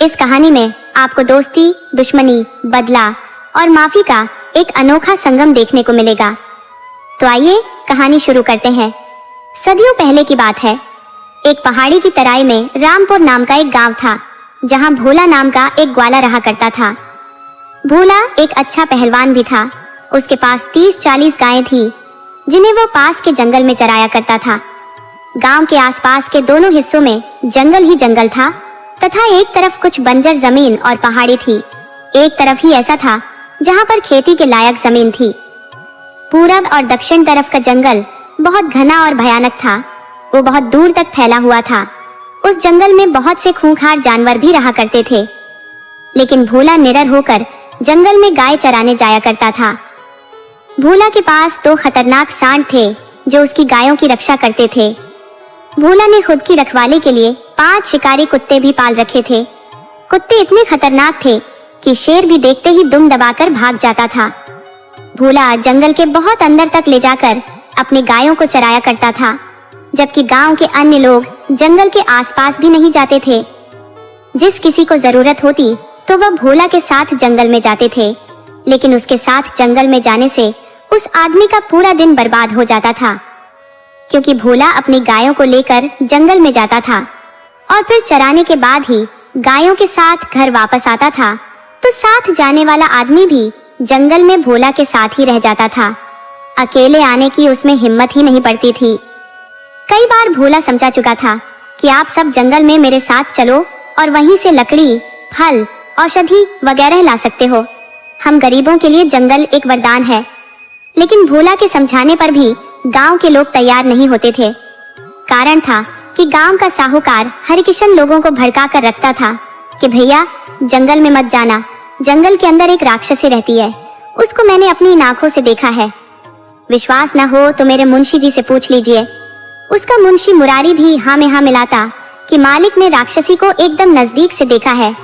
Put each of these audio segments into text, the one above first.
इस कहानी में आपको दोस्ती, दुश्मनी, बदला और माफी का एक अनोखा संगम देखने को मिलेगा। तो आइए कहानी शुरू करते हैं। सदियों पहले की बात है। एक पहाड़ी की तराई में रामपुर नाम का एक गांव था, जहां भोला नाम का एक ग्वाला रहा करता था। भोला एक अच्छा पहलवान भी था। उसके पास 30-40 गायें थी, जिन्हें वो पास के जंगल में चराया करता था। गांव के आसपास के दोनों हिस्सों में जंगल ही जंगल था तथा एक तरफ कुछ बंजर जमीन और पहाड़ी थी। एक तरफ ही ऐसा था जहां पर खेती के लायक जमीन थी। पूरब और दक्षिण तरफ का जंगल बहुत घना और भयानक था। वो बहुत दूर तक फैला हुआ था। उस जंगल में बहुत से खूंखार जानवर भी रहा करते थे। लेकिन भोला निडर होकर जंगल में गाय चराने जाया करता था। भोला के पास 2 खतरनाक सांड थे जो उसकी गायों की रक्षा करते थे। भोला ने खुद की रखवाली के लिए 5 शिकारी कुत्ते भी पाल रखे थे। कुत्ते इतने खतरनाक थे कि शेर भी देखते ही दुम दबाकर भाग जाता था। भोला जंगल के बहुत अंदर तक ले जाकर अपनी गायों को चराया करता था, जबकि गांव के अन्य लोग जंगल के आसपास भी नहीं जाते थे। जिस किसी को जरूरत होती तो वह भोला के साथ जंगल में जाते थे, लेकिन उसके साथ जंगल में जाने से उस आदमी का पूरा दिन बर्बाद हो जाता था, क्योंकि भोला अपनी गायों को लेकर जंगल में जाता था और फिर चराने के बाद ही गायों के साथ घर वापस आता था। तो साथ जाने वाला आदमी भी जंगल में भोला के साथ ही रह जाता था। अकेले आने की उसमें हिम्मत ही नहीं पड़ती थी। कई बार भोला समझा चुका था कि आप सब जंगल में मेरे साथ चलो और वहीं से लकड़ी, फल, औषधि वगैरह ला सकते हो। हम गरीबों के लिए जंगल एक वरदान है। लेकिन भोला के समझाने पर भी गांव के लोग तैयार नहीं होते थे। कारण था कि गांव का साहूकार हरिकिशन लोगों को भड़का कर रखता था कि भैया जंगल में मत जाना, जंगल के अंदर एक राक्षसी रहती है, उसको मैंने अपनी आंखों से देखा है। विश्वास न हो तो मेरे मुंशी जी से पूछ लीजिए। उसका मुंशी मुरारी भी हाँ में हाँ मिलाता कि मालिक ने राक्षसी को एकदम नजदीक से देखा है।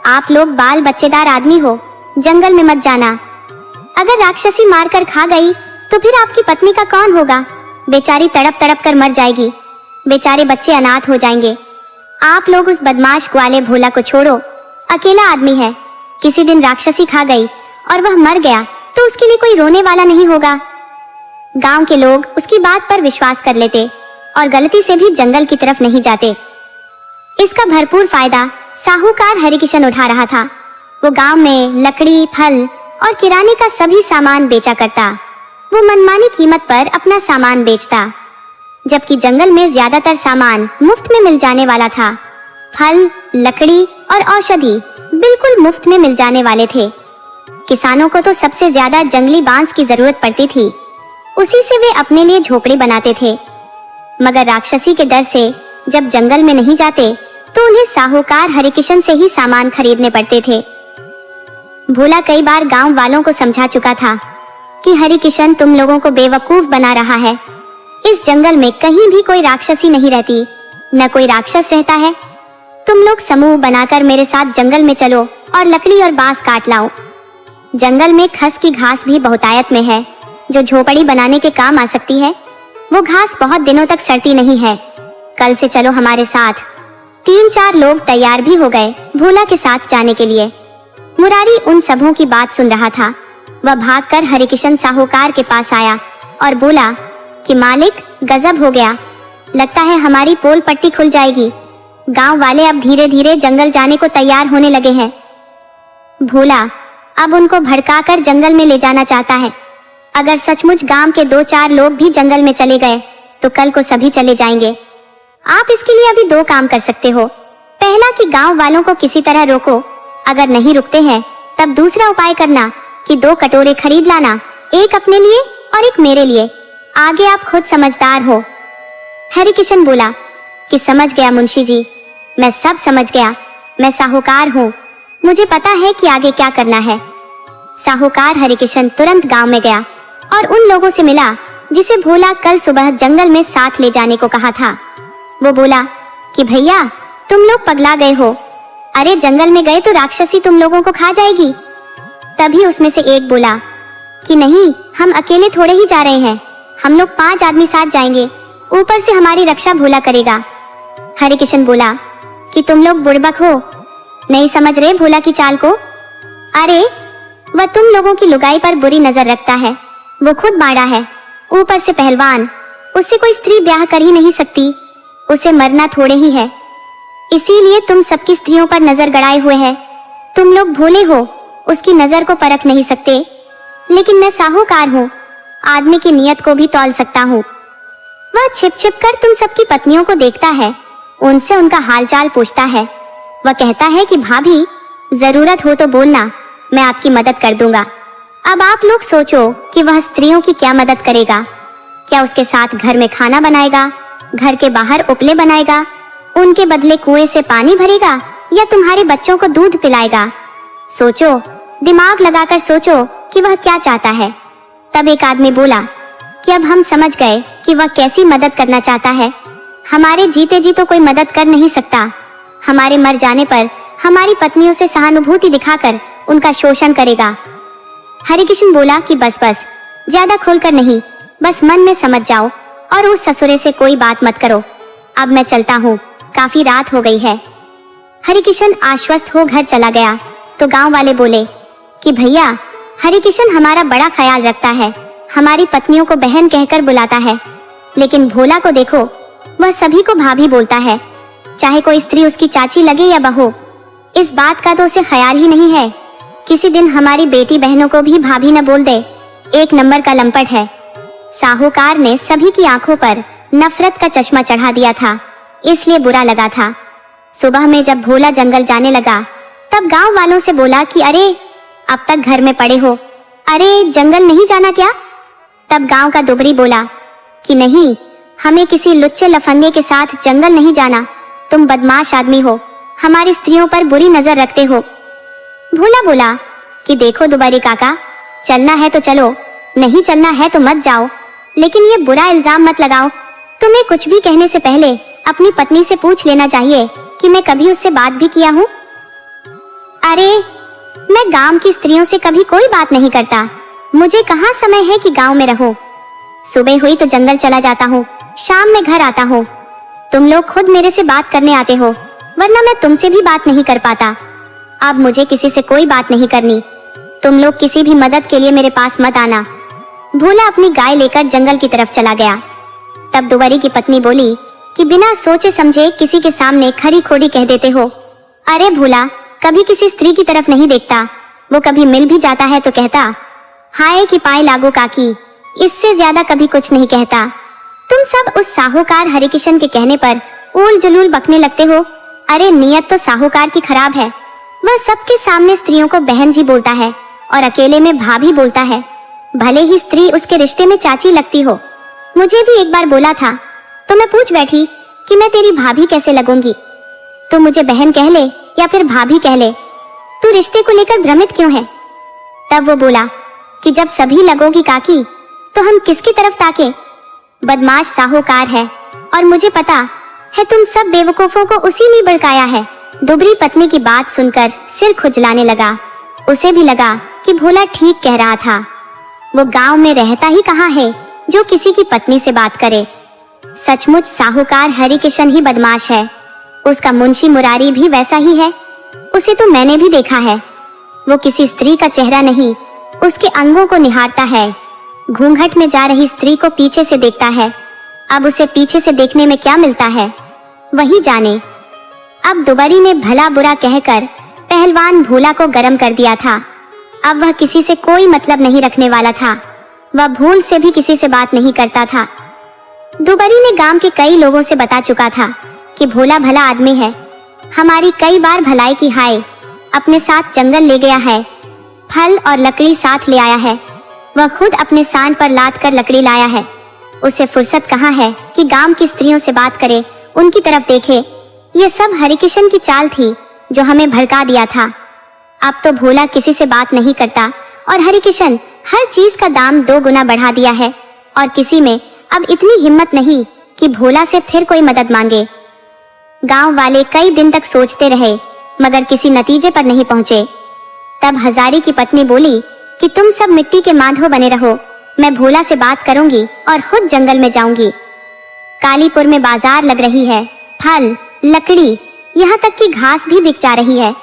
आप लोग बाल बच्चेदार आदमी हो, जंगल में मत जाना। अगर राक्षसी मारकर खा गई तो फिर आपकी पत्नी का कौन होगा? बेचारी तड़प तड़प कर मर जाएगी। बेचारे बच्चे अनाथ हो जाएंगे। आप लोग उस बदमाश ग्वाले भोला को छोड़ो, अकेला आदमी है। किसी दिन राक्षसी खा गई और वह मर गया तो उसके लिए कोई रोने वाला नहीं होगा। गांव के लोग उसकी बात पर विश्वास कर लेते और गलती से भी जंगल की तरफ नहीं जाते। इसका भरपूर फायदा साहूकार हरिकिशन उठा रहा था। वो गांव में लकड़ी, फल और किराने का सभी सामान बेचा करता। वो मनमानी कीमत पर अपना सामान बेचता, जबकि जंगल में ज्यादातर सामान मुफ्त में मिल जाने वाला था। फल, लकड़ी और औषधि बिल्कुल मुफ्त में मिल जाने वाले थे। किसानों को तो सबसे ज्यादा जंगली बांस की जरूरत पड़ती थी, उसी से वे अपने लिए झोपड़ी बनाते थे। मगर राक्षसी के डर से जब जंगल में नहीं जाते तो उन्हें साहूकार हरिकिशन से ही सामान खरीदने पड़ते थे। भोला कई बार गांव वालों को समझा चुका था कि हरिकिशन तुम लोगों को बेवकूफ बना रहा है। इस जंगल में कहीं भी कोई राक्षसी नहीं रहती, न कोई राक्षस रहता है। तुम लोग समूह बनाकर मेरे साथ जंगल में चलो और लकड़ी और बांस काट लाओ। जंगल में खस की घास भी बहुतायत में है, जो झोपड़ी बनाने के काम आ सकती है। वो घास बहुत दिनों तक सड़ती नहीं है। कल से चलो हमारे साथ। 3-4 लोग तैयार भी हो गए भोला के साथ जाने के लिए। मुरारी उन सबों की बात सुन रहा था। वह भागकर हरिकिशन साहूकार के पास आया और बोला कि मालिक, गजब हो गया, लगता है हमारी पोल पट्टी खुल जाएगी। गांव वाले अब धीरे धीरे जंगल जाने को तैयार होने लगे हैं। भोला अब उनको भड़काकर जंगल में ले जाना चाहता है। अगर सचमुच गांव के 2-4 लोग भी जंगल में चले गए तो कल को सभी चले जाएंगे। आप इसके लिए अभी 2 काम कर सकते हो। पहला कि गांव वालों को किसी तरह रोको। अगर नहीं रुकते हैं तब दूसरा उपाय करना कि 2 कटोरे खरीद लाना, एक अपने लिए और एक मेरे लिए। आगे आप खुद समझदार हो। हरिकिशन बोला कि समझ गया मुंशी जी, मैं सब समझ गया। मैं साहूकार हूँ, मुझे पता है कि आगे क्या करना है। साहूकार हरिकिशन तुरंत गांव में गया और उन लोगों से मिला जिसे भोला कल सुबह जंगल में साथ ले जाने को कहा था। वो बोला कि भैया तुम लोग पगला गए हो। अरे जंगल में गए तो राक्षसी तुम लोगों को खा जाएगी। तभी उसमें से एक बोला कि नहीं, हम अकेले थोड़े ही जा रहे हैं, हम लोग 5 आदमी साथ जाएंगे, ऊपर से हमारी रक्षा भोला करेगा। हरिकिशन बोला कि तुम लोग बुड़बक हो, नहीं समझ रहे भोला की चाल को? अरे वह तुम लोगों की लुगाई पर बुरी नजर रखता है। वो खुद बाड़ा है, ऊपर से पहलवान। उससे कोई स्त्री ब्याह कर ही नहीं सकती। उसे मरना थोड़े ही है, इसीलिए तुम सबकी स्त्रियों पर नजर गड़ाए हुए है। तुम लोग भोले हो, उसकी नजर को परख नहीं सकते, लेकिन मैं साहूकार हूँ, आदमी की नीयत को भी तौल सकता हूँ। वह छिप छिप कर तुम सबकी पत्नियों को देखता है, उनसे उनका हालचाल पूछता है। वह कहता है कि भाभी, जरूरत हो तो बोलना, मैं आपकी मदद कर दूंगा। अब आप लोग सोचो कि वह स्त्रियों की क्या मदद करेगा। क्या उसके साथ घर में खाना बनाएगा, घर के बाहर उपले बनाएगा, उनके बदले कुएं से पानी भरेगा, या तुम्हारे बच्चों को दूध पिलाएगा? सोचो, दिमाग लगाकर सोचो कि वह क्या चाहता है। तब एक आदमी बोला कि अब हम समझ गए कि वह कैसी मदद करना चाहता है। हमारे जीते जी तो कोई मदद कर नहीं सकता, हमारे मर जाने पर हमारी पत्नियों से सहानुभूति दिखाकर उनका शोषण करेगा। हरिकिशन बोला कि बस बस, ज्यादा खोलकर नहीं, बस मन में समझ जाओ और उस ससुरे से कोई बात मत करो। अब मैं चलता हूँ, काफी रात हो गई है। हरिकिशन आश्वस्त हो घर चला गया तो गांव वाले बोले कि भैया, हरिकिशन हमारा बड़ा ख्याल रखता है, हमारी पत्नियों को बहन कहकर बुलाता है, लेकिन भोला को देखो, वह सभी को भाभी बोलता है, चाहे कोई स्त्री उसकी चाची लगे या बहू। इस बात का तो उसे ख्याल ही नहीं है। किसी दिन हमारी बेटी बहनों को भी भाभी न बोल दे। एक नंबर का लंपट है। साहूकार ने सभी की आंखों पर नफरत का चश्मा चढ़ा दिया था, इसलिए बुरा लगा था। सुबह में जब भोला जंगल जाने लगा तब गांव वालों से बोला कि अरे, अब तक घर में पड़े हो, अरे जंगल नहीं जाना क्या? तब गांव का दुबरी बोला कि नहीं, हमें किसी लुच्चे लफंगे के साथ जंगल नहीं जाना। तुम बदमाश आदमी हो, हमारी स्त्रियों पर बुरी नजर रखते हो। भोला बोला कि देखो दुबरी काका, चलना है तो चलो, नहीं चलना है तो मत जाओ, लेकिन ये बुरा इल्जाम मत लगाओ। तुम्हें कुछ भी कहने से पहले अपनी पत्नी से पूछ लेना चाहिए कि मैं कभी उससे बात भी किया हूँ। अरे, मैं गांव की स्त्रियों से कभी कोई बात नहीं करता, मुझे कहाँ समय है कि गांव में रहो। सुबह हुई तो जंगल चला जाता हूँ, शाम में घर आता हूँ। तुम लोग खुद मेरे से बात करने आते हो, वरना मैं तुमसे भी बात नहीं कर पाता। अब मुझे किसी से कोई बात नहीं करनी। तुम लोग किसी भी मदद के लिए मेरे पास मत आना। भोला अपनी गाय लेकर जंगल की तरफ चला गया। तब दुबरी की पत्नी बोली कि बिना सोचे समझे किसी के सामने खरी खोड़ी कह देते हो। अरे भोला कभी किसी स्त्री की तरफ नहीं देखता, वो कभी मिल भी जाता है तो कहता, हाय कि पाए लागो काकी, इससे ज्यादा कभी कुछ नहीं कहता। तुम सब उस साहूकार हरिकिशन के कहने पर ऊल जलूल बकने लगते हो। अरे नियत तो साहूकार की खराब है, वह सबके सामने स्त्रियों को बहन जी बोलता है और अकेले में भाभी बोलता है, भले ही स्त्री उसके रिश्ते में चाची लगती हो। मुझे भी एक बार बोला था तो मैं पूछ बैठी कि मैं तेरी भाभी कैसे लगूंगी। तू मुझे बहन कह ले या फिर भाभी कह ले, तू रिश्ते को लेकर भ्रमित क्यों है? तब वो बोला कि जब सभी लगोगी काकी तो हम किसकी तरफ ताके? बदमाश साहूकार है और मुझे पता है तुम सब बेवकूफों को उसी ने भड़काया है। दुबरी पत्नी की बात सुनकर सिर खुजलाने लगा। उसे भी लगा कि भोला ठीक कह रहा था। वो गांव में रहता ही कहाँ है जो किसी की पत्नी से बात करे। सचमुच साहूकार हरिकिशन ही बदमाश है। उसका मुंशी मुरारी भी वैसा ही है, उसे तो मैंने भी देखा है। वो किसी स्त्री का चेहरा नहीं, उसके अंगों को निहारता है। घूंघट में जा रही स्त्री को पीछे से देखता है। अब उसे पीछे से देखने में क्या मिलता है वही जाने। अब दुबरी ने भला बुरा कहकर पहलवान भोला को गर्म कर दिया था। अब वह किसी से कोई मतलब नहीं रखने वाला था। वह भूल से भी किसी से बात नहीं करता था। दुबरी ने गांव के कई लोगों से बता चुका था कि भोला भला आदमी है, हमारी कई बार भलाई की हाय, अपने साथ जंगल ले गया है, फल और लकड़ी साथ ले आया है। वह खुद अपने सांड पर लाद कर लकड़ी लाया है। उसे फुर्सत कहाँ है कि गांव की स्त्रियों से बात करे, उनकी तरफ देखे। ये सब हरिकिशन की चाल थी जो हमें भड़का दिया था। अब तो भोला किसी से बात नहीं करता और हरिकिशन हर चीज का दाम 2 गुना बढ़ा दिया है और किसी में अब इतनी हिम्मत नहीं कि भोला से फिर कोई मदद मांगे। गांव वाले कई दिन तक सोचते रहे मगर किसी नतीजे पर नहीं पहुंचे। तब हजारी की पत्नी बोली कि तुम सब मिट्टी के माधो बने रहो, मैं भोला से बात करूंगी और खुद जंगल में जाऊंगी। कालीपुर में बाजार लग रही है, फल, लकड़ी, यहाँ तक कि घास भी बिक जा रही है।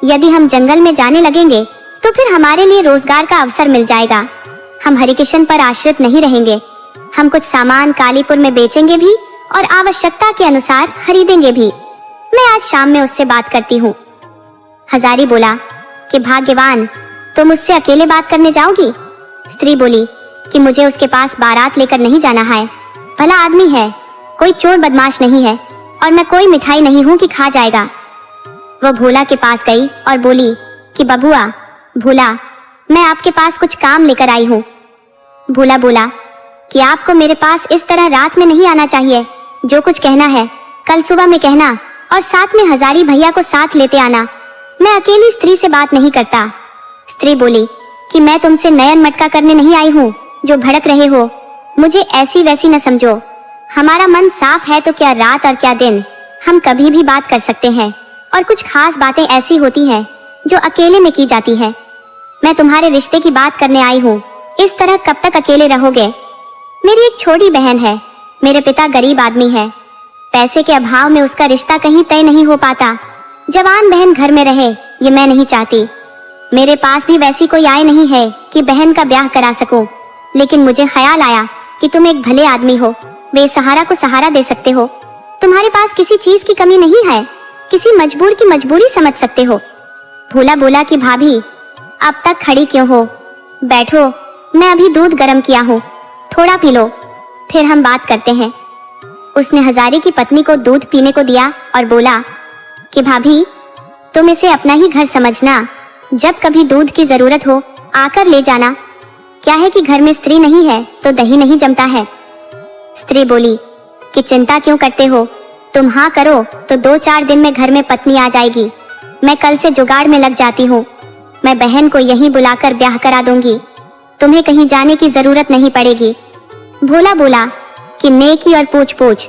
यदि हम जंगल में जाने लगेंगे तो फिर हमारे लिए रोजगार का अवसर मिल जाएगा। हम हरिकिशन पर आश्रित नहीं रहेंगे। हम कुछ सामान कालीपुर में बेचेंगे भी और आवश्यकता के अनुसार खरीदेंगे भी। मैं आज शाम में उससे बात करती हूँ। हजारी बोला कि भाग्यवान, तुम मुझसे अकेले बात करने जाओगी? स्त्री बोली कि मुझे उसके पास बारात लेकर नहीं जाना है। भला आदमी है, कोई चोर बदमाश नहीं है और मैं कोई मिठाई नहीं हूँ कि खा जाएगा। वो भोला के पास गई और बोली कि बबुआ भोला, मैं आपके पास कुछ काम लेकर आई हूँ। भोला बोला कि आपको मेरे पास इस तरह रात में नहीं आना चाहिए। जो कुछ कहना है कल सुबह में कहना और साथ में हजारी भैया को साथ लेते आना। मैं अकेली स्त्री से बात नहीं करता। स्त्री बोली कि मैं तुमसे नयन मटका करने नहीं आई हूँ जो भड़क रहे हो। मुझे ऐसी वैसी न समझो। हमारा मन साफ है तो क्या रात और क्या दिन हम कभी भी बात कर सकते हैं और कुछ खास बातें ऐसी होती हैं जो अकेले में की जाती है। मैं तुम्हारे रिश्ते की बात करने आई हूँ। इस तरह कब तक अकेले रहोगे? मेरी एक छोटी बहन है। मेरे पिता गरीब आदमी है। पैसे के अभाव में उसका रिश्ता कहीं तय नहीं हो पाता। जवान बहन घर में रहे ये मैं नहीं चाहती। मेरे पास भी वैसी कोई आय नहीं है कि बहन का ब्याह करा सकूं। लेकिन मुझे ख्याल आया कि तुम एक भले आदमी हो, बेसहारा को सहारा दे सकते हो। तुम्हारे पास किसी चीज की कमी नहीं है, किसी मजबूर की मजबूरी समझ सकते हो। भोला बोला कि भाभी अब तक खड़ी क्यों हो? बैठो, मैं अभी दूध गर्म किया हूँ, थोड़ा पी लो, फिर हम बात करते हैं। उसने हजारी की पत्नी को दूध पीने को दिया और बोला कि भाभी तुम इसे अपना ही घर समझना। जब कभी दूध की जरूरत हो आकर ले जाना। क्या है कि घर में स्त्री नहीं है तो दही नहीं जमता है। स्त्री बोली कि चिंता क्यों करते हो, तुम हाँ करो तो 2-4 दिन में घर में पत्नी आ जाएगी। मैं कल से जुगाड़ में लग जाती हूँ। मैं बहन को यहीं बुलाकर ब्याह करा दूंगी। तुम्हें कहीं जाने की जरूरत नहीं पड़ेगी। भोला बोला कि नेकी और पूछ पूछ,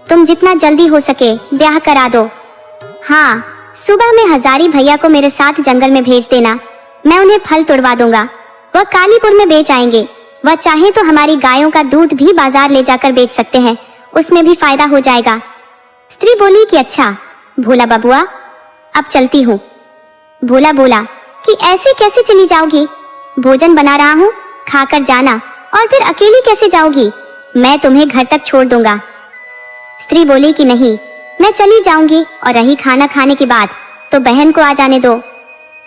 तुम जितना जल्दी हो सके ब्याह करा दो। हाँ, सुबह में हजारी भैया को मेरे साथ जंगल में भेज देना। मैं उन्हें फल तोड़वा दूंगा, वह कालीपुर में बेच आएंगे। वह चाहे तो हमारी गायों का दूध भी बाजार ले जाकर बेच सकते हैं, उसमें भी फायदा हो जाएगा। स्त्री बोली कि अच्छा भोला बबुआ, अब चलती हूँ। भोला बोला कि ऐसे कैसे चली जाओगी? भोजन बना रहा हूँ, खाकर जाना। और फिर अकेली कैसे जाओगी? मैं तुम्हें घर तक छोड़ दूंगा। स्त्री बोली कि नहीं, मैं चली जाऊंगी। और रही खाना खाने की बात तो बहन को आ जाने दो।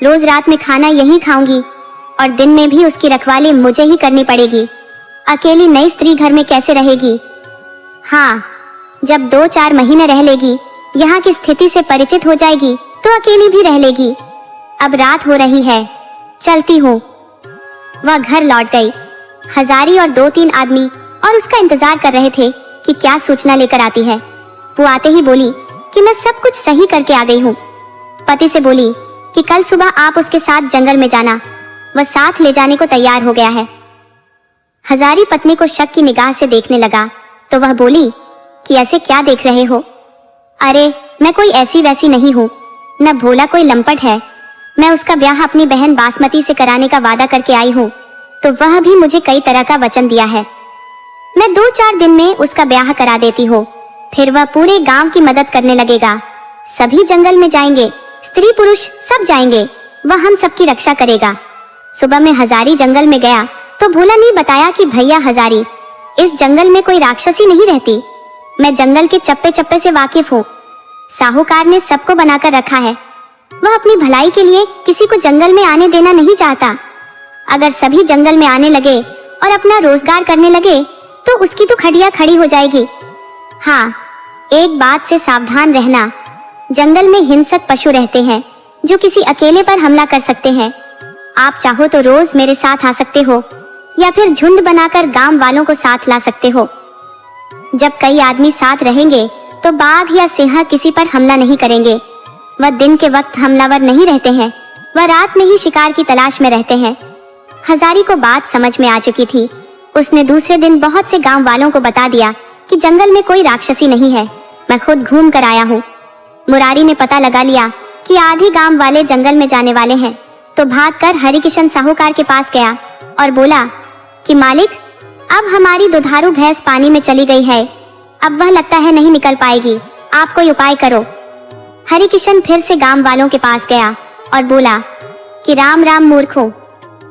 रोज रात में खाना यहीं खाऊंगी और दिन में भी उसकी रखवाली मुझे ही करनी पड़ेगी। अकेली नई स्त्री घर में कैसे रहेगी? हाँ, जब 2-4 महीने रह लेगी, यहाँ की स्थिति से परिचित हो जाएगी तो अकेली भी रह लेगी। अब रात हो रही है, चलती हूँ। वह घर लौट गई। हजारी और 2-3 आदमी और उसका इंतजार कर रहे थे कि क्या सूचना लेकर आती है। वो आते ही बोली कि मैं सब कुछ सही करके आ गई हूँ। पति से बोली कि कल सुबह आप उसके साथ जंगल में जाना। वह साथ ले जाने को तैयार हो गया है। हजारी पत्नी को शक की निगाह से देखने लगा तो वह बोली कि ऐसे क्या देख रहे हो? अरे मैं कोई ऐसी वैसी नहीं हूँ, न भोला कोई लंपट है। मैं उसका ब्याह अपनी बहन बासमती से कराने का वादा करके आई हूँ, तो वह भी मुझे कई तरह का वचन दिया है। मैं 2-4 दिन में उसका ब्याह करा देती हूँ, फिर वह पूरे गांव की मदद करने लगेगा। सभी जंगल में जाएंगे, स्त्री पुरुष सब जाएंगे। वह हम सबकी रक्षा करेगा। सुबह में हजारी जंगल में गया तो भोला ने बताया कि भैया हजारी, इस जंगल में कोई राक्षसी नहीं रहती। मैं जंगल के चप्पे चप्पे से वाकिफ हूँ। साहूकार ने सबको बनाकर रखा है। वह अपनी भलाई के लिए किसी को जंगल में आने देना नहीं चाहता। अगर सभी जंगल में आने लगे और अपना रोजगार करने लगे तो उसकी तो खड़िया खड़ी हो जाएगी। हाँ, एक बात से सावधान रहना, जंगल में हिंसक पशु रहते हैं जो किसी अकेले पर हमला कर सकते हैं। आप चाहो तो रोज मेरे साथ आ सकते हो या फिर झुंड बनाकर गांव वालों को साथ ला सकते हो। जब कई आदमी साथ रहेंगे तो बाघ या सिंह किसी पर हमला नहीं करेंगे। वह दिन के वक्त हमलावर नहीं रहते हैं, वह रात में ही शिकार की तलाश में रहते हैं। हजारी को बात समझ में आ चुकी थी। उसने दूसरे दिन बहुत से गांव वालों को बता दिया कि जंगल में कोई राक्षसी नहीं है, मैं खुद घूम कर आया हूँ। मुरारी ने पता लगा लिया कि आधे गांव वाले जंगल में जाने वाले हैं, तो भागकर हरिकिशन साहूकार के पास गया और बोला कि मालिक, अब हमारी दुधारू भैंस पानी में चली गई है, अब वह लगता है नहीं निकल पाएगी, आप कोई उपाय करो। हरिकिशन फिर से गांव वालों के पास गया और बोला कि राम राम मूर्खों,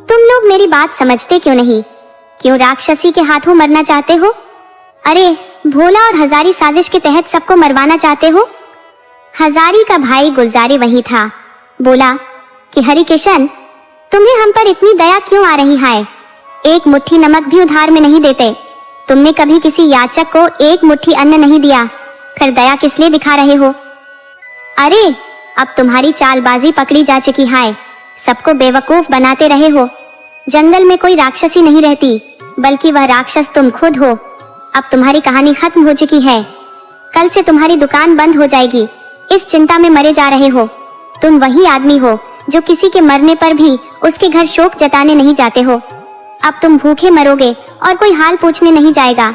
तुम लोग मेरी बात समझते क्यों नहीं? क्यों राक्षसी के हाथों मरना चाहते हो? अरे भोला और हजारी साजिश के तहत सबको मरवाना चाहते हो? हजारी का भाई गुलजारी वही था। बोला कि हरिकिशन, तुम्हें हम पर इतनी दया क्यों आ रही है? एक मुट्ठी नमक भी उधार में नहीं देते। तुमने कभी किसी याचक को एक मुट्ठी अन्न नहीं दिया, फिर दया किस लिए दिखा रहे हो? अरे अब तुम्हारी चालबाजी पकड़ी जा चुकी है। सबको बेवकूफ बनाते रहे हो। जंगल में कोई राक्षसी नहीं रहती, बल्कि वह राक्षस तुम खुद हो। अब तुम्हारी कहानी खत्म हो चुकी है। कल से तुम्हारी दुकान बंद हो जाएगी। इस चिंता में मरे जा रहे हो। तुम वही आदमी हो जो किसी के मरने पर भी उसके घर शोक जताने नहीं जाते हो। अब तुम भूखे मरोगे और कोई हाल पूछने नहीं जाएगा।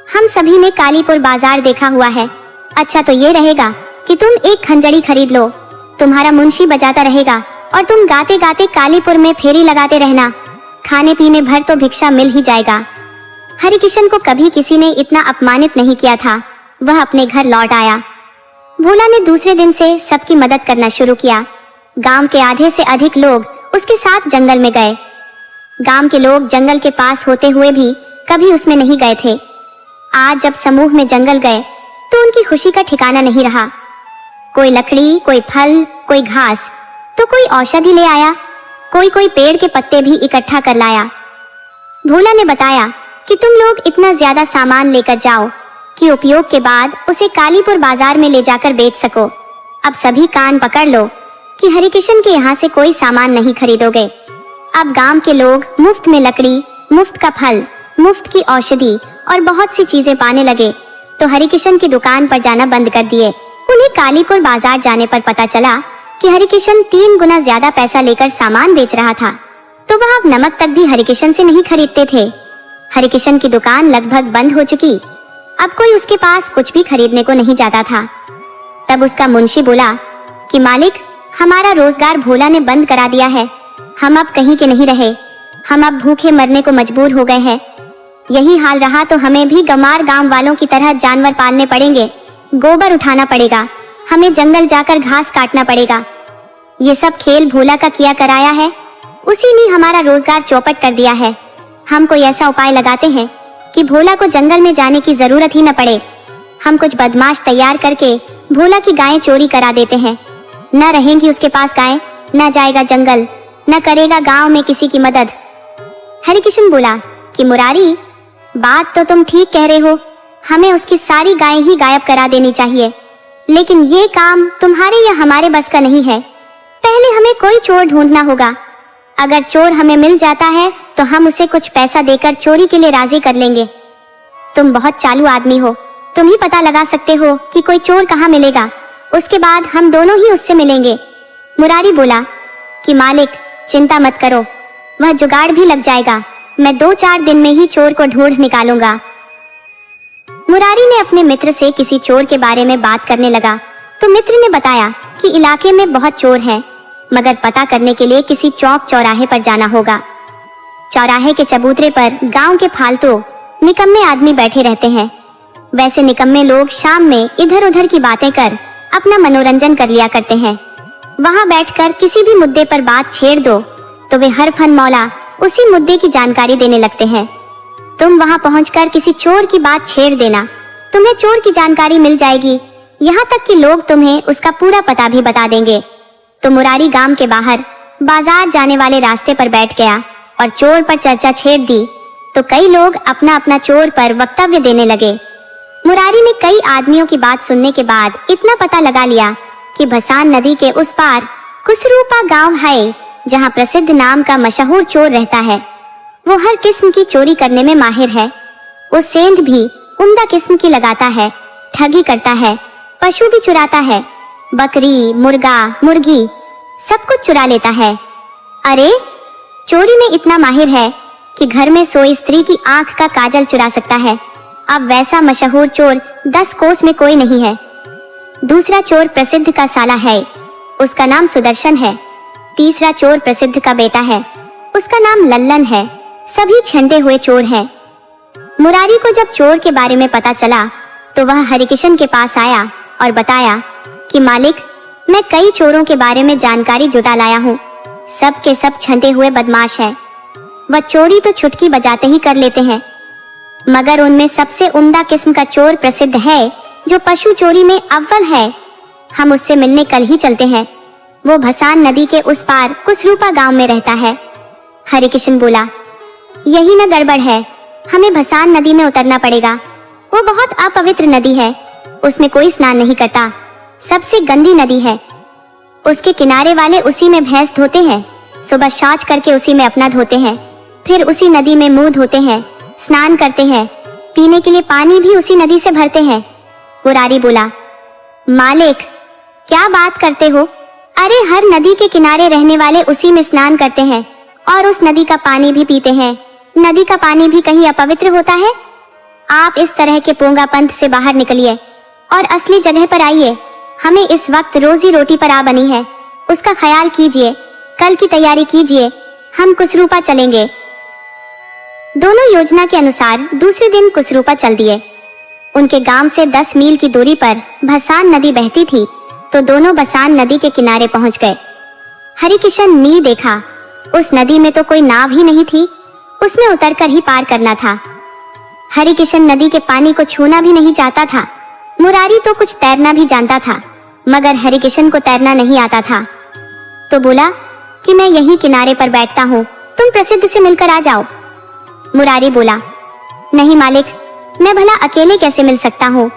हम सभी ने कालीपुर बाजार देखा हुआ है। अच्छा तो ये रहेगा कि तुम एक खंजड़ी खरीद लो। तुम्हारा मुंशी बजाता रहेगा और तुम गाते गाते कालीपुर में फेरी लगाते रहना। खाने पीने भर तो भिक्षा मिल ही जाएगा। हरिकिशन को कभी किसी ने इतना अपमानित नहीं किया था। वह अपने घर लौट आया। भोला ने दूसरे दिन से सबकी मदद करना शुरू किया। गांव के आधे से अधिक लोग उसके साथ जंगल में गए। गांव के लोग जंगल के पास होते हुए भी कभी उसमें नहीं गए थे। आज जब समूह में जंगल गए तो उनकी खुशी का ठिकाना नहीं रहा। कोई लकड़ी, कोई फल, कोई घास, तो कोई औषधि ले आया। कोई कोई पेड़ के पत्ते भी इकट्ठा कर लाया। भोला ने बताया कि तुम लोग इतना ज्यादा सामान लेकर जाओ कि उपयोग के बाद उसे कालीपुर बाजार में ले जाकर बेच सको। अब सभी कान पकड़ लो कि हरिकिशन के यहाँ से कोई सामान नहीं खरीदोगे। अब गांव के लोग मुफ्त में लकड़ी, मुफ्त का फल, मुफ्त की औषधि और बहुत सी चीजें पाने लगे, तो हरिकिशन की दुकान पर जाना बंद कर दिए। उन्हें कालीपुर बाजार जाने पर पता चला कि हरिकिशन 3 गुना ज्यादा पैसा लेकर सामान बेच रहा था, तो वह अब नमक तक भी हरिकिशन से नहीं खरीदते थे। हरिकिशन की दुकान लगभग बंद हो चुकी। अब कोई उसके पास कुछ भी खरीदने को नहीं जाता था। तब उसका मुंशी बोला कि मालिक, हमारा रोजगार भोला ने बंद करा दिया है। हम अब कहीं के नहीं रहे। हम अब भूखे मरने को मजबूर हो गए हैं। यही हाल रहा तो हमें भी गंवार गांव वालों की तरह जानवर पालने पड़ेंगे। गोबर उठाना पड़ेगा। हमें जंगल जाकर घास काटना पड़ेगा। ये सब खेल भोला का किया कराया है। उसी ने हमारा रोजगार चौपट कर दिया है। हम कोई ऐसा उपाय लगाते हैं कि भोला को जंगल में जाने की जरूरत ही न पड़े। हम कुछ बदमाश तैयार करके भोला की गायें चोरी करा देते हैं। न रहेंगी उसके पास गायें, न जाएगा जंगल, न करेगा गांव में किसी की मदद। हरिकिशन बोला कि मुरारी, बात तो तुम ठीक कह रहे हो। हमें उसकी सारी गायें ही गायब करा देनी चाहिए, लेकिन ये काम तुम्हारे या हमारे बस का नहीं है। पहले हमें कोई चोर ढूंढना होगा। अगर चोर हमें मिल जाता है तो हम उसे कुछ पैसा देकर चोरी के लिए राजी कर लेंगे। तुम बहुत चालू आदमी हो। तुम ही पता लगा सकते हो कि कोई चोर कहाँ मिलेगा। उसके बाद हम दोनों ही उससे मिलेंगे। मुरारी बोला कि मालिक, चिंता मत करो, वह जुगाड़ भी लग जाएगा। मैं 2-4 दिन में ही चोर को ढूंढ निकालूंगा। मुरारी ने अपने मित्र से किसी चोर के बारे में बात करने लगा, तो मित्र ने बताया कि इलाके में बहुत चोर हैं, मगर पता करने के लिए किसी चौक चौराहे पर जाना होगा। चौराहे के चबूतरे पर गांव के फालतू निकम्मे आदमी बैठे रहते हैं। वैसे निकम्मे लोग शाम में इधर उधर की बातें कर अपना मनोरंजन कर लिया करते हैं। वहां बैठकर किसी भी मुद्दे पर बात छेड़ दो तो वे हर फन मौला उसी मुद्दे की जानकारी देने लगते हैं। तुम वहां पहुंचकर किसी चोर की बात छेड़ देना, तुम्हें चोर की जानकारी मिल जाएगी। यहाँ तक कि लोग तुम्हें उसका पूरा पता भी बता देंगे। तो मुरारी गांव के बाहर बाजार जाने वाले रास्ते पर बैठ गया और चोर पर चर्चा छेड़ दी, तो कई लोग अपना अपना चोर पर वक्तव्य देने लगे। मुरारी ने कई आदमियों की बात सुनने के बाद इतना पता लगा लिया कि भसान नदी के उस पार कुसरूपा गांव है, जहां प्रसिद्ध नाम का मशहूर चोर रहता है। वो हर किस्म की चोरी करने में माहिर है। वो सेंध भी उम्दा किस्म की लगाता है, ठगी करता है, पशु भी चुराता है, बकरी, मुर्गा, मुर्गी सब कुछ चुरा लेता है। अरे, चोरी में इतना माहिर है कि घर में सोई स्त्री की आंख का काजल चुरा सकता है। अब वैसा मशहूर चोर 10 कोस में कोई नहीं है। दूसरा चोर प्रसिद्ध का साला है, उसका नाम सुदर्शन है। तीसरा चोर प्रसिद्ध का बेटा है, उसका नाम लल्लन है। सभी छंटे हुए चोर हैं। मुरारी को जब चोर के बारे में पता चला तो वह हरिकिशन के पास आया और बताया कि मालिक, मैं कई चोरों के बारे में जानकारी जुटा लाया हूँ। सब के सब छंटे हुए बदमाश हैं। वह चोरी तो चुटकी बजाते ही कर लेते हैं, मगर उनमें सबसे उम्दा किस्म का चोर प्रसिद्ध है जो पशु चोरी में अव्वल है। हम उससे मिलने कल ही चलते हैं। वो भसान नदी के उस पार कुसरूपा गांव में रहता है। हरिकिशन बोला, यही न गड़बड़ है, हमें भसान नदी में उतरना पड़ेगा। वो बहुत अपवित्र नदी है, उसमें कोई स्नान नहीं करता, सबसे गंदी नदी है। उसके किनारे वाले उसी में भैंस धोते हैं, सुबह शौच करके उसी में अपना धोते हैं, फिर उसी नदी में मुंह धोते हैं, स्नान करते हैं, पीने के लिए पानी भी उसी नदी से भरते हैं। मुरारी बोला, मालिक क्या बात करते हो? अरे हर नदी के किनारे रहने वाले उसी में स्नान करते हैं और उस नदी का पानी भी पीते हैं। नदी का पानी भी कहीं अपवित्र होता है? आप इस तरह के पोंगा पंथ से बाहर निकलिए और असली जगह पर आइए। हमें इस वक्त रोजी रोटी पर आ बनी है, उसका ख्याल कीजिए, कल की तैयारी कीजिए, हम कुसरूपा चलेंगे। दोनों योजना के अनुसार दूसरे दिन कुसरूपा चल दिए। उनके गांव से 10 मील की दूरी पर भसान नदी बहती थी, तो दोनों भसान नदी के किनारे पहुंच गए। हरिकिशन ने देखा, उस नदी में तो कोई नाव ही नहीं थी, उसमें उतरकर ही पार करना था। हरिकिशन नदी के पानी को छूना भी नहीं चाहता था। मुरारी तो कुछ तैरना भी जानता था, मगर हरिकिशन को तैरना नहीं आता था। तो बोला कि मैं यहीं किनारे पर बैठता हूँ, तुम प्रसिद्ध से मिलकर आ जाओ। मुरारी बोला, नहीं मालिक, मैं भला अकेले कैसे मिल सकता हूँ?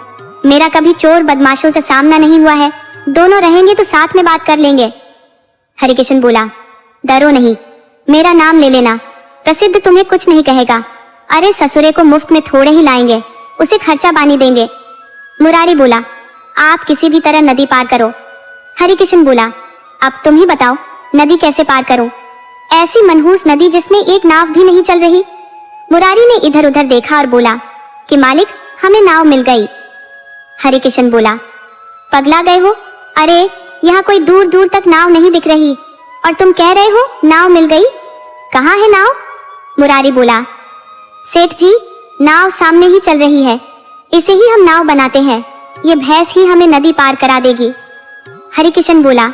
मेरा कभी चोर बदमाशों से सामना नहीं हुआ है, दोनों रहेंगे तो साथ में बात कर लेंगे। हरिकिशन बोला, डरो नहीं, मेरा नाम ले लेना, प्रसिद्ध तुम्हें कुछ नहीं कहेगा। अरे ससुरे को मुफ्त में थोड़े ही लाएंगे, उसे खर्चा पानी देंगे। मुरारी बोला, आप किसी भी तरह नदी पार करो। हरिकिशन बोला, अब तुम ही बताओ, नदी कैसे पार करूं? ऐसी मनहूस नदी जिसमें एक नाव भी नहीं चल रही। मुरारी ने इधर उधर देखा और बोला कि मालिक, हमें नाव मिल गई। हरिकिशन बोला, पगला गए हो? अरे यहाँ कोई दूर दूर तक नाव नहीं दिख रही और तुम कह रहे हो नाव मिल गई? कहाँ है नाव? मुरारी बोला, सेठ जी, नाव सामने ही चल रही है, इसे ही हम नाव बनाते हैं, ये भैंस ही हमें नदी पार करा देगी। हरिकिशन बोला,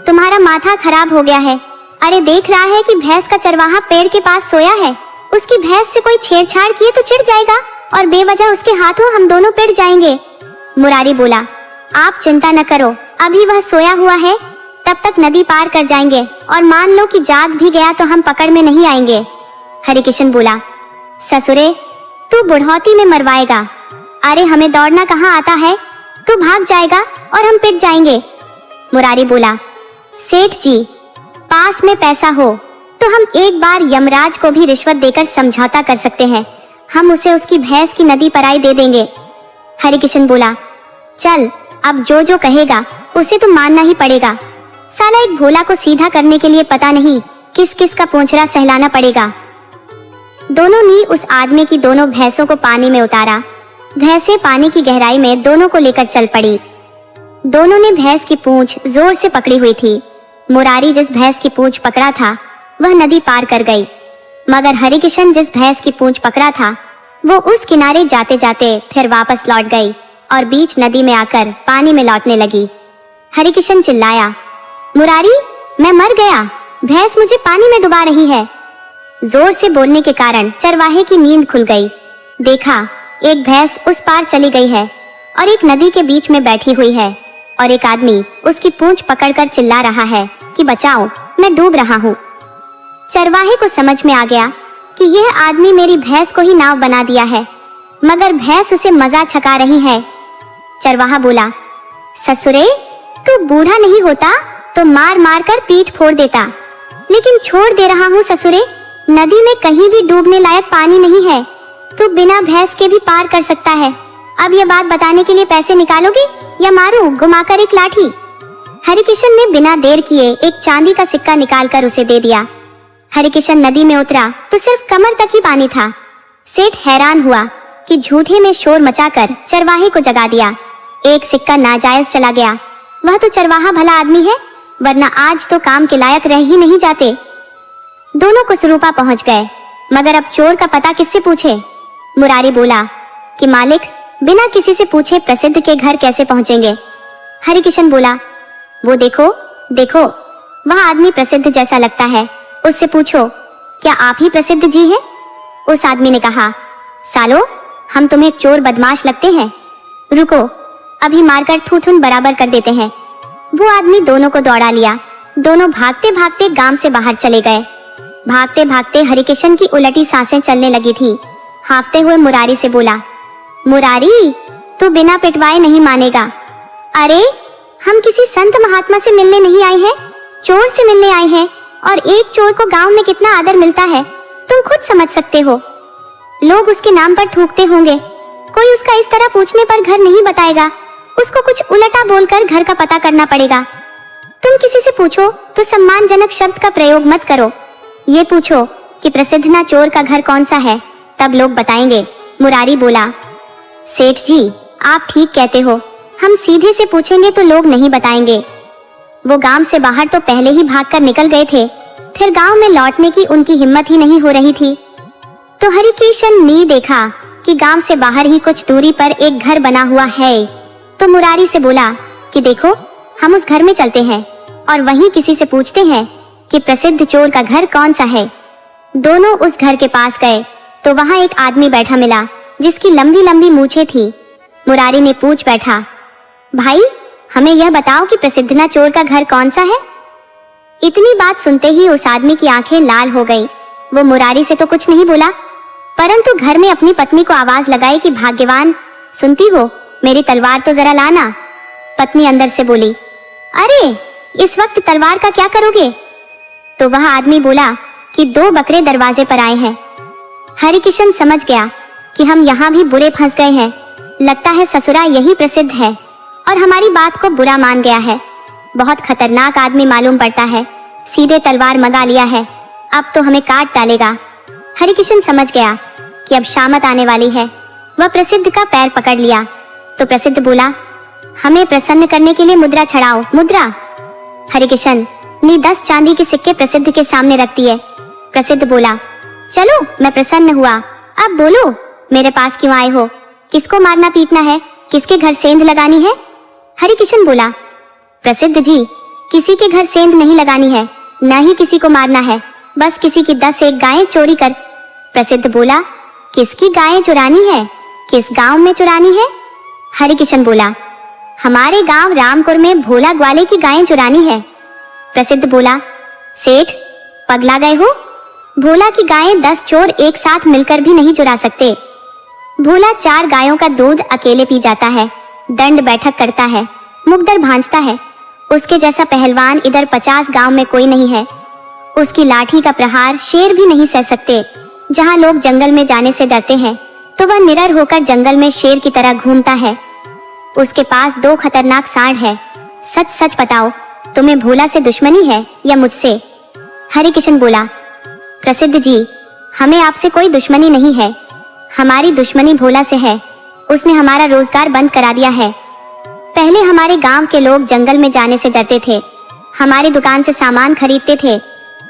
तुम्हारा माथा खराब हो गया है। अरे देख रहा है कि भैंस का चरवाहा पेड़ के पास सोया है, उसकी भैंस से कोई छेड़छाड़ किए तो चिढ़ जाएगा और बेवजह उसके हाथों हम दोनों पिट जाएंगे। मुरारी बोला, आप चिंता न करो, अभी वह सोया हुआ है, तब तक नदी पार कर जाएंगे और मान लो कि जाग भी गया तो हम पकड़ में नहीं आएंगे। हरिकिशन बोला, ससुरे, तू बुढ़ौती में मरवाएगा। अरे हमें दौड़ना कहाँ आता है, तू भाग जाएगा और हम पिट जाएंगे। मुरारी बोला, सेठ जी, पास में पैसा हो तो हम एक बार यमराज को भी रिश्वत देकर समझौता कर सकते हैं, हम उसे उसकी भैंस की नदी पराई दे देंगे। हरिकिशन बोला, चल, अब जो जो कहेगा उसे तो मानना ही पड़ेगा। साला एक भोला को सीधा करने के लिए पता नहीं किस किस का पोंछरा सहलाना पड़ेगा। दोनों ने उस आदमी की दोनों भैंसों को पानी में उतारा। भैंसें पानी की गहराई में दोनों को लेकर चल पड़ी। दोनों ने भैंस की पूंछ जोर से पकड़ी हुई थी। मुरारी जिस भैंस की पूंछ पकड़ा था वह नदी पार कर गई, मगर हरिकिशन जिस भैंस की पूंछ पकड़ा था वो उस किनारे जाते जाते फिर वापस लौट गई और बीच नदी में आकर पानी में लौटने लगी। हरिकिशन चिल्लाया, मुरारी, मैं मर गया, भैंस मुझे पानी में डुबा रही है। जोर से बोलने के कारण चरवाहे की नींद खुल गई। देखा, एक भैंस उस पार चली गई है और एक नदी के बीच में बैठी हुई है और एक आदमी उसकी पूंछ पकड़कर चिल्ला रहा है कि बचाओ, मैं डूब रहा हूँ। चरवाहे को समझ में आ गया कि यह आदमी मेरी भैंस को ही नाव बना दिया है, मगर भैंस उसे मजा छका रही है। चरवाहा बोला, ससुरे, तू बूढ़ा नहीं होता तो मार मार कर पीठ फोड़ देता, लेकिन छोड़ दे रहा हूँ ससुरे, नदी में कहीं भी डूबने लायक पानी नहीं है, तू बिना भैंस के भी पार कर सकता है। अब यह बात बताने के लिए पैसे निकालोगे या मारूं घुमाकर एक लाठी? हरिकिशन ने बिना देर किए एक चांदी का सिक्का निकालकर उसे दे दिया। हरिकिशन नदी में उतरा तो सिर्फ कमर तक ही पानी था। सेठ हैरान हुआ कि झूठे में शोर मचाकर चरवाहे को जगा दिया। एक सिक्का नाजायज चला गया। वह तो चरवाहा भला आदमी है, वरना आज तो काम के लायक रह ही नहीं जाते। दोनों कुसरूपा पहुंच गए, मगर अब चोर का पता किससे पूछे? मुरारी बोला कि मालिक, बिना किसी से पूछे प्रसिद्ध के घर कैसे पहुंचेंगे? हरिकिशन बोला, वो देखो देखो, वह आदमी प्रसिद्ध जैसा लगता है, उससे पूछो क्या आप ही प्रसिद्ध जी हैं? उस आदमी ने कहा, सालो, हम तुम्हें चोर बदमाश लगते हैं, रुको अभी मारकर थूथुन बराबर कर देते हैं। वो आदमी दोनों को दौड़ा लिया। दोनों भागते भागते गांव से बाहर चले गए। भागते भागते हरिकिशन की उलटी सांसें चलने लगी थी। हांफते हुए मुरारी से बोला, मुरारी, तू बिना पिटवाए नहीं मानेगा। अरे, हम किसी संत महात्मा से मिलने नहीं आए हैं, चोर से मिलने आए हैं, और एक चोर को गांव में कितना आदर मिलता है तुम खुद समझ सकते हो। लोग उसके नाम पर थूकते होंगे, कोई उसका इस तरह पूछने पर घर नहीं बताएगा, उसको कुछ उल्टा बोलकर घर का पता करना पड़ेगा। तुम किसी से पूछो तो सम्मानजनक शब्द का प्रयोग मत करो, ये पूछो कि प्रसिद्ध ना चोर का घर कौन सा है, तब लोग बताएंगे। मुरारी बोला, सेठ जी, आप ठीक कहते हो, हम सीधे से पूछेंगे तो लोग नहीं बताएंगे। वो गांव से बाहर तो पहले ही भागकर निकल गए थे, फिर गांव में लौटने की उनकी हिम्मत ही नहीं हो रही थी। तो हरिकिशन ने देखा कि गांव से बाहर ही कुछ दूरी पर एक घर बना हुआ है, तो मुरारी से बोला कि देखो, हम उस घर में चलते हैं और वहीं किसी से पूछते हैं कि प्रसिद्ध चोर का घर कौन सा है। दोनों उस घर के पास गए तो वहां एक आदमी बैठा मिला जिसकी लंबी लंबी मूछें थी। मुरारी ने पूछ बैठा, भाई, हमें यह बताओ कि प्रसिद्ध ना चोर का घर कौन सा है? इतनी बात सुनते ही उस आदमी की आंखें लाल हो गई। वो मुरारी से तो कुछ नहीं बोला, परंतु घर में अपनी पत्नी को आवाज लगाई कि भाग्यवान, सुनती हो, मेरी तलवार तो जरा लाना। पत्नी अंदर से बोली, अरे, इस वक्त तलवार का क्या करोगे? तो वह आदमी बोला कि 2 बकरे दरवाजे पर आए हैं। हरिकिशन समझ गया कि हम यहाँ भी बुरे फंस गए हैं, लगता है ससुरा यही प्रसिद्ध है और हमारी बात को बुरा मान गया है। बहुत खतरनाक आदमी मालूम पड़ता है, सीधे तलवार मंगा लिया है, अब तो हमें काट डालेगा। हरिकिशन समझ गया कि अब शामत आने वाली है। वह प्रसिद्ध का पैर पकड़ लिया तो प्रसिद्ध बोला, हमें प्रसन्न करने के लिए मुद्रा छड़ाओ, मुद्रा। हरिकिशन ने 10 चांदी के सिक्के प्रसिद्ध के सामने रख दिए। प्रसिद्ध बोला, चलो, मैं प्रसन्न हुआ, अब बोलो, मेरे पास क्यों आए हो? किसको मारना पीटना है? किसके घर सेंध लगानी है? हरिकिशन बोला, प्रसिद्ध जी, किसी के घर सेंध नहीं लगानी है, न ही किसी को मारना है, बस किसी की 10 गायें चोरी कर। प्रसिद्ध बोला, किसकी गायें चुरानी है? किस गांव में चुरानी है? हरिकिशन बोला, हमारे गांव रामपुर में भोला ग्वाले की गायें चुरानी है। प्रसिद्ध बोला, सेठ, पगला गए हो? भोला की गायें 10 चोर एक साथ मिलकर भी नहीं चुरा सकते। भोला 4 गायों का दूध अकेले पी जाता है, दंड बैठक करता है, मुकदर भांजता है। उसके जैसा पहलवान इधर 50 गांव में कोई नहीं है। उसकी लाठी का प्रहार शेर भी नहीं सह सकते। जहां लोग जंगल में जाने से डरते हैं, तो वह निडर होकर जंगल में शेर की तरह घूमता है। उसके पास 2 खतरनाक सांड है। सच सच बताओ, तुम्हें भोला से दुश्मनी है या मुझसे? हरिकिशन बोला, प्रसिद्ध जी, हमें आपसे कोई दुश्मनी नहीं है, हमारी दुश्मनी भोला से है। उसने हमारा रोजगार बंद करा दिया है। पहले हमारे गांव के लोग जंगल में जाने से डरते थे, हमारी दुकान से सामान खरीदते थे,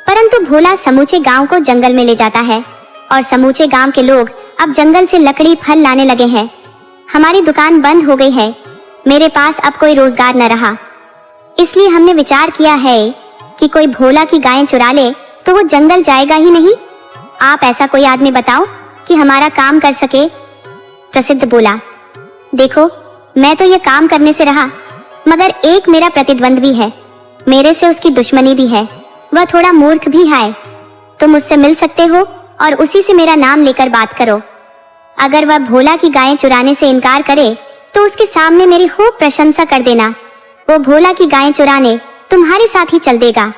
परंतु भोला समूचे गांव को जंगल में ले जाता है और समूचे गांव के लोग अब जंगल से लकड़ी फल लाने लगे हैं। हमारी दुकान बंद हो गई है, मेरे पास अब कोई रोजगार न रहा। इसलिए हमने विचार किया है कि कोई भोला की गायें चुरा ले तो वो जंगल जाएगा ही नहीं। आप ऐसा कोई आदमी बताओ कि हमारा काम कर सके। प्रसिद्ध बोला, देखो, मैं तो ये काम करने से रहा, मगर एक मेरा प्रतिद्वंद्वी है, मेरे से उसकी दुश्मनी भी है, वह थोड़ा मूर्ख भी है। तुम मुझसे मिल सकते हो और उसी से मेरा नाम लेकर बात करो। अगर वह भोला की गायें चुराने से इनकार करे तो उसके सामने मेरी खूब प्रशंसा कर देना। वो भोला की गायें चुराने तुम्हारे साथ ही चल देगा।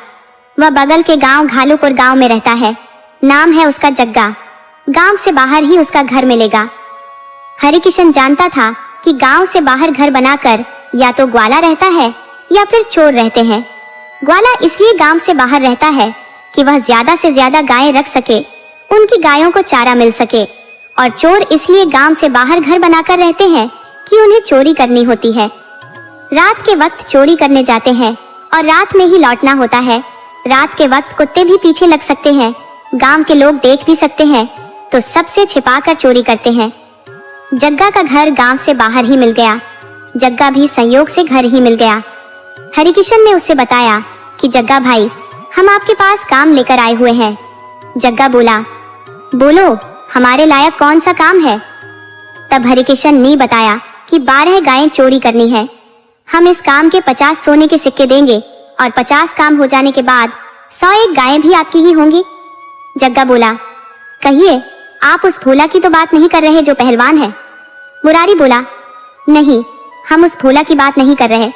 वह बगल के गांव घालूपुर गांव में रहता है, नाम है उसका जग्गा। गांव से बाहर ही उसका घर मिलेगा। हरिकिशन जानता था कि गांव से बाहर घर बनाकर या तो ग्वाला रहता है या फिर चोर रहते हैं। ग्वाला इसलिए गांव से बाहर रहता है कि वह ज्यादा से ज्यादा गायें रख सके, उनकी गायों को चारा मिल सके, और चोर इसलिए गांव से बाहर घर बनाकर रहते हैं कि उन्हें चोरी करनी होती है। रात के वक्त चोरी करने जाते हैं और रात में ही लौटना होता है। रात के वक्त कुत्ते भी पीछे लग सकते हैं, गांव के लोग देख भी सकते हैं, तो सबसे छिपाकर चोरी करते हैं। जग्गा का घर गांव से बाहर ही मिल गया। जग्गा भी संयोग से घर ही मिल गया। हरिकिशन ने उससे बताया कि जग्गा भाई, हम आपके पास काम लेकर आए हुए हैं। जग्गा बोला, बोलो, हमारे लायक कौन सा काम है? तब हरिकिशन ने बताया कि 12 गायें चोरी करनी है। हम इस काम के 50 सोने के सिक्के देंगे और 50 काम हो जाने के बाद 101 गायें भी आपकी ही होंगी। जग्गा बोला, कहिए, आप उस भोला की तो बात नहीं कर रहे जो पहलवान है? मुरारी बोला, नहीं, हम उस भोला की बात नहीं कर रहे।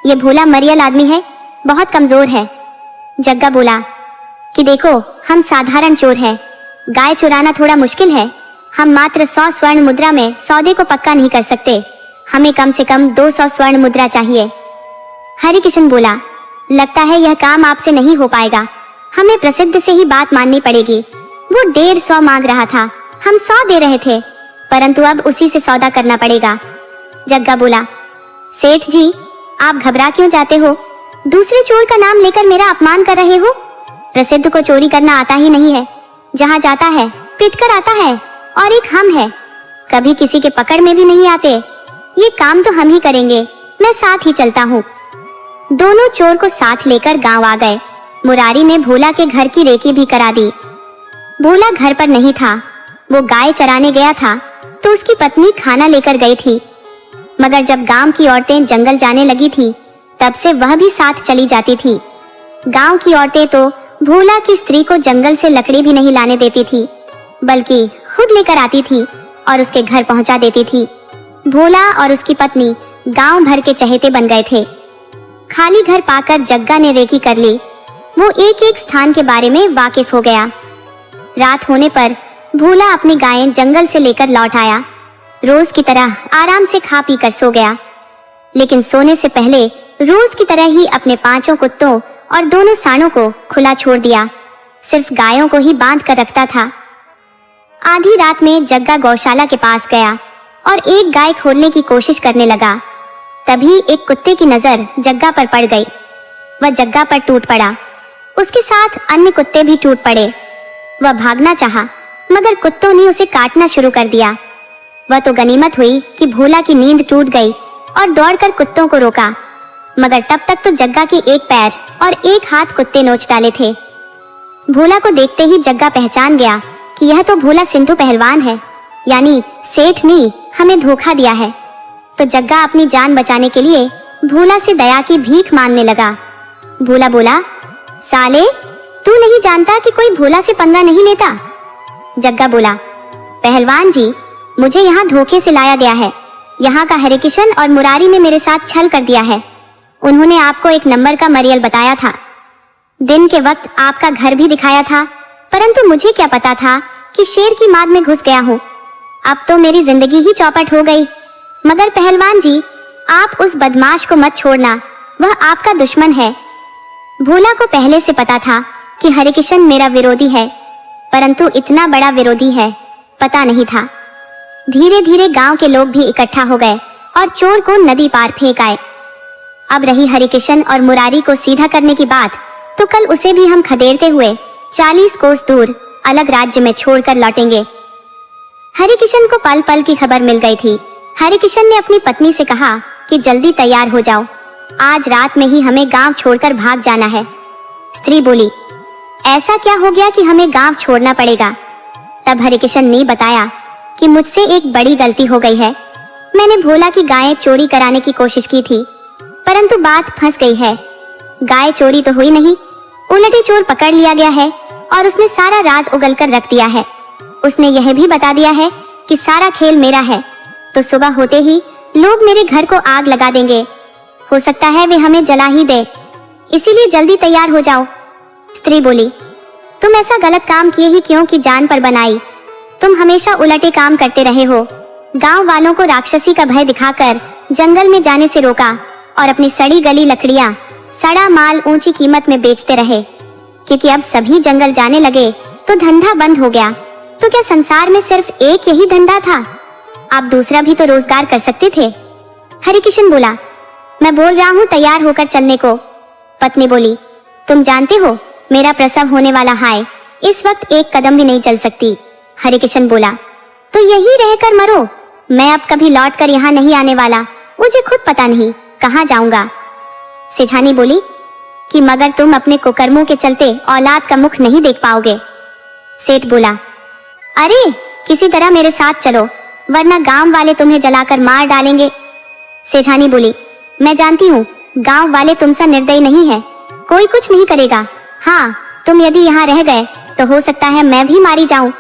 ये भोला मरियल आदमी है, बहुत कमजोर है। जग्गा बोला कि देखो, हम साधारण चोर हैं, गाय चुराना थोड़ा मुश्किल है। हम मात्र 100 स्वर्ण मुद्रा में सौदे को पक्का नहीं कर सकते, हमें कम से कम 200 स्वर्ण मुद्रा चाहिए। हरिकिशन बोला, लगता है यह काम आपसे नहीं हो पाएगा, हमें प्रसिद्ध से ही बात माननी पड़ेगी। वो 150 मांग रहा था, हम 100 दे रहे थे, परंतु अब उसी से सौदा करना पड़ेगा। जग्गा बोला, सेठ जी, आप घबरा क्यों जाते हो? दूसरे चोर का नाम लेकर मेरा अपमान कर रहे हो? प्रसिद्ध को चोरी करना आता ही नहीं है, जहाँ जाता है पिटकर आता है, और एक हम है, कभी किसी के पकड़ में भी नहीं आते। ये काम तो हम ही करेंगे, मैं साथ ही चलता हूँ। दोनों चोर को साथ लेकर गांव आ गए। मुरारी ने भोला के घर की रेकी भी करा दी। भोला घर पर नहीं था, वो गाय चराने गया था, तो उसकी पत्नी खाना लेकर गई थी। मगर जब गांव की औरतें जंगल जाने लगी थी, तब से वह भी साथ चली जाती थी। गांव की औरतें तो भोला की स्त्री को जंगल से लकड़ी भी नहीं लाने देती थी, बल्कि खुद लेकर आती थी और उसके घर पहुंचा देती थी। भोला और उसकी पत्नी गांव भर के चहेते बन गए थे। खाली घर पाकर जग्गा ने रेकी कर ली। वो एक एक स्थान के बारे में वाकिफ हो गया। रात होने पर भोला अपनी गायें जंगल से लेकर लौट आया। रोज की तरह आराम से खा पी कर सो गया, लेकिन सोने से पहले रोज की तरह ही अपने 5 कुत्तों और दोनों सांडों को खुला छोड़ दिया। सिर्फ गायों को ही बांध कर रखता था। आधी रात में जग्गा गौशाला के पास गया और एक गाय खोलने की कोशिश करने लगा। तभी एक कुत्ते की नजर जग्गा पर पड़ गई। वह जग्गा पर टूट पड़ा। उसके साथ अन्य कुत्ते भी टूट पड़े। वह भागना चाहा, मगर कुत्तों ने उसे काटना शुरू कर दिया। वह तो गनीमत हुई कि भोला की नींद टूट गई और दौड़कर कुत्तों को रोका, मगर तब तक तो जग्गा के एक पैर और एक हाथ कुत्ते नोच डाले थे। भोला को देखते ही जग्गा पहचान गया कि यह तो भोला सिंधु पहलवान है, यानी सेठ ने हमें धोखा दिया है। तो जग्गा अपनी जान बचाने के लिए भोला से दया की भीख मांगने लगा। भोला बोला, साले, तू नहीं जानता कि कोई भोला से पंगा नहीं लेता? जग्गा बोला, पहलवान जी, मुझे यहाँ धोखे से लाया गया है। यहाँ का हरिकिशन और मुरारी ने मेरे साथ छल कर दिया है। उन्होंने आपको एक नंबर का मरियल बताया था। दिन के वक्त आपका घर भी दिखाया था, परंतु मुझे क्या पता था कि शेर की माद में घुस गया हूँ। अब तो मेरी जिंदगी ही चौपट हो गई। मगर पहलवान जी, आप उस बदमाश को मत छोड़ना, वह आपका दुश्मन है। भोला को पहले से पता था कि हरिकिशन मेरा विरोधी है, परंतु इतना बड़ा विरोधी है पता नहीं था। धीरे धीरे गांव के लोग भी इकट्ठा हो गए और चोर को नदी पार फेंक आए। अब रही हरिकिशन और मुरारी को सीधा करने की बात, तो कल उसे भी हम खदेड़ते हुए 40 कोस दूर अलग राज्य में छोड़कर लौटेंगे। हरिकिशन को पल पल की खबर मिल गई थी। हरिकिशन ने अपनी पत्नी से कहा कि जल्दी तैयार हो जाओ, आज रात में ही हमें गांव छोड़कर भाग जाना है। स्त्री बोली, ऐसा क्या हो गया कि हमें गांव छोड़ना पड़ेगा? तब हरिकिशन ने बताया कि मुझसे एक बड़ी गलती हो गई है। मैंने भोला की गायें चोरी कराने की कोशिश की थी, परंतु बात फंस गई है। गाय चोरी तो हुई नहीं, उलटे चोर पकड़ लिया गया है और उसने सारा राज उगलकर रख दिया है। उसने यह भी बता दिया है कि सारा खेल मेरा है, तो सुबह होते ही लोग मेरे घर को आग लगा देंगे। हो सकता है वे हमें जला ही दे, इसीलिए जल्दी तैयार हो जाओ। स्त्री बोली, तुम ऐसा गलत काम किए ही क्यों कि जान पर बनाई? तुम हमेशा उलटे काम करते रहे हो। गांव वालों को राक्षसी का भय दिखाकर जंगल में जाने से रोका और अपनी सड़ी गली लकड़ियां, सड़ा माल ऊंची कीमत में बेचते रहे। क्योंकि अब सभी जंगल जाने लगे तो धंधा बंद हो गया। तो क्या संसार में सिर्फ एक यही धंधा था? आप दूसरा भी तो रोजगार कर सकते थे। हरिकिशन बोला, मैं बोल रहा हूँ तैयार होकर चलने को। पत्नी बोली, तुम जानते हो मेरा प्रसव होने वाला है, इस वक्त एक कदम भी नहीं चल सकती। हरिकिशन बोला, तो यही रहकर मरो। मैं अब कभी लौट कर यहाँ नहीं आने वाला, मुझे खुद पता नहीं कहाँ जाऊंगा। सेठानी बोली कि मगर तुम अपने कुकर्मों के चलते औलाद का मुख नहीं देख पाओगे। सेठ बोला, अरे किसी तरह मेरे साथ चलो, वरना गांव वाले तुम्हें जलाकर मार डालेंगे। सेठानी बोली, मैं जानती हूँ गांव वाले तुमसा निर्दयी नहीं है, कोई कुछ नहीं करेगा। हाँ, तुम यदि यहाँ रह गए तो हो सकता है मैं भी मारी जाऊं,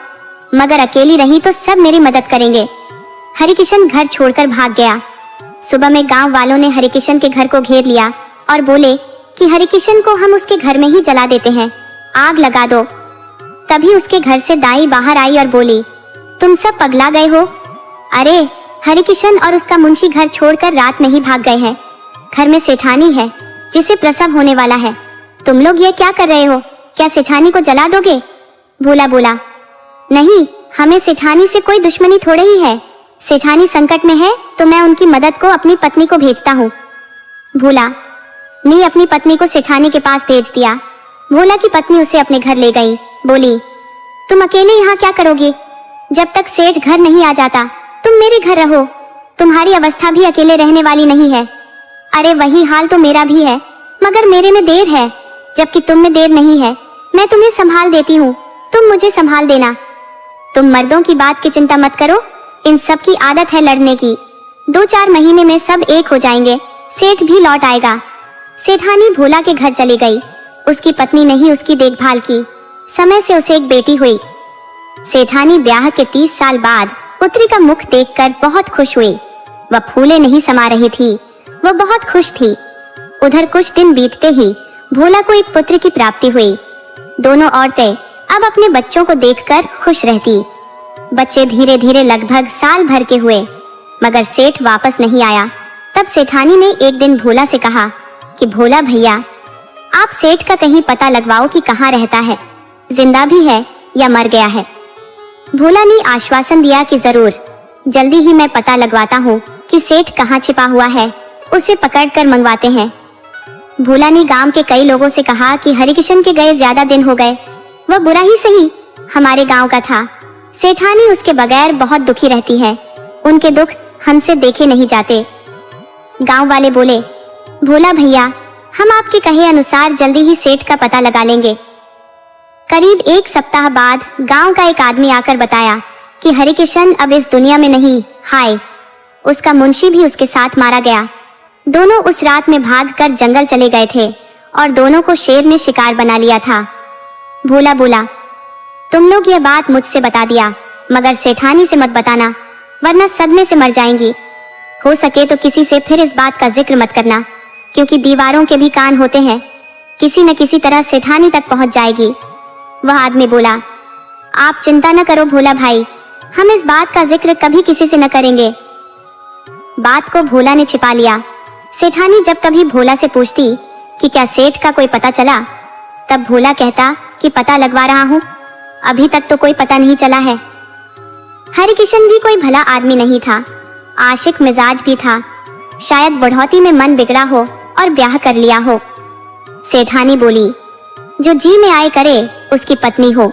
मगर अकेली रही तो सब मेरी मदद करेंगे। हरिकिशन घर छोड़कर भाग गया। सुबह में गांव वालों ने हरिकिशन के घर को घेर लिया और बोले कि हरिकिशन को हम उसके घर में ही जला देते हैं, आग लगा दो। तभी उसके घर से दाई बाहर आई और बोली, तुम सब पगला गए हो? अरे हरिकिशन और उसका मुंशी घर छोड़कर रात में ही भाग गए हैं। घर में सेठानी है जिसे प्रसव होने वाला है। तुम लोग ये क्या कर रहे हो? क्या सेठानी को जला दोगे? भोला बोला, नहीं, हमें सेठानी से कोई दुश्मनी थोड़ी ही है। सेठानी संकट में है तो मैं उनकी मदद को अपनी पत्नी को भेजता हूँ। भोला ने अपनी पत्नी को सेठानी के पास भेज दिया। भोला की पत्नी उसे अपने घर ले गई। बोली, तुम अकेले यहाँ क्या करोगी? जब तक सेठ घर नहीं आ जाता तुम मेरे घर रहो। तुम्हारी अवस्था भी अकेले रहने वाली नहीं है। अरे वही हाल तो मेरा भी है, मगर मेरे में देर है, जबकि तुम में देर नहीं है। मैं तुम्हें संभाल देती हूँ, तुम मुझे संभाल देना। तुम मर्दों की बात की चिंता मत करो, इन सब की आदत है लड़ने की। 2-4 महीने में सब एक हो जाएंगे, सेठ भी लौट आएगा। सेठानी भोला के घर चली गई। उसकी पत्नी ने ही उसकी देखभाल की। समय से उसे एक बेटी हुई। सेठानी ब्याह के 30 साल बाद पुत्री का मुख देखकर बहुत खुश हुई। वह फूले नहीं समा रही थी, वह बहुत खुश थी। उधर कुछ दिन बीतते ही भोला को एक पुत्र की प्राप्ति हुई। दोनों औरतें अब अपने बच्चों को देखकर खुश रहती। बच्चे धीरे धीरे लगभग साल भर के हुए, मगर सेठ वापस नहीं आया। तब सेठानी ने एक दिन भोला से कहा कि भोला भैया, आप सेठ का कहीं पता लगवाओ कि कहाँ रहता है, जिंदा भी है या मर गया है। भोला ने आश्वासन दिया कि जरूर, जल्दी ही मैं पता लगवाता हूँ कि सेठ कहाँ छिपा हुआ है, उसे पकड़कर मंगवाते हैं। भोला ने गांव के कई लोगों से कहा कि हरिकिशन के गए ज्यादा दिन हो गए, वह बुरा ही सही हमारे गांव का था। सेठानी उसके बगैर बहुत दुखी रहती है, उनके दुख हमसे देखे नहीं जाते। गांव वाले बोले, भोला भैया, हम आपके कहे अनुसार जल्दी ही सेठ का पता लगा लेंगे। करीब 1 सप्ताह बाद गांव का एक आदमी आकर बताया कि हरिकिशन अब इस दुनिया में नहीं, हाय, उसका मुंशी भी उसके साथ मारा गया। दोनों उस रात में भागकर जंगल चले गए थे और दोनों को शेर ने शिकार बना लिया था। भोला बोला, तुम लोग यह बात मुझसे बता दिया, मगर सेठानी से मत बताना, वरना सदमे से मर जाएंगी। हो सके तो किसी से फिर इस बात का जिक्र मत करना, क्योंकि दीवारों के भी कान होते हैं, किसी न किसी तरह सेठानी तक पहुंच जाएगी। वह आदमी बोला, आप चिंता न करो भोला भाई, हम इस बात का जिक्र कभी किसी से न करेंगे। बात को भोला ने छिपा लिया। सेठानी जब कभी भोला से पूछती कि क्या सेठ का कोई पता चला, तब भोला कहता कि पता लगवा रहा हूँ, अभी तक तो कोई पता नहीं चला है। हरिकिशन भी कोई भला आदमी नहीं था, आशिक मिजाज भी था। शायद बढ़ौती में मन बिगड़ा हो और ब्याह कर लिया हो। सेठानी बोली, जो जी में आए करे उसकी पत्नी हो,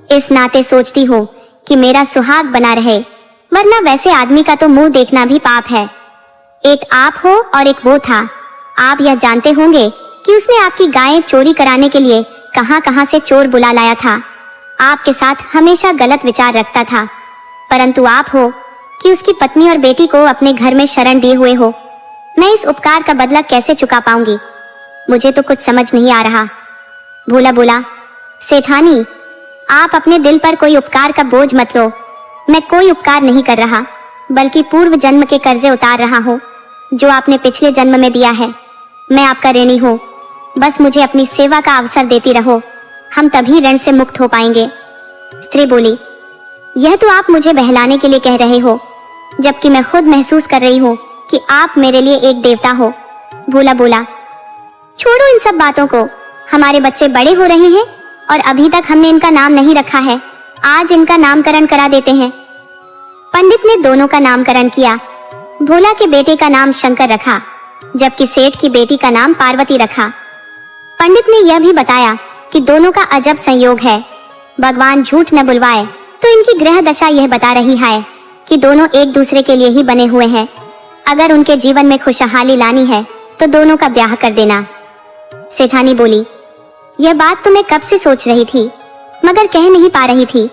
इस नाते सोचती हो कि मेरा सुहाग बना रहे, वरना वैसे आदमी का तो मुंह देखना भी पाप है। एक आप हो और एक वो था। आप यह जानते होंगे कि उसने आपकी गायें चोरी कराने के लिए कहां कहां से चोर बुला लाया था। आपके साथ हमेशा गलत विचार रखता था, परंतु आप हो कि उसकी पत्नी और बेटी को अपने घर में शरण दिए हुए हो। मैं इस उपकार का बदला कैसे चुका पाऊंगी, मुझे तो कुछ समझ नहीं आ रहा। भोला बोला, सेठानी, आप अपने दिल पर कोई उपकार का बोझ मत लो। मैं कोई उपकार नहीं कर रहा, बल्कि पूर्व जन्म के कर्जे उतार रहा हूँ जो आपने पिछले जन्म में दिया है। मैं आपका ऋणी हूँ, बस मुझे अपनी सेवा का अवसर देती रहो, हम तभी ऋण से मुक्त हो पाएंगे। स्त्री बोली, यह तो आप मुझे बहलाने के लिए कह रहे हो, जबकि मैं खुद महसूस कर रही हूँ कि आप मेरे लिए एक देवता हो। भोला बोला, छोड़ो इन सब बातों को, हमारे बच्चे बड़े हो रहे हैं और अभी तक हमने इनका नाम नहीं रखा है, आज इनका नामकरण करा देते हैं। पंडित ने दोनों का नामकरण किया। भोला के बेटे का नाम शंकर रखा, जबकि सेठ की बेटी का नाम पार्वती रखा। पंडित ने यह भी बताया कि दोनों का अजब संयोग है, भगवान झूठ न बुलवाए तो इनकी ग्रह दशा यह बता रही है कि दोनों एक दूसरे के लिए ही बने हुए हैं। अगर उनके जीवन में खुशहाली लानी है तो दोनों का ब्याह कर देना। सेठानी बोली, यह बात तो मैं कब से सोच रही थी, मगर कह नहीं पा रही थी।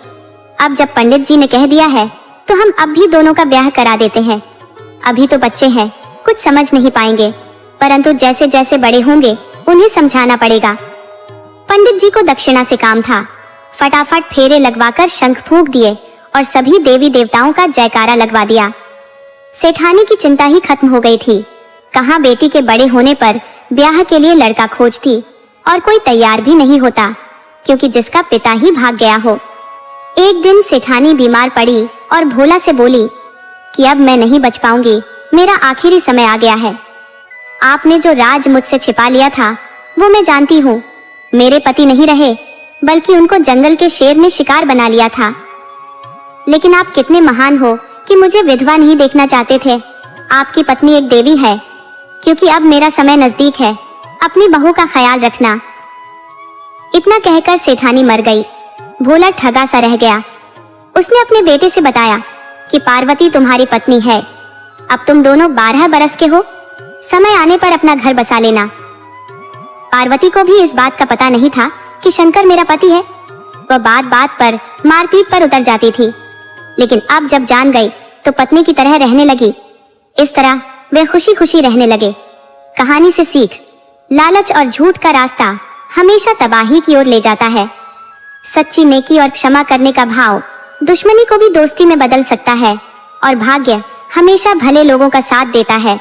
अब जब पंडित जी ने कह दिया है तो हम अब भी दोनों का ब्याह करा देते हैं। अभी तो बच्चे हैं, कुछ समझ नहीं पाएंगे, परंतु जैसे जैसे बड़े होंगे उन्हें समझाना पड़ेगा। पंडित जी को दक्षिणा से काम था। फटाफट फेरे लगवाकर शंख फूंक दिए और सभी देवी देवताओं का जयकारा लगवा दिया। सेठानी की चिंता ही खत्म हो गई थी। कहाँ बेटी के बड़े होने पर ब्याह के लिए लड़का खोजती और कोई तैयार भी नहीं होता, क्योंकि जिसका पिता ही भाग गया हो। एक दिन सेठानी बीमार पड़ी और भोला से बोली कि अब मैं नहीं बच पाऊंगी, मेरा आखिरी समय आ गया है। आपने जो राज मुझसे छिपा लिया था वो मैं जानती हूँ। मेरे पति नहीं रहे, बल्कि उनको जंगल के शेर ने शिकार बना लिया था। लेकिन आप कितने महान हो कि मुझे विधवा नहीं देखना चाहते थे। आपकी पत्नी एक देवी है, क्योंकि अब मेरा समय नजदीक है। अपनी बहू का ख्याल रखना। इतना कहकर सेठानी मर गई। भोला ठगा सा रह गया। उसने अपने बेटे से बताया कि पार्वती तुम्हारी पत्नी है। अब तुम दोनों 12 बरस के हो, समय आने पर अपना घर बसा लेना। पार्वती को भी इस बात का पता नहीं था कि शंकर मेरा पति है। वह बात बात पर मारपीट पर उतर जाती थी, लेकिन अब जब जान गई तो पत्नी की तरह रहने लगी। इस तरह वे खुशी खुशी रहने लगे। कहानी से सीख, लालच और झूठ का रास्ता हमेशा तबाही की ओर ले जाता है। सच्ची नेकी और क्षमा करने का भाव दुश्मनी को भी दोस्ती में बदल सकता है, और भाग्य हमेशा भले लोगों का साथ देता है।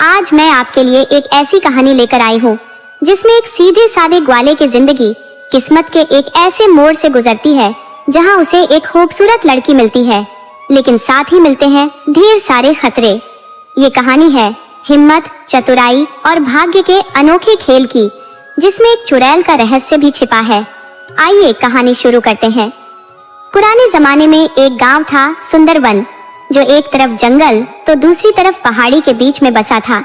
आज मैं आपके लिए एक ऐसी कहानी लेकर आई हूँ जिसमें एक सीधे साधे ग्वाले की जिंदगी किस्मत के एक ऐसे मोड़ से गुजरती है जहाँ उसे एक खूबसूरत लड़की मिलती है, लेकिन साथ ही मिलते हैं ढेर सारे खतरे। ये कहानी है हिम्मत, चतुराई और भाग्य के अनोखे खेल की, जिसमें एक चुड़ैल का रहस्य भी छिपा है। आइए कहानी शुरू करते हैं। पुराने जमाने में एक गांव था, सुंदरवन, जो एक तरफ जंगल तो दूसरी तरफ पहाड़ी के बीच में बसा था।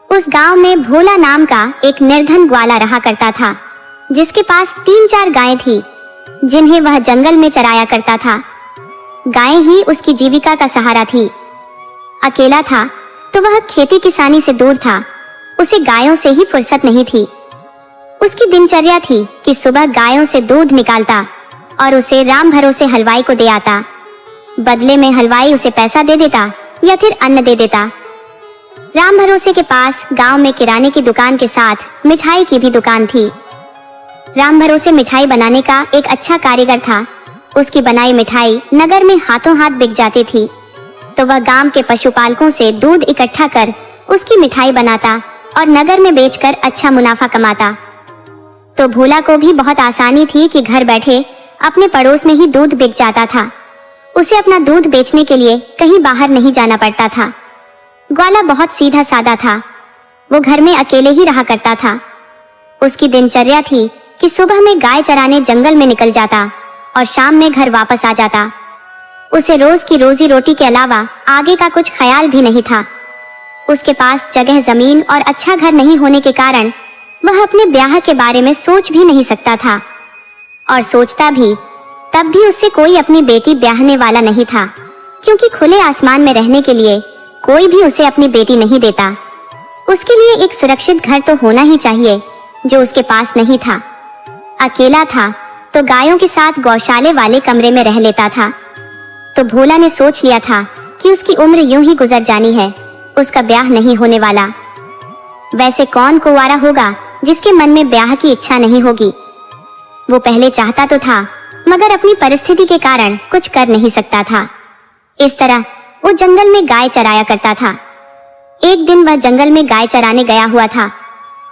उस गांव में भोला नाम का एक निर्धन ग्वाला रहा करता था, जिसके पास 3-4 गायें थी, जिन्हें वह जंगल में चराया करता था। गायें ही उसकी जीविका का सहारा थी। अकेला था तो वह खेती किसानी से दूर था। उसे गायों से ही फुर्सत नहीं थी। उसकी दिनचर्या थी कि सुबह गायों से दूध निकालता और उसे राम भरोसे हलवाई को दे आता। बदले में हलवाई उसे पैसा दे देता या फिर अन्न दे देता। राम भरोसे के पास गांव में किराने की दुकान के साथ मिठाई की भी दुकान थी। राम भरोसे मिठाई बनाने का एक अच्छा कारीगर था। उसकी बनाई मिठाई नगर में हाथों हाथ बिक जाती थी, तो वह गांव के पशुपालकों से दूध इकट्ठा कर उसकी मिठाई बनाता और नगर में बेचकर अच्छा मुनाफा कमाता। तो भोला को भी बहुत आसानी थी कि घर बैठे अपने पड़ोस में ही दूध बिक जाता था। उसे अपना दूध बेचने के लिए कहीं बाहर नहीं जाना पड़ता था। ग्वाला बहुत सीधा साधा था। वो घर में अकेले ही रहा करता था। उसकी दिनचर्या थी कि सुबह में गाय चराने जंगल में निकल जाता और शाम में घर वापस आ जाता। उसे रोज की रोजी रोटी के अलावा आगे का कुछ ख्याल भी नहीं था। उसके पास जगह, जमीन और अच्छा घर नहीं होने के कारण वह अपने ब्याह के बारे में सोच भी नहीं सकता था, और सोचता भी तब भी उससे कोई अपनी बेटी ब्याहने वाला नहीं था, क्योंकि खुले आसमान में रहने के लिए कोई भी उसे अपनी बेटी नहीं देता। उसके लिए एक सुरक्षित घर तो होना ही चाहिए, जो उसके पास नहीं था। अकेला था तो गायों के साथ गौशाले वाले कमरे में रह लेता था। तो भोला ने सोच लिया था कि उसकी उम्र यूं ही गुजर जानी है, उसका ब्याह नहीं होने वाला। वैसे कौन कुंवारा होगा जिसके मन में ब्याह की इच्छा नहीं होगी। वो पहले चाहता तो था, मगर अपनी परिस्थिति के कारण कुछ कर नहीं सकता था। इस तरह वो जंगल में गाय चराया करता था। एक दिन वह जंगल में गाय चराने गया हुआ था।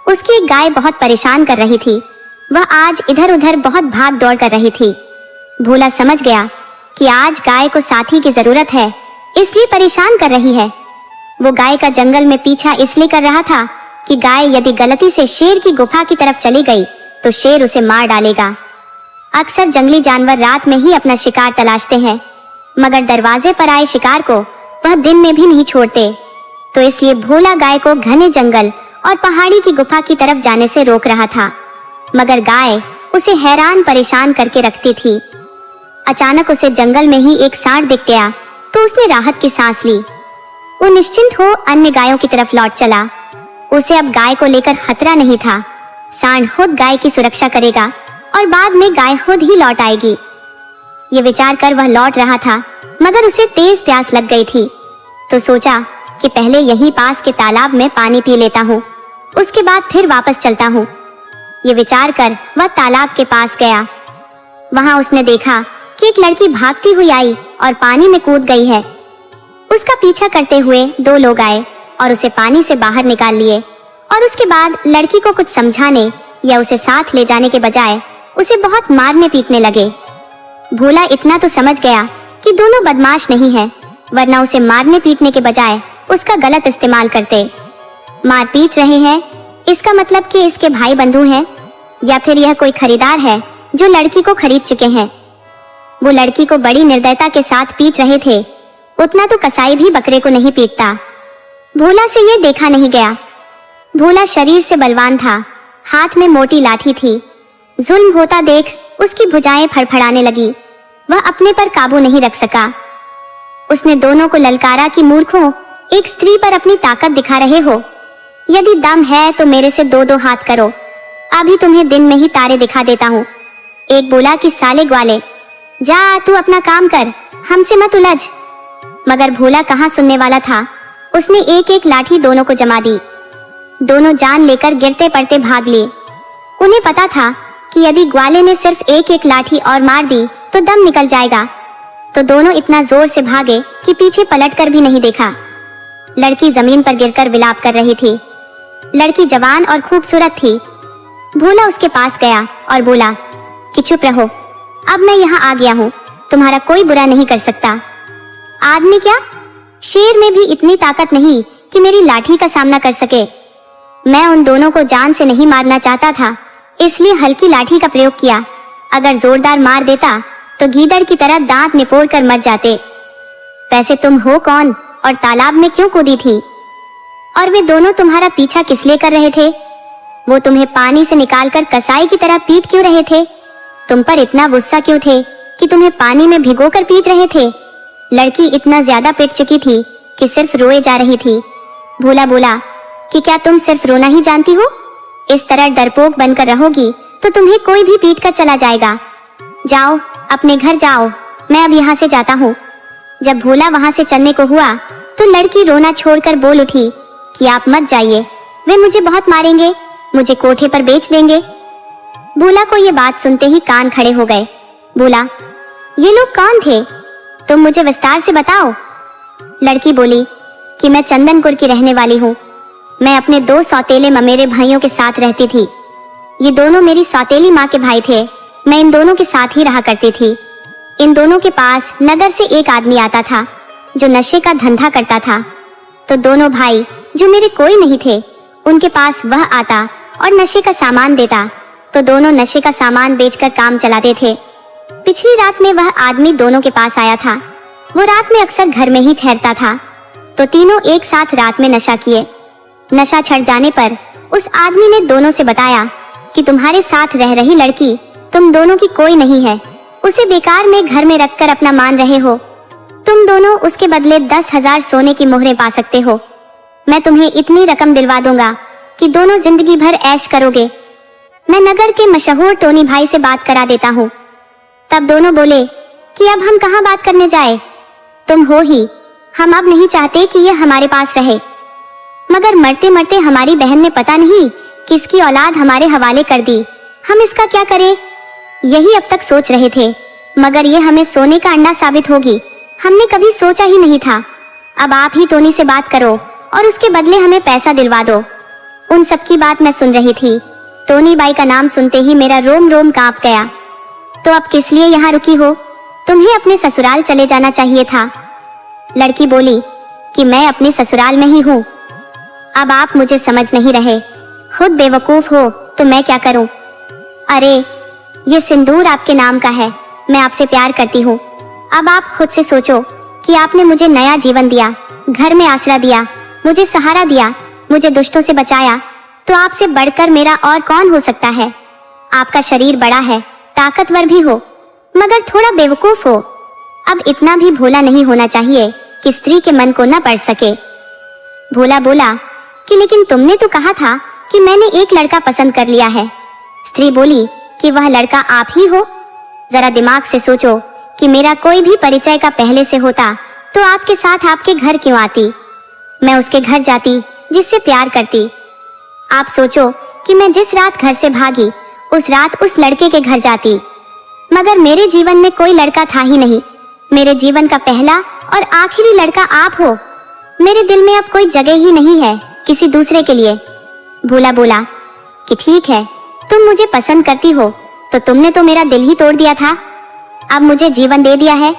उसकी एक गाय बहुत परेशान कर रही थी। वह आज इधर उधर बहुत भाग दौड़ कर रही थी। भोला समझ गया कि आज गाय को साथी की जरूरत है, इसलिए परेशान कर रही है। वो गाय का जंगल में पीछा इसलिए कर रहा था कि गाय यदि गलती से शेर की गुफा की तरफ चली गई तो शेर उसे मार डालेगा। अक्सर जंगली जानवर रात में ही अपना शिकार तलाशते हैं, मगर दरवाजे पर आए शिकार को वह दिन में भी नहीं छोड़ते। तो इसलिए भोला गाय को घने जंगल और पहाड़ी की गुफा की तरफ जाने से रोक रहा था, मगर गाय उसे हैरान परेशान करके रखती थी। अचानक उसे जंगल में ही एक सांड दिख गया, तो उसने राहत की सांस ली। वो निश्चिंत हो अन्य गायों की तरफ लौट चला। उसे अब गाय को लेकर खतरा नहीं था। सांड खुद गाय की सुरक्षा करेगा और बाद में गाय खुद ही लौट आएगी। ये विचार कर वह लौट रहा था, मगर उसे तेज प्यास लग गई थी, तो सोचा कि पहले यहीं पास के तालाब में पानी पी लेता हूँ, उसके बाद फिर वापस चलता हूँ। ये विचार कर वह तालाब के पास गया। वहां उसने देखा कि एक लड़की भागती हुई आई और पानी में कूद गई है। उसका पीछा करते हुए दो लोग आए और उसे पानी से बाहर निकाल लिए और उसके बाद लड़की को कुछ समझाने या उसे साथ ले जाने के बजाय उसे बहुत मारने पीटने लगे। भोला इतना तो समझ गया कि दोनों बदमाश नहीं है, वरना उसे मारने पीटने के बजाय उसका गलत इस्तेमाल करते। मार पीट रहे हैं, इसका मतलब कि इसके भाई बंधु हैं या फिर यह कोई खरीदार है जो लड़की को खरीद चुके हैं। वो लड़की को बड़ी निर्दयता के साथ पीट रहे थे, उतना तो कसाई भी बकरे को नहीं पीटता। भोला से ये देखा नहीं गया। भोला शरीर से बलवान था, हाथ में मोटी लाठी थी। जुल्म होता देख उसकी भुजाएं फड़फड़ाने लगी। वह अपने पर काबू नहीं रख सका। उसने दोनों को ललकारा कि मूर्खों, एक स्त्री पर अपनी ताकत दिखा रहे हो। यदि दम है तो मेरे से दो दो हाथ करो, अभी तुम्हें दिन में ही तारे दिखा देता हूँ। एक बोला कि साले ग्वाले, जा तू अपना काम कर, हमसे मत उलझ। मगर भोला कहाँ सुनने वाला था। उसने एक एक लाठी दोनों को जमा दी। दोनों जान लेकर गिरते पड़ते भाग लिए। उन्हें पता था कि यदि ग्वाले ने सिर्फ एक एक लाठी और मार दी तो दम निकल जाएगा, तो दोनों इतना जोर से भागे कि पीछे पलटकर भी नहीं देखा। लड़की जमीन पर गिरकर विलाप कर रही थी। लड़की जवान और खूबसूरत थी। भोला उसके पास गया और बोला कि चुप रहो, अब मैं यहाँ आ गया हूँ, तुम्हारा कोई बुरा नहीं कर सकता। आदमी क्या, शेर में भी इतनी ताकत नहीं कि मेरी लाठी का सामना कर सके। मैं उन दोनों को जान से नहीं मारना चाहता था, इसलिए हल्की लाठी का प्रयोग किया। अगर जोरदार मार देता तो गीदड़ की तरह दांत निपोड़ कर मर जाते। वैसे तुम हो कौन और तालाब में क्यों कूदी थी? और वे दोनों तुम्हारा पीछा किस लिए कर रहे थे? वो तुम्हें पानी से निकालकर कसाई की तरह पीट क्यों रहे थे? तुम पर इतना गुस्सा क्यों थे कि तुम्हें पानी में भिगोकर पीट रहे थे? लड़की इतना ज्यादा पिट चुकी थी कि सिर्फ रोए जा रही थी। भोला बोला कि क्या तुम सिर्फ रोना ही जानती हो? इस तरह डरपोक बनकर रहोगी तो तुम्हें कोई भी पीट कर चला जाएगा। जाओ अपने घर जाओ, मैं अब यहाँ से जाता हूँ। जब भोला वहाँ से चलने को हुआ तो लड़की रोना छोड़कर बोल उठी कि आप मत जाइए, वे मुझे बहुत मारेंगे, मुझे कोठे पर बेच देंगे। भोला को ये बात सुनते ही कान खड़े हो गए। बोला, ये लोग कौन थे? तुम मुझे विस्तार से बताओ। लड़की बोली कि मैं चंदनपुर की रहने वाली हूँ। मैं अपने दो सौतेले ममेरे भाइयों के साथ रहती थी। ये दोनों मेरी सौतेली माँ के भाई थे। मैं इन दोनों के साथ ही रहा करती थी। इन दोनों के पास नगर से एक आदमी आता था जो नशे का धंधा करता था। तो दोनों भाई जो मेरे कोई नहीं थे, उनके पास वह आता और नशे का सामान देता, तो दोनों नशे का सामान बेचकर काम चलाते थे। पिछली रात में वह आदमी दोनों के पास आया था। वो रात में अक्सर घर में ही ठहरता था, तो तीनों एक साथ रात में नशा किए। नशा छड़ जाने पर उस आदमी ने दोनों से बताया कि तुम्हारे साथ रह रही लड़की तुम दोनों की कोई नहीं है, उसे बेकार में घर में रखकर अपना मान रहे हो। तुम दोनों उसके बदले 10,000 सोने की मोहरें पा सकते हो। मैं तुम्हें इतनी रकम दिलवा दूंगा कि दोनों जिंदगी भर ऐश करोगे। मैं नगर के मशहूर टोनी भाई से बात करा देता हूँ। तब दोनों बोले कि अब हम कहाँ बात करने जाए, तुम हो ही, हम अब नहीं चाहते कि यह हमारे पास रहे। मगर मरते मरते हमारी बहन ने पता नहीं किसकी औलाद हमारे हवाले कर दी, हम इसका क्या करें? यही अब तक सोच रहे थे, मगर ये हमें सोने का अंडा साबित होगी। हमने कभी सोचा ही नहीं था। अब आप ही टोनी से बात करो और उसके बदले हमें पैसा दिलवा दो। उन सब की बात मैं सुन रही थी। टोनी बाई का नाम सुनते ही मेरा रोम रोम कांप गया। तो अब किस लिए यहाँ रुकी हो? तुम्हें अपने ससुराल चले जाना चाहिए था। लड़की बोली कि मैं अपने ससुराल में ही हूँ। अब आप मुझे समझ नहीं रहे, खुद बेवकूफ हो तो मैं क्या करूँ? अरे ये सिंदूर आपके नाम का है, मैं आपसे प्यार करती हूँ। अब आप खुद से सोचो कि आपने मुझे नया जीवन दिया, घर में आसरा दिया, मुझे सहारा दिया, मुझे दुष्टों से बचाया, तो आपसे बढ़कर मेरा और कौन हो सकता है? आपका शरीर बड़ा है, ताकतवर भी हो, मगर थोड़ा बेवकूफ हो। अब इतना भी भोला नहीं होना चाहिए कि स्त्री के मन को न पढ़ सके। भोला बोला कि लेकिन तुमने तो कहा था कि मैंने एक लड़का पसंद कर लिया है। स्त्री बोली कि वह लड़का आप ही हो। जरा दिमाग से सोचो कि मेरा कोई भी परिचय का पहले से होता तो आपके साथ आपके घर क्यों आती? मैं उसके घर जाती जिससे प्यार करती। आप सोचो कि मैं जिस रात घर से भागी उस रात उस लड़के के घर जाती, मगर मेरे जीवन में कोई लड़का था ही नहीं। मेरे जीवन का पहला और आखिरी लड़का आप हो। मेरे दिल में अब कोई जगह ही नहीं है किसी दूसरे के लिए। भोला बोला कि ठीक है, तुम मुझे पसंद करती हो तो तुमने तो मेरा दिल ही तोड़ दिया था। अब मुझे जीवन दे दिया है,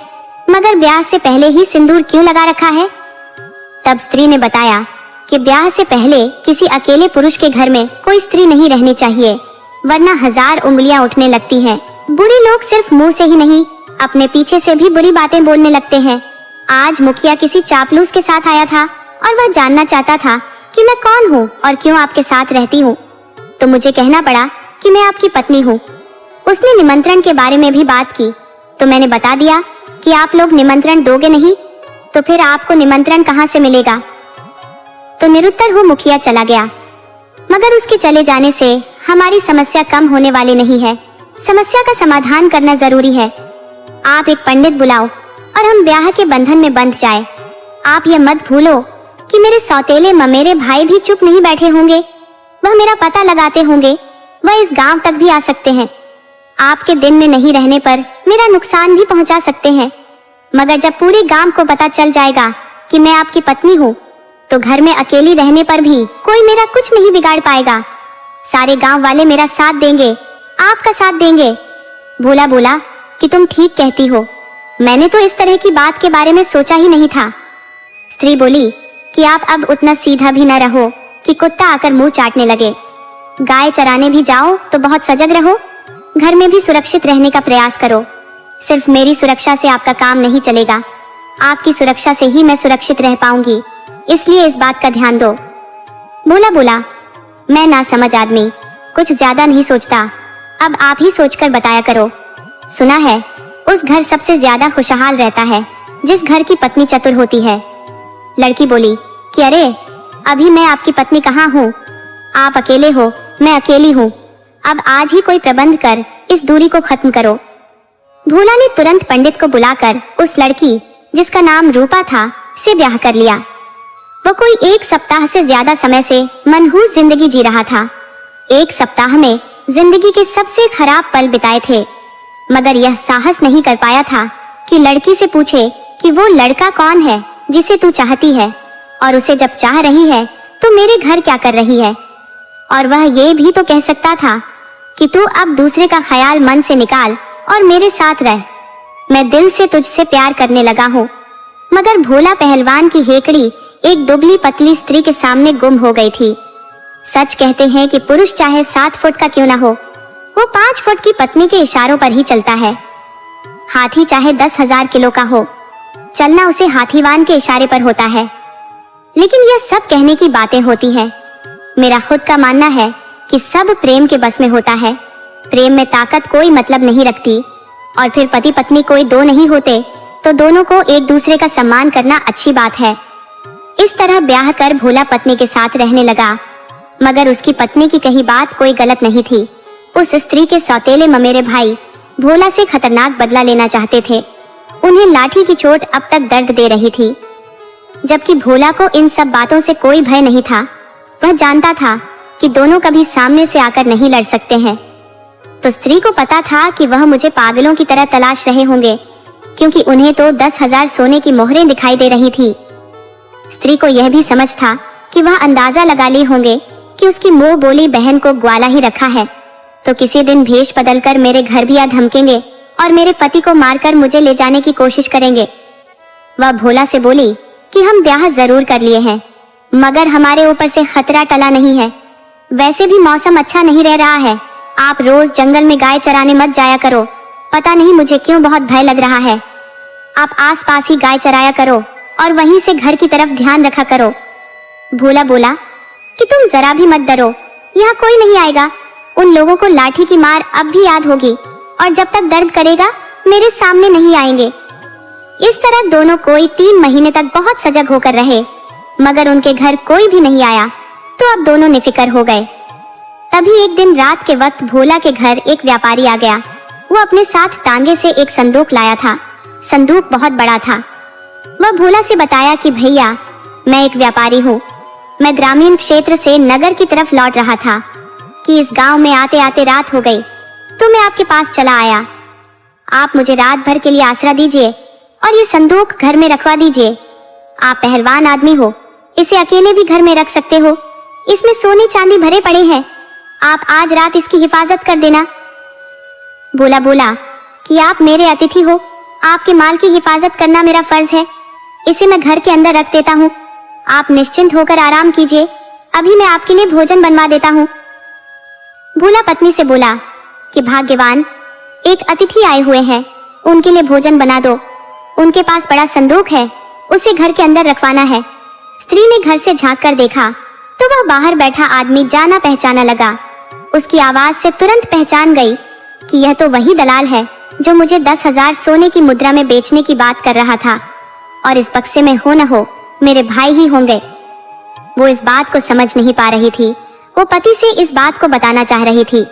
मगर ब्याह से पहले ही सिंदूर क्यों लगा रखा है? तब स्त्री ने बताया कि ब्याह से पहले किसी अकेले पुरुष के घर में कोई स्त्री नहीं रहनी चाहिए, वरना 1000 उंगलियां उठने लगती हैं। बुरे लोग सिर्फ मुंह से ही नहीं, अपने पीछे से भी बुरी बातें बोलने लगते हैं। आज मुखिया किसी चापलूस के साथ आया था और वह जानना चाहता था कि मैं कौन हूँ और क्यों आपके साथ रहती हूँ, तो मुझे कहना पड़ा कि मैं आपकी पत्नी हूँ। उसने निमंत्रण के बारे में भी बात की तो मैंने बता दिया कि आप लोग निमंत्रण दोगे नहीं, तो फिर आपको निमंत्रण कहाँ से मिलेगा? तो निरुत्तर हो मुखिया चला गया। मगर उसके चले जाने से हमारी समस्या कम होने वाली नहीं है। समस्या का समाधान करना जरूरी है। आप एक पंडित बुलाओ और हम ब्याह के बंधन में बंध जाए। आप यह मत भूलो कि मेरे सौतेले ममेरे भाई भी चुप नहीं बैठे होंगे, वह मेरा पता लगाते होंगे, वह इस गांव तक भी आ सकते हैं। आपके दिन में नहीं रहने पर मेरा नुकसान भी पहुंचा सकते हैं, मगर जब पूरे गांव को पता चल जाएगा कि मैं आपकी पत्नी हूँ, तो घर में अकेली रहने पर भी कोई मेरा कुछ नहीं बिगाड़ पाएगा। सारे गांव वाले मेरा साथ देंगे, आपका साथ देंगे। भोला बोला कि तुम ठीक कहती हो, मैंने तो इस तरह की बात के बारे में सोचा ही नहीं था। स्त्री बोली कि आप अब उतना सीधा भी न रहो कि कुत्ता आकर मुंह चाटने लगे। गाय चराने भी जाओ तो बहुत सजग रहो, घर में भी सुरक्षित रहने का प्रयास करो। सिर्फ मेरी सुरक्षा से आपका काम नहीं चलेगा, आपकी सुरक्षा से ही मैं सुरक्षित रह पाऊंगी, इसलिए इस बात का ध्यान दो। भोला बोला मैं ना समझ आदमी, कुछ ज्यादा नहीं सोचता, अब आप ही सोचकर बताया करो। सुना है उस घर सबसे ज्यादा खुशहाल रहता है जिस घर की पत्नी चतुर होती है। लड़की बोली कि अरे अभी मैं आपकी पत्नी कहाँ हूँ, आप अकेले हो, मैं अकेली हूँ। अब आज ही कोई प्रबंध कर इस दूरी को खत्म करो। भोला ने तुरंत पंडित को बुलाकर उस लड़की, जिसका नाम रूपा था, से ब्याह कर लिया। वो कोई 1 सप्ताह से ज्यादा समय से मनहूस जिंदगी जी रहा था। 1 सप्ताह में जिंदगी के सबसे खराब पल बिताए थे, मगर यह साहस नहीं कर पाया था कि लड़की से पूछे कि वो लड़का कौन है जिसे तू चाहती है, और उसे जब चाह रही है तो मेरे घर क्या कर रही है। और वह ये भी तो कह सकता था कि तू अब दूसरे का ख्याल मन से निकाल और मेरे साथ रह, मैं दिल से तुझसे प्यार करने लगा हूँ। मगर भोला पहलवान की हेकड़ी एक दुबली पतली स्त्री के सामने गुम हो गई थी। सच कहते हैं कि पुरुष चाहे 7 फुट का क्यों न हो, वो 5 फुट की पत्नी के इशारों पर ही चलता है। हाथी चाहे 10,000 किलो का हो, चलना उसे हाथीवान के इशारे पर होता है। लेकिन यह सब कहने की बातें होती हैं। मेरा खुद का मानना है कि सब प्रेम के बस में होता है। प्रेम में ताकत कोई मतलब नहीं रखती, और फिर पति पत्नी कोई 2 नहीं होते तो दोनों को एक दूसरे का सम्मान करना अच्छी बात है। इस तरह ब्याह कर भोला पत्नी के साथ रहने लगा, मगर उसकी पत्नी की कही बात कोई गलत नहीं थी। उस स्त्री के सौतेले ममेरे भाई भोला से खतरनाक बदला लेना चाहते थे। उन्हें लाठी की चोट अब तक दर्द दे रही थी, जबकि भोला को इन सब बातों से कोई भय नहीं था। वह जानता था कि दोनों कभी सामने से आकर नहीं लड़ सकते हैं। तो स्त्री को पता था कि वह मुझे पागलों की तरह तलाश रहे होंगे, क्योंकि उन्हें तो 10,000 सोने की मोहरें दिखाई दे रही थी। स्त्री को यह भी समझ था कि वह अंदाजा लगा लिए होंगे कि उसकी मुंह बोली बहन को ग्वाला ही रखा है, तो किसी दिन भेष बदलकर मेरे घर भी आ धमकेंगे और मेरे पति को मारकर मुझे ले जाने की कोशिश करेंगे। वह भोला से बोली कि हम ब्याह जरूर कर लिए हैं, मगर हमारे ऊपर से खतरा टला नहीं है। वैसे भी मौसम अच्छा नहीं रह रहा है, आप रोज जंगल में गाय चराने मत जाया करो, पता नहीं मुझे क्यों बहुत भय लग रहा है। आप आसपास ही गाय चराया करो और वहीं से घर की तरफ ध्यान रखा करो। भोला बोला कि तुम जरा भी मत डरो, यहाँ कोई नहीं आएगा। उन लोगों को लाठी की मार अब भी याद होगी, और जब तक दर्द करेगा मेरे सामने नहीं आएंगे। इस तरह दोनों कोई 3 महीने तक बहुत सजग होकर रहे, मगर उनके घर कोई भी नहीं आया, तो अब दोनों निफिकर हो गए। तभी एक दिन रात के वक्त भोला के घर एक व्यापारी आ गया। वो अपने साथ तांगे से एक संदूक लाया था। संदूक बहुत बड़ा था। वह भोला से बताया कि भैया, मैं एक व्यापारी हूँ। मैं ग्रामीण क्षेत्र से नगर की तरफ लौट रहा था कि इस गांव में आते आते रात हो गई, तो मैं आपके पास चला आया। आप मुझे रात भर के लिए आसरा दीजिए और ये संदूक घर में रखवा दीजिए। आप पहलवान आदमी हो, इसे अकेले भी घर में रख सकते हो। इसमें सोने चांदी भरे पड़े हैं। आप आज रात इसकी हिफाजत कर देना। भोला बोला कि आप मेरे अतिथि हो, आपके माल की हिफाजत करना मेरा फर्ज है। इसे मैं घर के अंदर रख देता हूँ। आप निश्चिंत होकर आराम कीजिए, अभी मैं आपके लिए भोजन बनवा देता हूँ। भोला पत्नी से बोला कि भाग्यवान, एक अतिथि आए हुए हैं, उनके लिए भोजन बना दो। उनके पास बड़ा संदूक है, उसे घर के अंदर रखवाना है। स्त्री ने घर से झांक कर देखा तो वह बाहर बैठा आदमी जाना पहचाना लगा। उसकी आवाज से तुरंत पहचान गई कि यह तो वही दलाल है जो मुझे 10,000 सोने की मुद्रा में बेचने की बात कर रहा था, और इस बक्से में हो न हो मेरे भाई ही होंगे। वो इस बात को समझ नहीं पा रही थी। वो पति से इस बात को बताना चाह रही थी,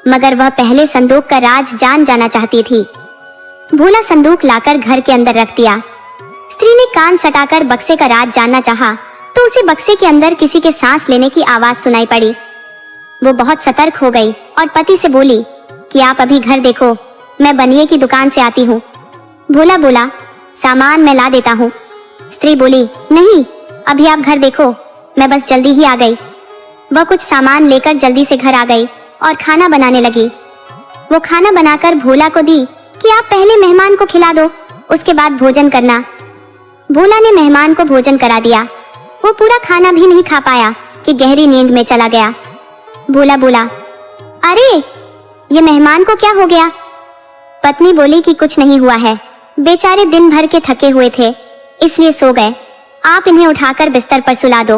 मगर वह पहले संदूक का राज जाना चाहती थी। भोला संदूक लाकर घर के अंदर रख दिया। स्त्री ने कान सटाकर बक्से का राज जानना चाहा तो उसे बक्से के अंदर किसी के सांस लेने की आवाज सुनाई पड़ी। वो बहुत सतर्क हो गई और पति से बोली कि आप अभी घर देखो, मैं बनिए की दुकान से आती हूँ। भोला बोला, सामान मैं ला देता हूँ। स्त्री बोली, नहीं, अभी आप घर देखो, मैं बस जल्दी ही आ गई। वह कुछ सामान लेकर जल्दी से घर आ गई और खाना बनाने लगी। वो खाना बनाकर भोला को दी कि आप पहले मेहमान को खिला दो, उसके बाद भोजन करना। भोला ने मेहमान को भोजन करा दिया। वो पूरा खाना भी नहीं खा पाया कि गहरी नींद में चला गया। भोला बोला, अरे ये मेहमान को क्या हो गया? पत्नी बोली कि कुछ नहीं हुआ है, बेचारे दिन भर के थके हुए थे, इसलिए सो गए। आप इन्हें उठाकर बिस्तर पर सुला दो।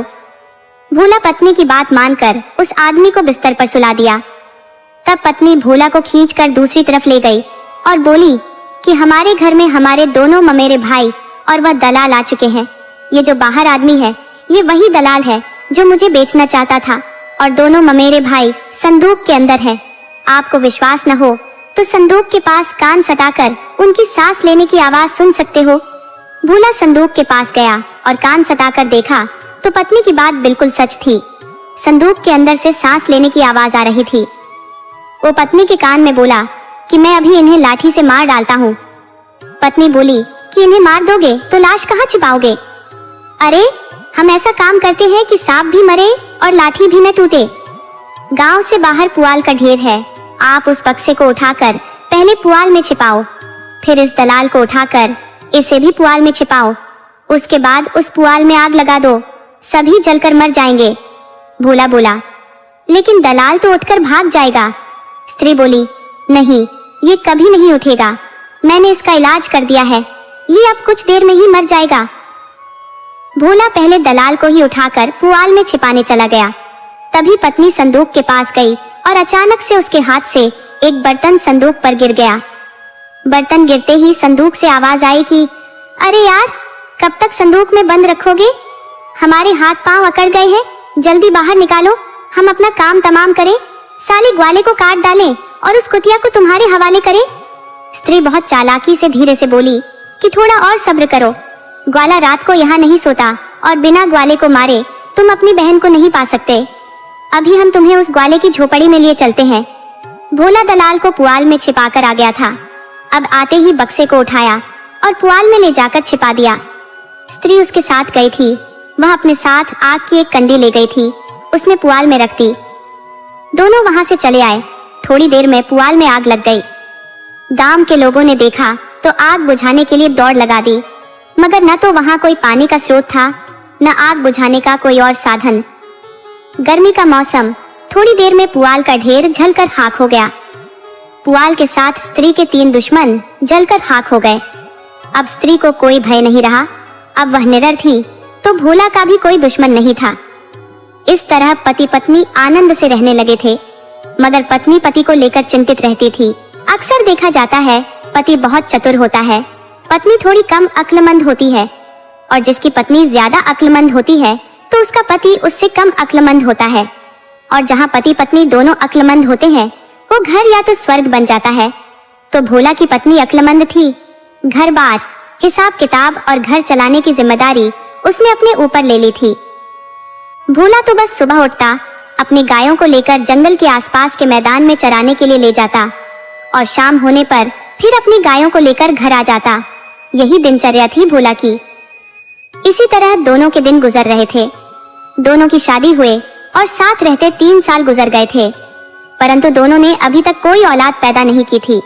भोला पत्नी की बात मानकर उस आदमी को बिस्तर पर सुला दिया। तब पत्नी भोला को खींचकर दूसरी तरफ ले गई और बोली कि हमारे घर में हमारे दोनों ममेरे भाई और वह दलाल आ चुके हैं। ये जो बाहर आदमी है, ये वही दलाल है जो मुझे बेचना चाहता था, और दोनों ममेरे भाई संदूक के अंदर है। आपको विश्वास न हो तो संदूक के पास कान सटाकर उनकी सांस लेने की आवाज सुन सकते हो। भोला संदूक के पास गया और कान सटाकर देखा तो पत्नी की बात बिल्कुल सच थी। संदूक के अंदर से सांस लेने की आवाज आ रही थी। वो पत्नी के कान में बोला कि मैं अभी इन्हें लाठी से मार डालता हूँ। पत्नी बोली कि इन्हें मार दोगे तो लाश कहाँ छिपाओगे? अरे हम ऐसा काम करते हैं कि सांप भी मरे और लाठी भी न टूटे। गांव से बाहर पुआल का ढेर है, आप उस बक्से को उठाकर पहले पुआल में छिपाओ, फिर इस दलाल को उठाकर इसे भी पुआल में छिपाओ, उसके बाद उस पुआल में आग लगा दो, सभी जलकर मर जाएंगे। भोला बोला, लेकिन दलाल तो उठकर भाग जाएगा। स्त्री बोली, नहीं, ये कभी नहीं उठेगा, मैंने इसका इलाज कर दिया है, ये अब कुछ देर में ही मर जाएगा। भोला पहले दलाल को ही उठाकर पुआल में छिपाने चला गया। तभी पत्नी संदूक के पास गई और अचानक से उसके हाथ से एक बर्तन संदूक पर गिर गया। बर्तन गिरते ही संदूक से आवाज आई कि अरे यार, कब तक संदूक में बंद रखोगे? हमारे हाथ पांव अकड़ गए हैं, जल्दी बाहर निकालो, हम अपना काम तमाम करें। साले ग्वाले को काट डालें और उस कुतिया को तुम्हारे हवाले करें। स्त्री बहुत चालाकी से धीरे से बोली कि थोड़ा और सब्र करो, ग्वाला रात को यहाँ नहीं सोता और बिना ग्वाले को मारे तुम अपनी बहन को नहीं पा सकते। अभी हम तुम्हें उस ग्वाले की झोपड़ी में लिए चलते हैं। भोला दलाल को पुआल में छिपाकर आ गया था। अब आते ही बक्से को उठाया और पुआल में ले जाकर छिपा दिया। स्त्री उसके साथ गई थी। वह अपने साथ आग की एक कंडी ले गई थी, उसने पुआल में रख दी। दोनों वहां से चले आए। थोड़ी देर में पुआल में आग लग गई। गांव के लोगों ने देखा तो आग बुझाने के लिए दौड़ लगा दी, मगर न तो वहां कोई पानी का स्रोत था, न आग बुझाने का कोई और साधन। गर्मी का मौसम, थोड़ी देर में पुआल का ढेर जलकर खाक हो गया। पुआल के साथ स्त्री के 3 दुश्मन जलकर खाक हो गए। अब स्त्री को कोई भय नहीं रहा। अब वह निडर थी तो भोला का भी कोई दुश्मन नहीं था। इस तरह पति पत्नी आनंद से रहने लगे थे, मगर पत्नी पति को लेकर चिंतित रहती थी। अक्सर देखा जाता है पति बहुत चतुर होता है, पत्नी थोड़ी कम अक्लमंद होती है, और जिसकी पत्नी ज्यादा अक्लमंद होती है तो उसका पति उससे कम अक्लमंद होता है। और जहाँ पति पत्नी दोनों अक्लमंद होते हैं वो घर या तो स्वर्ग बन जाता है। तो भोला की पत्नी अक्लमंद थी। घर बार, हिसाब किताब और घर चलाने की जिम्मेदारी उसने अपने ऊपर ले ली थी। भोला तो बस सुबह उठता, अपनी गायों को लेकर जंगल के आसपास के मैदान में चराने के लिए ले जाता और शाम होने पर फिर अपनी गायों को लेकर घर आ जाता। यही दिनचर्या थी भोला की। इसी तरह दोनों के दिन गुजर रहे थे। दोनों की शादी हुए और साथ रहते 3 साल गुजर गए थे, परंतु दोनों ने अभी तक कोई औलाद पैदा नहीं की थी।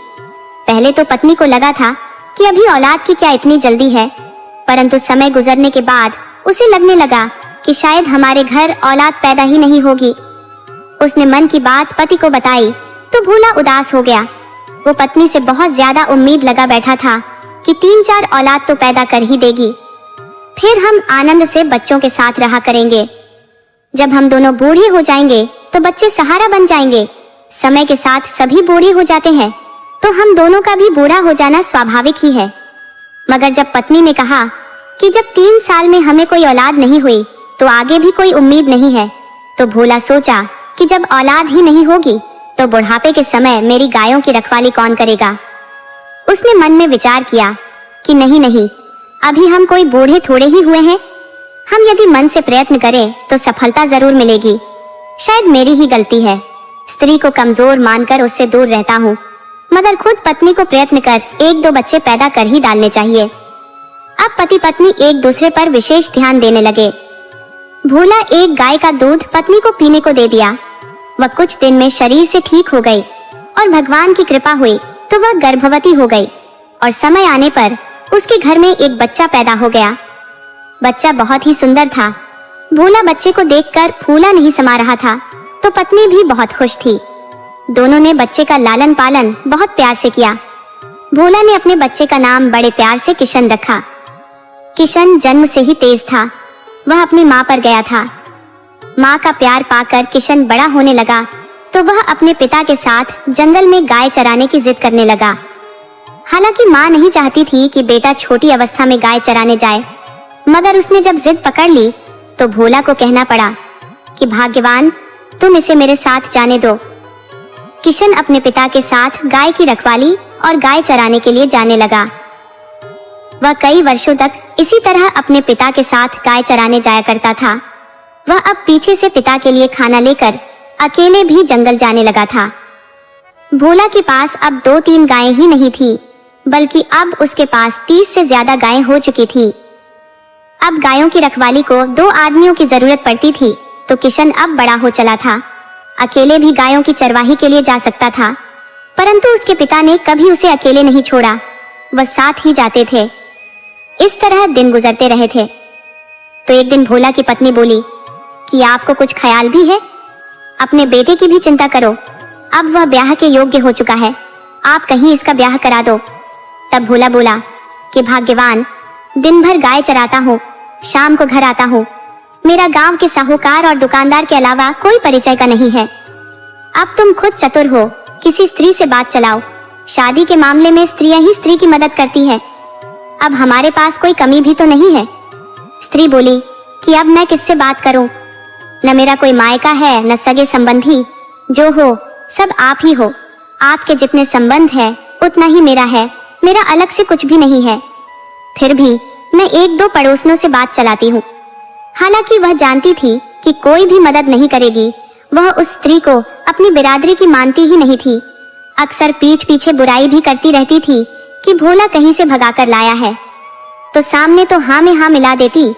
पहले तो पत्नी को लगा था कि अभी औलाद की क्या इतनी जल्दी है, परंतु समय गुजरने के बाद उसे लगने लगा कि शायद हमारे घर औलाद पैदा ही नहीं होगी। उसने मन की बात पति को बताई तो भोला उदास हो गया। वो पत्नी से बहुत ज्यादा उम्मीद लगा बैठा था कि 3-4 औलाद तो पैदा कर ही देगी, फिर हम आनंद से बच्चों के साथ रहा करेंगे। जब हम दोनों बूढ़े हो जाएंगे तो बच्चे सहारा बन जाएंगे। समय के साथ सभी बूढ़े हो जाते हैं, तो हम दोनों का भी बूढ़ा हो जाना स्वाभाविक ही है। मगर जब पत्नी ने कहा कि जब 3 साल में हमें कोई औलाद नहीं हुई तो आगे भी कोई उम्मीद नहीं है, तो भोला सोचा कि जब औलाद ही नहीं होगी तो बुढ़ापे के समय मेरी गायों की रखवाली कौन करेगा। उसने मन में विचार किया कि नहीं, अभी हम कोई बूढ़े थोड़े ही हुए हैं। हम यदि मन से प्रयत्न करें तो सफलता जरूर मिलेगी। शायद मेरी ही गलती है, स्त्री को कमजोर मानकर उससे दूर रहता हूँ, मगर खुद पत्नी को प्रयत्न कर 1-2 बच्चे पैदा कर ही डालने चाहिए। अब पति पत्नी एक दूसरे पर विशेष ध्यान देने लगे। भोला एक गाय का दूध पत्नी को पीने को दे दिया। वह कुछ दिन में शरीर से ठीक हो गई और भगवान की कृपा हुई तो वह गर्भवती हो गई और समय आने पर उसके घर में एक बच्चा पैदा हो गया। बच्चा बहुत ही सुंदर था। भोला बच्चे को देखकर फूला नहीं समा रहा था, तो पत्नी भी बहुत खुश थी। दोनों ने बच्चे का लालन पालन बहुत प्यार से किया। भोला ने अपने बच्चे का नाम बड़े प्यार से किशन रखा। किशन जन्म से ही तेज था। वह अपनी माँ पर गया था। माँ का प्यार पाकर किशन बड़ा होने लगा तो वह अपने पिता के साथ जंगल में गाय चराने की जिद करने लगा। हालांकि माँ नहीं चाहती थी कि बेटा छोटी अवस्था में गाय चराने जाए, मगर उसने जब जिद पकड़ ली तो भोला को कहना पड़ा कि भाग्यवान, तुम इसे मेरे साथ जाने दो। किशन अपने पिता के साथ गाय की रखवाली और गाय चराने के लिए जाने लगा। वह कई वर्षों तक इसी तरह अपने पिता के साथ गाय चराने जाया करता था। वह अब पीछे से पिता के लिए खाना लेकर अकेले भी जंगल जाने लगा था। भोला के पास अब 2-3 गायें ही नहीं थी, बल्कि अब उसके पास 30 से ज्यादा गायें हो चुकी थी। अब गायों की रखवाली को 2 आदमियों की जरूरत पड़ती थी, तो किशन अब बड़ा हो चला था। अकेले भी गायों की चरवाही के लिए जा सकता था, परंतु उसके पिता ने कभी उसे अकेले नहीं छोड़ा। वह साथ ही जाते थे। इस तरह दिन गुजरते रहे थे। तो एक दिन भोला की पत्नी बोली कि आपको कुछ ख्याल भी है? अपने बेटे की भी चिंता करो। अब वह ब्याह के योग्य हो चुका है, आप कहीं इसका ब्याह करा दो। तब भोला बोला कि भाग्यवान, दिन भर गाय चराता हूँ, शाम को घर आता हूँ। मेरा गांव के साहूकार और दुकानदार के अलावा कोई परिचय का नहीं है। अब तुम खुद चतुर हो, किसी स्त्री से बात चलाओ। शादी के मामले में स्त्रियां ही स्त्री की मदद करती हैं। अब हमारे पास कोई कमी भी तो नहीं है। स्त्री बोली कि अब मैं किससे बात करूं? न मेरा कोई मायका है, न सगे संबंधी। जो हो सब आप ही हो। आपके जितने संबंध है उतना ही मेरा है, मेरा अलग से कुछ भी नहीं है। फिर भी मैं 1-2 पड़ोसनों से बात चलाती हूँ। हालांकि वह जानती थी कि कोई भी मदद नहीं करेगी। वह उस स्त्री को अपनी बिरादरी की मानती ही नहीं थी। अक्सर पीठ पीछे बुराई भी करती रहती थी कि भोला कहीं से भगा कर लाया है, तो सामने तो हाँ में हाँ मिला देती,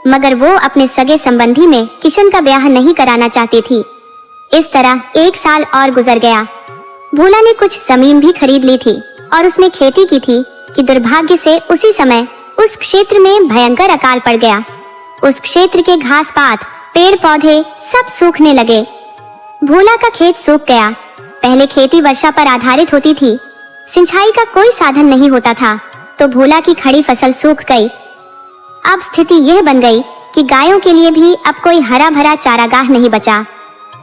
मगर वो अपने सगे संबंधी में किशन का ब्याह नहीं कराना चाहती थी। इस तरह 1 साल और गुजर गया। भोला ने कुछ जमीन भी खरीद ली थी और उसमें खेती की थी कि दुर्भाग्य से उसी समय उस क्षेत्र में भयंकर अकाल पड़ गया। उस क्षेत्र के घास पात, पेड़ पौधे सब सूखने लगे। भोला का खेत सूख गया। पहले खेती वर्षा पर आधारित होती थी, सिंचाई का कोई साधन नहीं होता था, तो भोला की खड़ी फसल सूख गई। अब स्थिति यह बन गई कि गायों के लिए भी अब कोई हरा भरा चारागाह नहीं बचा।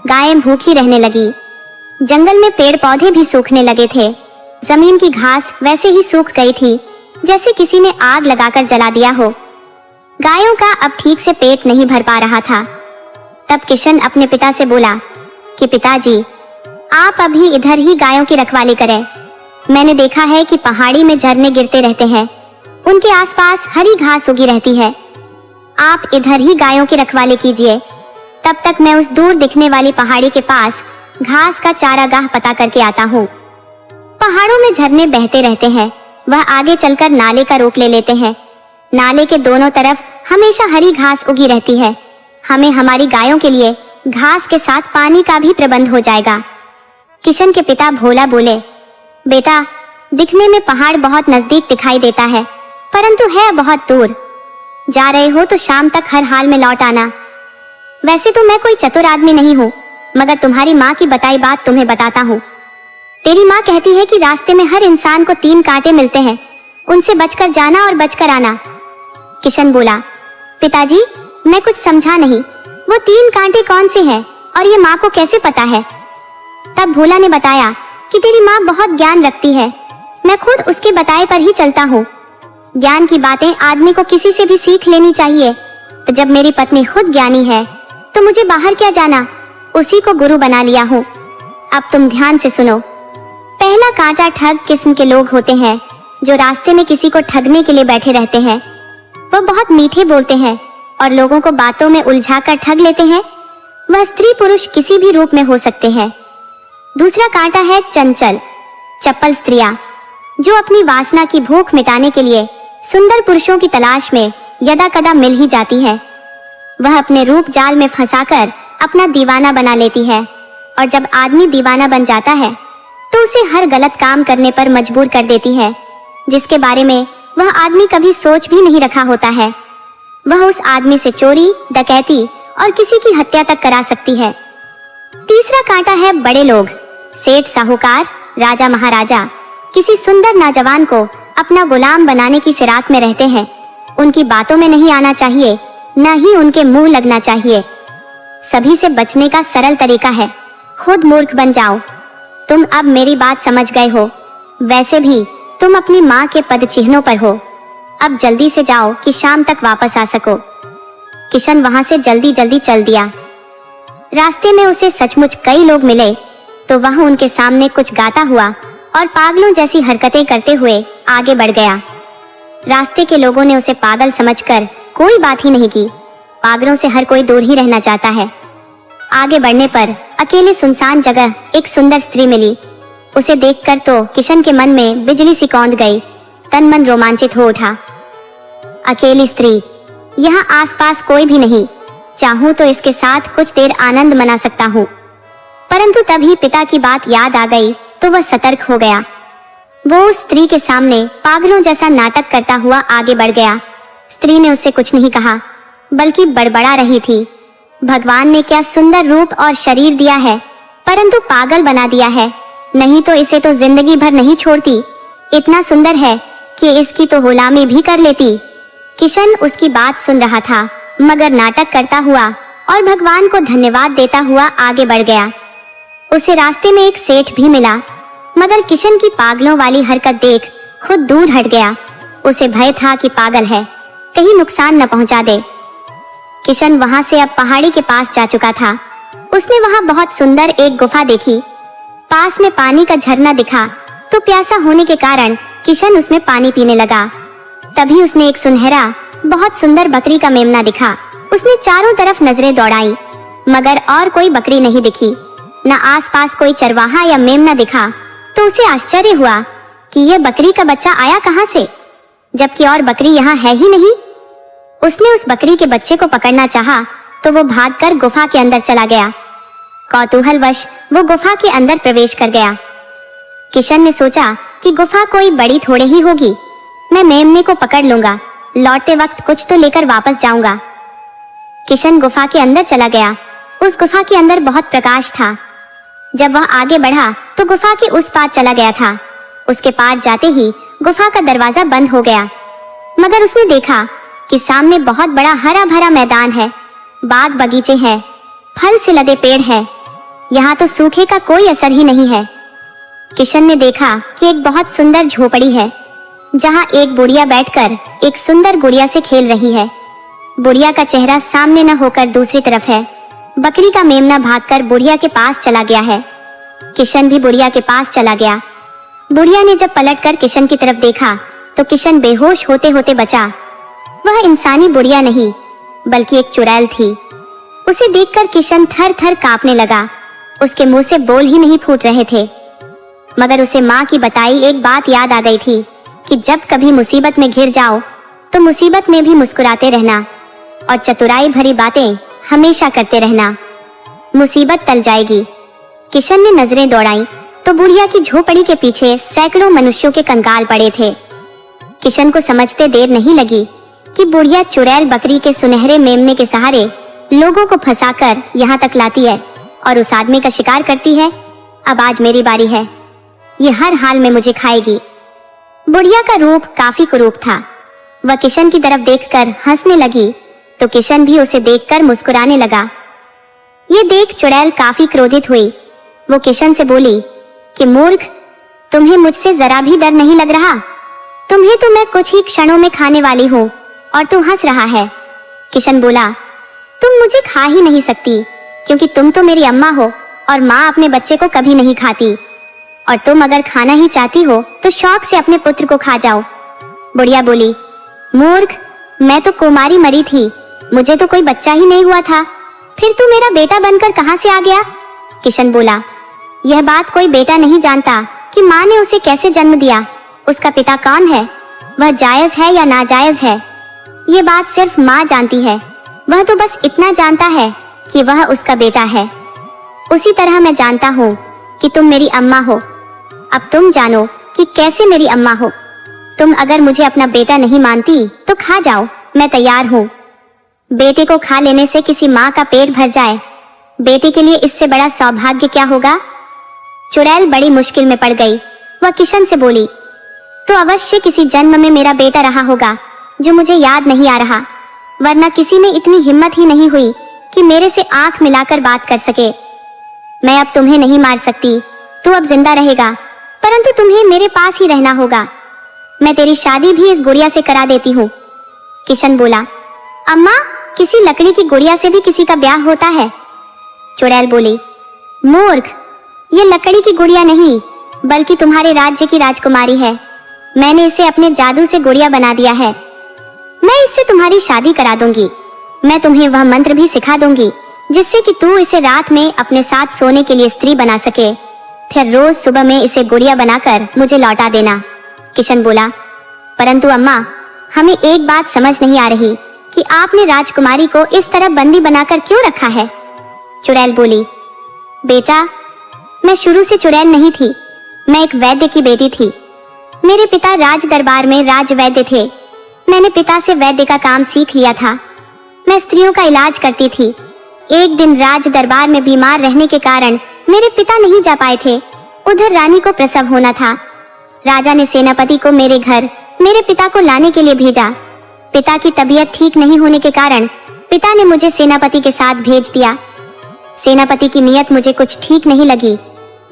गायें भूखी रहने लगी। जंगल में पेड़ पौधे भी सूखने लगे थे। जमीन की घास वैसे ही सूख गई थी। जैसे किसी ने आग लगाकर जला दिया हो। गायों का अब ठीक से पेट नहीं भर पा रहा था। तब किशन अपने पिता से बोला कि पिताजी, आप अभी इधर ही गायों की रखवाली करें। मैंने देखा है कि पहाड़ी में झरने गिरते रहते हैं, उनके आसपास हरी घास उगी रहती है। आप इधर ही गायों की रखवाली कीजिए, तब तक मैं उस दूर दिखने वाली पहाड़ी के पास घास का चारागाह पता करके आता हूँ। पहाड़ों में झरने बहते रहते हैं, वह आगे चलकर नाले का रूप ले लेते हैं। नाले के दोनों तरफ हमेशा हरी घास उगी रहती है। हमें हमारी गायों के लिए घास के साथ पानी का भी प्रबंध हो जाएगा। किशन के पिता भोला बोले, बेटा, दिखने में पहाड़ बहुत नजदीक दिखाई देता है, परंतु है बहुत दूर। जा रहे हो तो शाम तक हर हाल में लौट आना। वैसे तो मैं कोई चतुर आदमी नहीं हूँ, मगर तुम्हारी माँ की बताई बात तुम्हें बताता हूँ। तेरी माँ कहती है कि रास्ते में हर इंसान को 3 कांटे मिलते हैं, उनसे बचकर जाना और बचकर आना। किशन बोला, पिताजी, मैं कुछ समझा नहीं, वो 3 कांटे कौन से हैं और ये माँ को कैसे पता है? तब भोला ने बताया कि तेरी माँ बहुत ज्ञान रखती है, मैं खुद उसके बताए पर ही चलता हूँ। ज्ञान की बातें आदमी को किसी से भी सीख लेनी चाहिए। तो जब मेरी पत्नी खुद ज्ञानी है तो मुझे बाहर क्या जाना, उसी को गुरु बना लिया हूँ। अब तुम ध्यान से सुनो। पहला कांटा ठग किस्म के लोग होते हैं जो रास्ते में किसी को ठगने के लिए बैठे रहते हैं। वो बहुत मीठे बोलते हैं और लोगों को बातों में उलझाकर ठग लेते हैं। वह स्त्री पुरुष किसी भी रूप में हो सकते हैं। दूसरा कांटा है चंचल, चप्पल स्त्रियां, जो अपनी वासना की भूख मिटाने के लिए सुंदर पुरुषों की तलाश में यदा कदा मिल ही जाती है। वह अपने रूप जाल में फंसाकर अपना दीवाना बना लेती है, और जब आदमी दीवाना बन जाता है तो उसे हर गलत काम करने पर मजबूर कर देती है, जिसके बारे में वह आदमी कभी सोच भी नहीं रखा होता है। वह उस आदमी से चोरी, डकैती और किसी की हत्या तक करा सकती है। तीसरा कांटा है बड़े लोग, सेठ, साहूकार, राजा, महाराजा, किसी सुंदर नौजवान को अपना गुलाम बनाने की फिराक में रहते हैं। उनकी बातों में नहीं आना चाहिए, न ही उनके मुंह लगना चाहिए। सभी से बचने का सरल तरीका है, खुद मूर्ख बन जाओ। तुम अब मेरी बात समझ गए हो। वैसे भी तुम अपनी माँ के पद चिन्हों पर हो। अब जल्दी से जाओ कि शाम तक वापस आ सको। किशन वहां से जल्दी जल्दी चल दिया। रास्ते में उसे सचमुच कई लोग मिले तो वह उनके सामने कुछ गाता हुआ और पागलों जैसी हरकतें करते हुए आगे बढ़ गया। रास्ते के लोगों ने उसे पागल समझकर कोई बात ही नहीं की। पागलों से हर कोई दूर ही रहना चाहता है। आगे बढ़ने पर अकेले सुनसान जगह एक सुंदर स्त्री मिली। उसे देखकर तो किशन के मन में बिजली सी कौंध गई। तन मन रोमांचित हो उठा। अकेली स्त्री, यहाँ आसपास कोई भी नहीं, चाहूं तो इसके साथ कुछ देर आनंद मना सकता हूँ। परंतु तभी पिता की बात याद आ गई तो वह सतर्क हो गया। वो उस स्त्री के सामने पागलों जैसा नाटक करता हुआ आगे बढ़ गया। स्त्री ने उससे कुछ नहीं कहा, बल्कि बड़बड़ा रही थी। भगवान ने क्या सुंदर रूप और शरीर दिया है, परंतु पागल बना दिया है। नहीं तो इसे तो जिंदगी भर नहीं छोड़ती। इतना सुंदर है कि इसकी तो गुलामी भी कर लेती। किशन उसकी बात सुन रहा था, मगर नाटक करता हुआ और भगवान को धन्यवाद देता हुआ आगे बढ़ गया। उसे रास्ते में एक सेठ भी मिला, मगर किशन की पागलों वाली हरकत देख खुद दूर हट गया। उसे भय था कि पागल है, कहीं नुकसान न पहुंचा दे। किशन वहां से अब पहाड़ी के पास जा चुका था। उसने वहां बहुत सुंदर एक गुफा देखी। पास में पानी का झरना दिखा तो प्यासा होने के कारण किशन उसमें पानी पीने लगा। तभी उसने एक सुनहरा बहुत सुंदर बकरी का मेमना दिखा। उसने चारों तरफ नजरें दौड़ाई, मगर और कोई बकरी नहीं दिखी। न आसपास कोई चरवाहा या मेमना दिखा। तो उसे आश्चर्य हुआ कि यह बकरी का बच्चा आया कहां से, जबकि और बकरी यहाँ है ही नहीं। उसने उस बकरी के बच्चे को पकड़ना चाहा तो वो भागकर गुफा के अंदर चला गया। कौतूहलवश वो गुफा के अंदर प्रवेश कर गया। किशन ने सोचा कि गुफा कोई बड़ी थोड़े ही होगी, मैं मेमने को पकड़ लूंगा, लौटते वक्त कुछ तो लेकर वापस जाऊंगा। किशन गुफा के अंदर चला गया। उस गुफा के अंदर बहुत प्रकाश था। जब वह आगे बढ़ा तो गुफा के उस पार चला गया था। उसके पार जाते ही गुफा का दरवाजा बंद हो गया, मगर उसने देखा कि सामने बहुत बड़ा हरा भरा मैदान है, बाग बगीचे हैं, फल से लदे पेड़ हैं। यहाँ तो सूखे का कोई असर ही नहीं है। किशन ने देखा कि एक बहुत सुंदर झोपड़ी है। जहाँ एक बुढ़िया बैठकर एक सुंदर गुड़िया से खेल रही है। बुढ़िया का चेहरा सामने न होकर दूसरी तरफ है। बकरी का मेमना भागकर बुढ़िया के पास चला गया है। किशन भी बुढ़िया के पास चला गया। बुढ़िया ने जब पलटकर किशन की तरफ देखा तो किशन बेहोश होते होते बचा। वह इंसानी बुढ़िया नहीं बल्कि एक चुड़ैल थी। उसे देखकर किशन थर थर कांपने लगा। उसके मुंह से बोल ही नहीं फूट रहे थे। मगर उसे माँ की बताई एक बात याद आ गई थी कि जब कभी मुसीबत में घिर जाओ तो मुसीबत में भी मुस्कुराते रहना और चतुराई भरी बातें हमेशा करते रहना, मुसीबत टल जाएगी। किशन ने नजरें दौड़ाई तो बुढ़िया की झोपड़ी के पीछे सैकड़ों मनुष्यों के कंकाल पड़े थे। किशन को समझते देर नहीं लगी कि बुढ़िया चुड़ैल बकरी के सुनहरे मेमने के सहारे लोगों को फंसाकर यहाँ तक लाती है और उस आदमी का शिकार करती है। अब आज मेरी बारी है, ये हर हाल में मुझे खाएगी। बुढ़िया का रूप काफी कुरूप था। वह किशन की तरफ देखकर हंसने लगी तो किशन भी उसे देखकर मुस्कुराने लगा। ये देख चुड़ैल काफी क्रोधित हुई। वो किशन से बोली कि मूर्ख, तुम्हें मुझसे जरा भी डर नहीं लग रहा? तुम्हें तो मैं कुछ ही क्षणों में खाने वाली हूँ और तू हंस रहा है। किशन बोला, तुम मुझे खा ही नहीं सकती क्योंकि तुम तो मेरी अम्मा हो और माँ अपने बच्चे को कभी नहीं खाती। और तुम अगर खाना ही चाहती हो तो शौक से अपने पुत्र को खा जाओ। बुढ़िया बोली, मूर्ख, मैं तो कुमारी मरी थी, मुझे तो कोई बच्चा ही नहीं हुआ था, फिर तू मेरा बेटा बनकर कहाँ से आ गया? किशन बोला, यह बात कोई बेटा नहीं जानता कि माँ ने उसे कैसे जन्म दिया, उसका पिता कौन है, वह जायज है या नाजायज है, ये बात सिर्फ माँ जानती है। वह तो बस इतना जानता है कि वह उसका बेटा है। उसी तरह मैं जानता हूँ कि तुम मेरी अम्मा हो। अब तुम जानो कि कैसे मेरी अम्मा हो। तुम अगर मुझे अपना बेटा नहीं मानती तो खा जाओ, मैं तैयार हूँ। बेटे को खा लेने से किसी माँ का पेट भर जाए, बेटे के लिए इससे बड़ा सौभाग्य क्या होगा? चुड़ैल बड़ी मुश्किल में पड़ गई। वह किशन से बोली, तो अवश्य किसी जन्म में मेरा बेटा रहा होगा जो मुझे याद नहीं आ रहा, वरना किसी में इतनी हिम्मत ही नहीं हुई कि मेरे से आंख मिलाकर बात कर सके। मैं अब तुम्हें नहीं मार सकती, तू अब जिंदा रहेगा, परंतु तुम्हें मेरे पास ही रहना होगा। मैं तेरी शादी भी इस गुड़िया से करा देती हूँ। किशन बोला, अम्मा, किसी लकड़ी की गुड़िया से भी किसी का ब्याह होता है? चुड़ैल बोली, मूर्ख, ये लकड़ी की गुड़िया नहीं बल्कि तुम्हारे राज्य की राजकुमारी है। मैंने इसे अपने जादू से गुड़िया बना दिया है। मैं इससे तुम्हारी शादी करा दूंगी। मैं तुम्हें वह मंत्र भी सिखा दूंगी जिससे कि तू इसे रात में अपने साथ सोने के लिए स्त्री बना सके। फिर रोज सुबह में इसे गुड़िया बनाकर मुझे लौटा देना। किशन बोला, परंतु अम्मा, हमें एक बात समझ नहीं आ रही कि आपने राजकुमारी को इस तरह बंदी बनाकर क्यों रखा है? चुड़ैल बोली, बेटा, मैं शुरू से चुड़ैल नहीं थी, मैं एक वैद्य की बेटी थी। मेरे पिता राज दरबार में राज वैद्य थे। मैंने पिता से वैद्य का काम सीख लिया था। मैं स्त्रियों का इलाज करती थी। एक दिन राज दरबार में बीमार रहने के कारण मेरे पिता नहीं जा पाए थे। उधर रानी को प्रसव होना था। राजा ने सेनापति को मेरे घर मेरे पिता को लाने के लिए भेजा। पिता की तबीयत ठीक नहीं होने के कारण पिता ने मुझे सेनापति के साथ भेज दिया। सेनापति की नीयत मुझे कुछ ठीक नहीं लगी।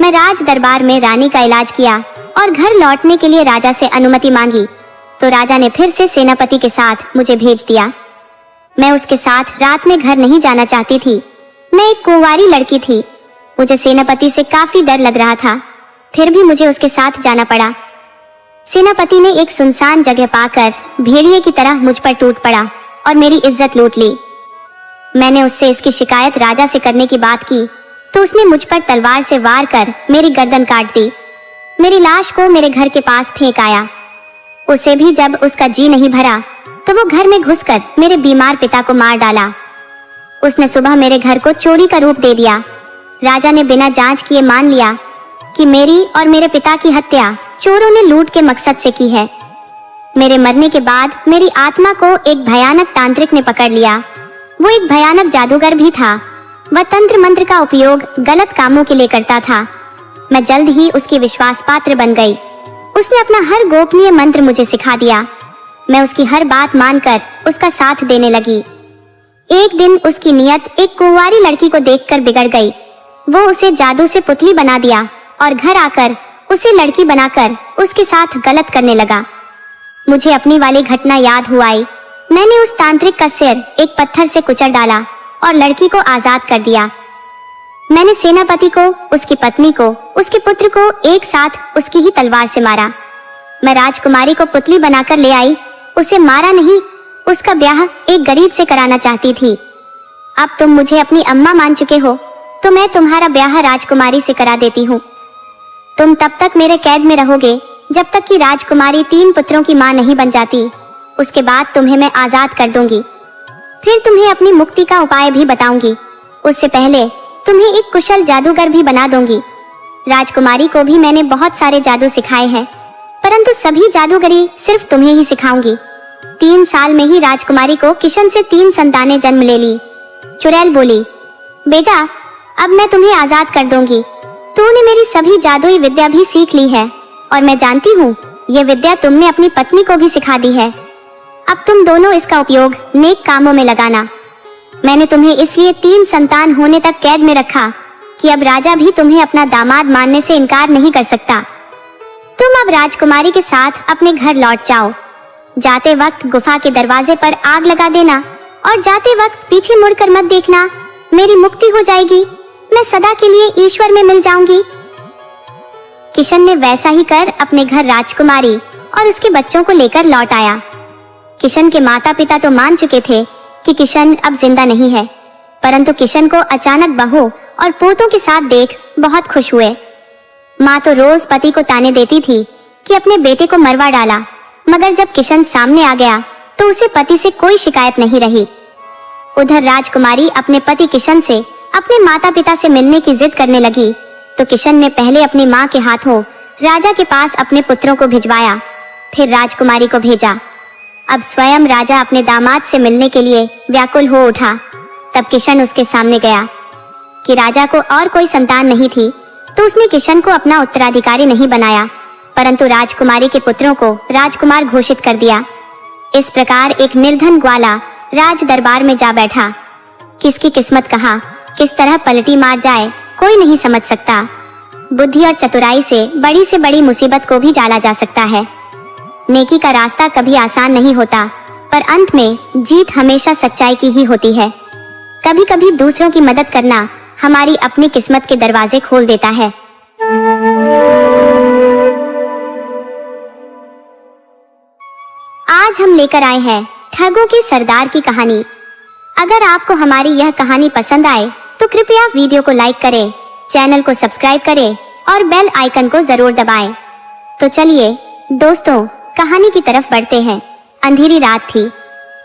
मैं राज दरबार में रानी का इलाज किया और घर लौटने के लिए राजा से अनुमति मांगी तो राजा ने फिर से सेनापति के साथ मुझे भेज दिया। मैं उसके साथ रात में घर नहीं जाना चाहती थी। मैं एक कुंवारी लड़की थी। मुझे सेनापति से काफी डर लग रहा था, फिर भी मुझे उसके साथ जाना पड़ा। सेनापति ने एक सुनसान जगह पाकर भेड़िए की तरह मुझ पर टूट पड़ा और मेरी इज्जत लूट ली। मैंने उससे इसकी शिकायत राजा से करने की बात की तो उसने मुझ पर तलवार से वार कर मेरी गर्दन काट दी। मेरी लाश को मेरे घर के पास फेंक आया। उसे भी जब उसका जी नहीं भरा तो वो घर में घुसकर मेरे बीमार पिता को मार डाला। उसने सुबह मेरे घर को चोरी का रूप दे दिया। राजा ने बिना जांच किए मान लिया कि मेरी और मेरे पिता की हत्या चोरों ने लूट के मकसद से की है। मेरे मरने के बाद मेरी आत्मा को एक भयानक तांत्रिक ने पकड़ लिया। वो एक भयानक जादूगर भी था। वह तंत्र मंत्र का उपयोग गलत कामों के लिए करता था। मैं जल्द ही उसकी विश्वास पात्र बन गई। उसने अपना हर गोपनीय मंत्र मुझे सिखा दिया। मैं उसकी हर बात मानकर उसका साथ देने लगी। एक दिन उसकी नीयत एक कुंवारी लड़की को देखकर बिगड़ गई। वो उसे जादू से पुतली बना दिया और घर आकर उसे लड़की बनाकर उसके साथ गलत करने लगा। मुझे अपनी वाली घटना याद हुआ आई। मैंने उस तांत्रिक का सिर एक पत्थर से कुचल डाला और लड़की को आजाद कर दिया। मैंने सेनापति को, उसकी पत्नी को, उसके पुत्र को एक साथ उसकी ही तलवार से मारा। मैं राजकुमारी को पुतली बनाकर ले आई, उसे मारा नहीं। उसका ब्याह एक गरीब से कराना चाहती थी। अब तुम मुझे अपनी अम्मा मान चुके हो, तो मैं तुम्हारा ब्याह राजकुमारी से करा देती हूँ। तुम तब तक मेरे कैद में रहोगे जब तक कि राजकुमारी 3 पुत्रों की मां नहीं बन जाती। उसके बाद तुम्हें मैं आजाद कर दूंगी। फिर तुम्हें अपनी मुक्ति का उपाय भी बताऊंगी। उससे पहले तुम्हें एक कुशल जादूगर भी बना दूंगी। राजकुमारी को भी मैंने बहुत सारे जादू सिखाए हैं, परंतु सभी जादूगरी सिर्फ तुम्हें ही सिखाऊंगी। 3 साल में ही राजकुमारी को किशन से 3 संतानें जन्म ले ली। चुड़ैल बोली, बेटा अब मैं तुम्हें आजाद कर दूंगी। तूने मेरी सभी जादुई विद्या भी सीख ली है और मैं जानती हूँ ये विद्या तुमने अपनी पत्नी को भी सिखा दी है। अब तुम दोनों इसका उपयोग नेक कामों में लगाना। मैंने तुम्हें इसलिए 3 संतान होने तक कैद में रखा कि अब राजा भी तुम्हें अपना दामाद मानने से इनकार नहीं कर सकता। तुम अब राजकुमारी के साथ अपने घर लौट जाओ। जाते वक्त गुफा के दरवाजे पर आग लगा देना और जाते वक्त पीछे मुड़कर मत देखना। मेरी मुक्ति हो जाएगी, मैं सदा के लिए ईश्वर में मिल जाऊंगी। किशन ने वैसा ही कर अपने घर राजकुमारी और उसके बच्चों को लेकर लौट आया। किशन के माता पिता तो मान चुके थे कि किशन अब जिंदा नहीं है, परंतु किशन को अचानक बहू और पोतों के साथ देख बहुत खुश हुए। माँ तो रोज पति को ताने देती थी कि अपने बेटे को मरवा डाला, मगर जब किशन सामने आ गया तो उसे पति से कोई शिकायत नहीं रही। उधर राजकुमारी अपने पति किशन से अपने माता पिता से मिलने की जिद करने लगी, तो किशन ने पहले अपनी माँ के हाथों राजा के पास अपने पुत्रों को भिजवाया, फिर राजकुमारी को भेजा। अब स्वयं राजा अपने दामाद से मिलने के लिए व्याकुल हो उठा। तब किशन उसके सामने गया कि राजा को और कोई संतान नहीं थी, तो उसने किशन को अपना उत्तराधिकारी नहीं बनाया, परंतु राजकुमारी के पुत्रों को राजकुमार घोषित कर दिया। इस प्रकार एक निर्धन ग्वाला राज दरबार में जा बैठा। किसकी किस्मत कहाँ किस तरह पलटी मार जाए कोई नहीं समझ सकता। बुद्धि और चतुराई से बड़ी मुसीबत को भी टाला जा सकता है। नेकी का रास्ता कभी आसान नहीं होता, पर अंत में जीत हमेशा सच्चाई की ही होती है। कभी कभी दूसरों की मदद करना हमारी अपनी किस्मत के दरवाजे खोल देता है। आज हम लेकर आए हैं ठगों के सरदार की कहानी। अगर आपको हमारी यह कहानी पसंद आए तो कृपया वीडियो को लाइक करें, चैनल को सब्सक्राइब करें और बेल आइकन को जरूर दबाएं। तो चलिए दोस्तों, कहानी की तरफ बढ़ते हैं। अंधेरी रात थी,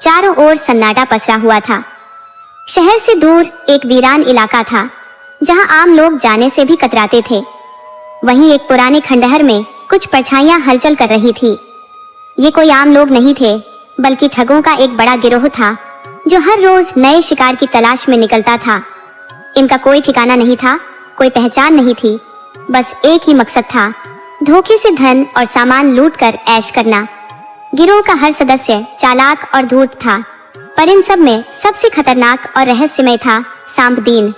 चारों ओर सन्नाटा पसरा हुआ था। शहर से दूर एक वीरान इलाका था जहां आम लोग जाने से भी कतराते थे। वहीं एक पुराने खंडहर में कुछ परछाइयां हलचल कर रही थी। ये कोई आम लोग नहीं थे, बल्कि ठगों का एक बड़ा गिरोह था जो हर रोज नए शिकार की तलाश में निकलता था। इनका कोई ठिकाना नहीं था, कोई पहचान नहीं थी, बस एक ही मकसद था, धोखे से धन और सामान लूटकर ऐश करना। गिरोह का हर सदस्य चालाक और धूर्त था, पर इन सब में सबसे खतरनाक और रहस्यमय था सांपदीन।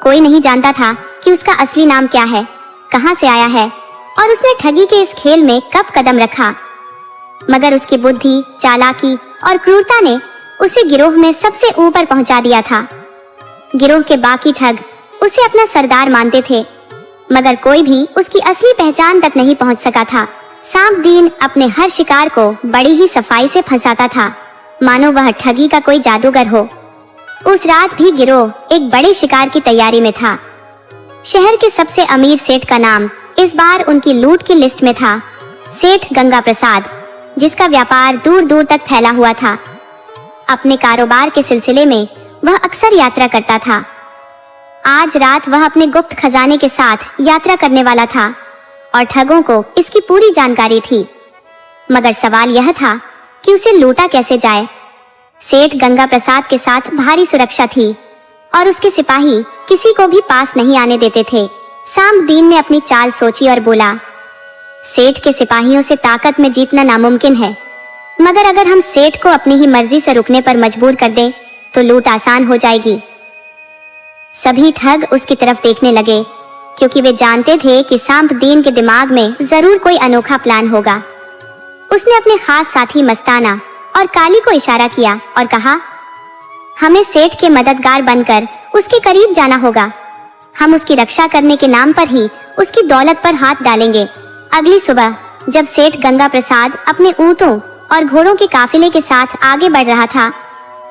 कोई नहीं जानता था कि उसका असली नाम क्या है, कहां से आया है और उसने ठगी के इस खेल में कब कदम रखा। मगर उसकी बुद्धि, चालाकी और क्रूरता ने उसे गिरोह में सबसे ऊपर पहुंचा दिया था। गिरोह के बाकी ठग उसे अपना सरदार मानते थे, मगर कोई भी उसकी असली पहचान तक नहीं पहुंच सका था। सांपदीन अपने हर शिकार को बड़ी ही सफाई से फंसाता था, मानो वह ठगी का कोई जादूगर हो। उस रात भी गिरोह एक बड़े शिकार की तैयारी में था। शहर के सबसे अमीर सेठ का नाम इस बार उनकी लूट की लिस्ट में था, सेठ गंगा प्रसाद, जिसका व्यापार दूर दूर तक फैला हुआ था। अपने कारोबार के सिलसिले में वह अक्सर यात्रा करता था। आज रात वह अपने गुप्त खजाने के साथ यात्रा करने वाला था और ठगों को इसकी पूरी जानकारी थी। मगर सवाल यह था कि उसे लूटा कैसे जाए। सेठ गंगा प्रसाद के साथ भारी सुरक्षा थी और उसके सिपाही किसी को भी पास नहीं आने देते थे। सांपदीन ने अपनी चाल सोची और बोला, सेठ के सिपाहियों से ताकत में जीतना नामुमकिन है, मगर अगर हम सेठ को अपनी ही मर्जी से रुकने पर मजबूर कर दें तो लूट आसान हो जाएगी। सभी ठग उसकी तरफ देखने लगे, क्योंकि वे जानते थे कि सांपदीन के दिमाग में जरूर कोई अनोखा प्लान होगा। उसने अपने खास साथी मस्ताना और काली को इशारा किया और कहा, हमें सेठ के मददगार बनकर उसके करीब जाना होगा। हम उसकी रक्षा करने के नाम पर ही उसकी दौलत पर हाथ डालेंगे। अगली सुबह जब सेठ गंगा प्रसाद अपने ऊंटों और घोड़ों के काफिले के साथ आगे बढ़ रहा था,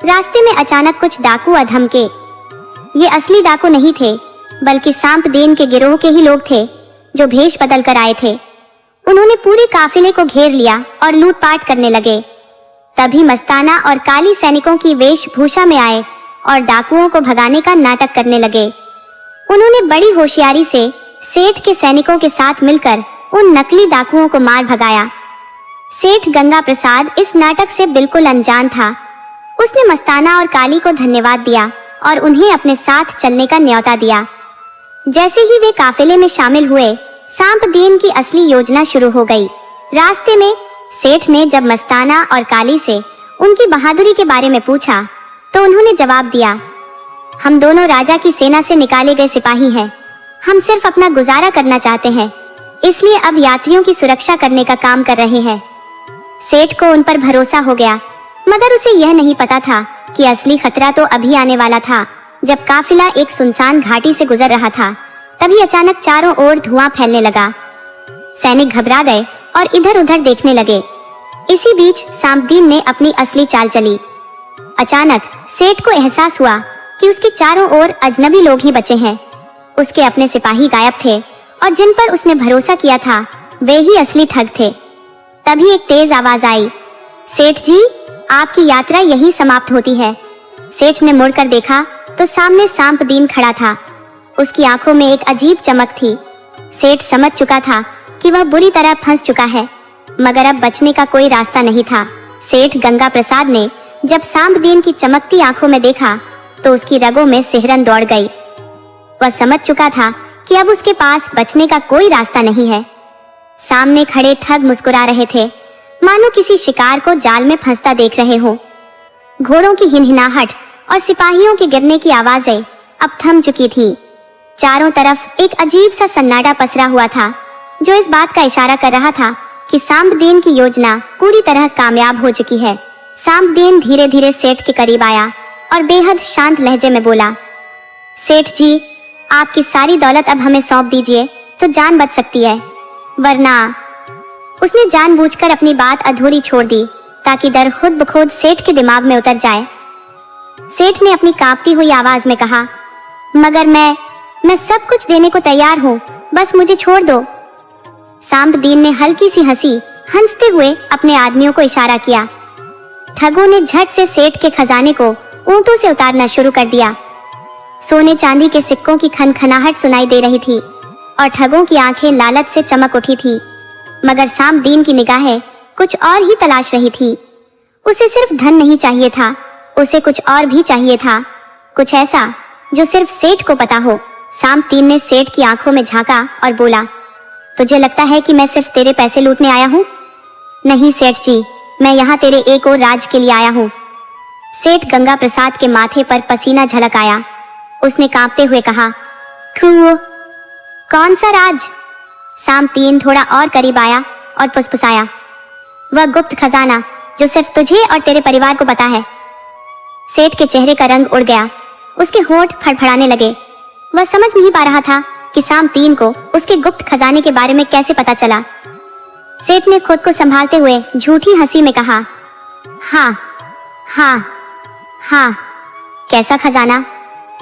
रास्ते में अचानक कुछ डाकू अधम के, ये असली डाकू नहीं थे बल्कि सांपदेन के गिरोह के ही लोग थे जो भेष बदल कर आए थे। उन्होंने पूरे काफिले को घेर लिया और लूटपाट करने लगे। तभी मस्ताना और काली सैनिकों की वेशभूषा में आए और डाकुओं को भगाने का नाटक करने लगे। उन्होंने बड़ी होशियारी से सेठ के सैनिकों के साथ मिलकर उन नकली डाकुओं को मार भगाया। सेठ गंगा प्रसाद इस नाटक से बिल्कुल अनजान था। उसने मस्ताना और काली को धन्यवाद दिया और उन्हें अपने साथ चलने का न्योता दिया। जैसे ही वे काफिले में शामिल हुए, सांपदेन की असली योजना शुरू हो गई। रास्ते में सेठ ने जब मस्ताना और काली से उनकी बहादुरी के बारे में पूछा तो उन्होंने जवाब दिया, हम दोनों राजा की सेना से निकाले गए सिपाही हैं। हम सिर्फ अपना गुजारा करना चाहते हैं, इसलिए अब यात्रियों की सुरक्षा करने का काम कर रहे हैं। सेठ को उन पर भरोसा हो गया, मगर उसे यह नहीं पता था कि असली खतरा तो अभी आने वाला था। जब काफिला एक सुनसान घाटी से गुजर रहा था, तभी अचानक चारों ओर धुआं फैलने लगा। सैनिक घबरा गए और इधर उधर देखने लगे। इसी बीच सांपदेन ने अपनी असली चाल चली। अचानक सेठ को एहसास हुआ कि उसके चारों ओर अजनबी लोग ही बचे हैं। उसके अपने सिपाही गायब थे और जिन पर उसने भरोसा किया था वे ही असली ठग थे। तभी एक तेज आवाज आई, सेठ जी, आपकी यात्रा यहीं समाप्त होती है। सेठ ने मुड़कर देखा तो सामने सांपदेन खड़ा था। उसकी आंखों में एक अजीब चमक थी। सेठ समझ चुका था कि वह बुरी तरह फंस चुका है, मगर अब बचने का कोई रास्ता नहीं था। सेठ गंगा प्रसाद ने जब सांपदेन की चमकती आंखों में देखा तो उसकी रगों में सिहरन दौड़ गई। वह समझ चुका था कि अब उसके पास बचने का कोई रास्ता नहीं है। सामने खड़े ठग मुस्कुरा रहे थे, मानो किसी शिकार को जाल में फंसता देख रहे हो। घोड़ों की हिनहिनाहट और सिपाहियों के गिरने की आवाजें अब थम चुकी थी। चारों तरफ एक अजीब सा सन्नाटा पसरा हुआ था, जो इस बात का इशारा कर रहा था कि सांपदेन की योजना पूरी तरह कामयाब हो चुकी है। सांपदेन धीरे धीरे सेठ के करीब आया और बेहद शांत लहजे में बोला, सेठ जी, आपकी सारी दौलत अब हमें सौंप दीजिए तो जान बच सकती है, वरना। उसने जानबूझकर अपनी बात अधूरी छोड़ दी ताकि डर खुद ब खुद सेठ के दिमाग में उतर जाए। सेठ ने अपनी कांपती हुई आवाज में कहा, मगर मैं सब कुछ देने को तैयार हूँ, बस मुझे छोड़ दो। सांपदेन ने हल्की सी हंसी हंसते हुए अपने आदमियों को इशारा किया। ठगों ने झट से सेठ के खजाने को ऊंटों से उतारना शुरू कर दिया। सोने चांदी के सिक्कों की खनखनाहट सुनाई दे रही थी और ठगों की आंखें लालच से चमक उठी थी, मगर सांपदेन की निगाहें कुछ और ही तलाश रही थी। उसे सिर्फ धन नहीं चाहिए था, उसे कुछ और भी चाहिए था, कुछ ऐसा जो सिर्फ सेठ को पता हो। सांपदेन ने सेठ की आंखों में झांका और बोला, तुझे लगता है कि मैं सिर्फ तेरे पैसे लूटने आया हूँ? नहीं सेठ जी, मैं यहाँ तेरे एक और राज के लिए आया हूँ। सेठ गंगा प्रसाद के माथे पर पसीना झलक आया। उसने कांपते हुए कहा, कौन सा राज? सांपदेन थोड़ा और करीब आया और फुसफुसाया, वह गुप्त खजाना जो सिर्फ तुझे और तेरे परिवार को पता है। सेठ के चेहरे का रंग उड़ गया, उसके होंठ फड़फड़ाने लगे। वह समझ नहीं पा रहा था कि सांपदेन को उसके गुप्त खजाने के बारे में कैसे पता चला। सेठ ने खुद को संभालते हुए झूठी हंसी में कहा, हाँ हाँ हाँ, कैसा खजाना?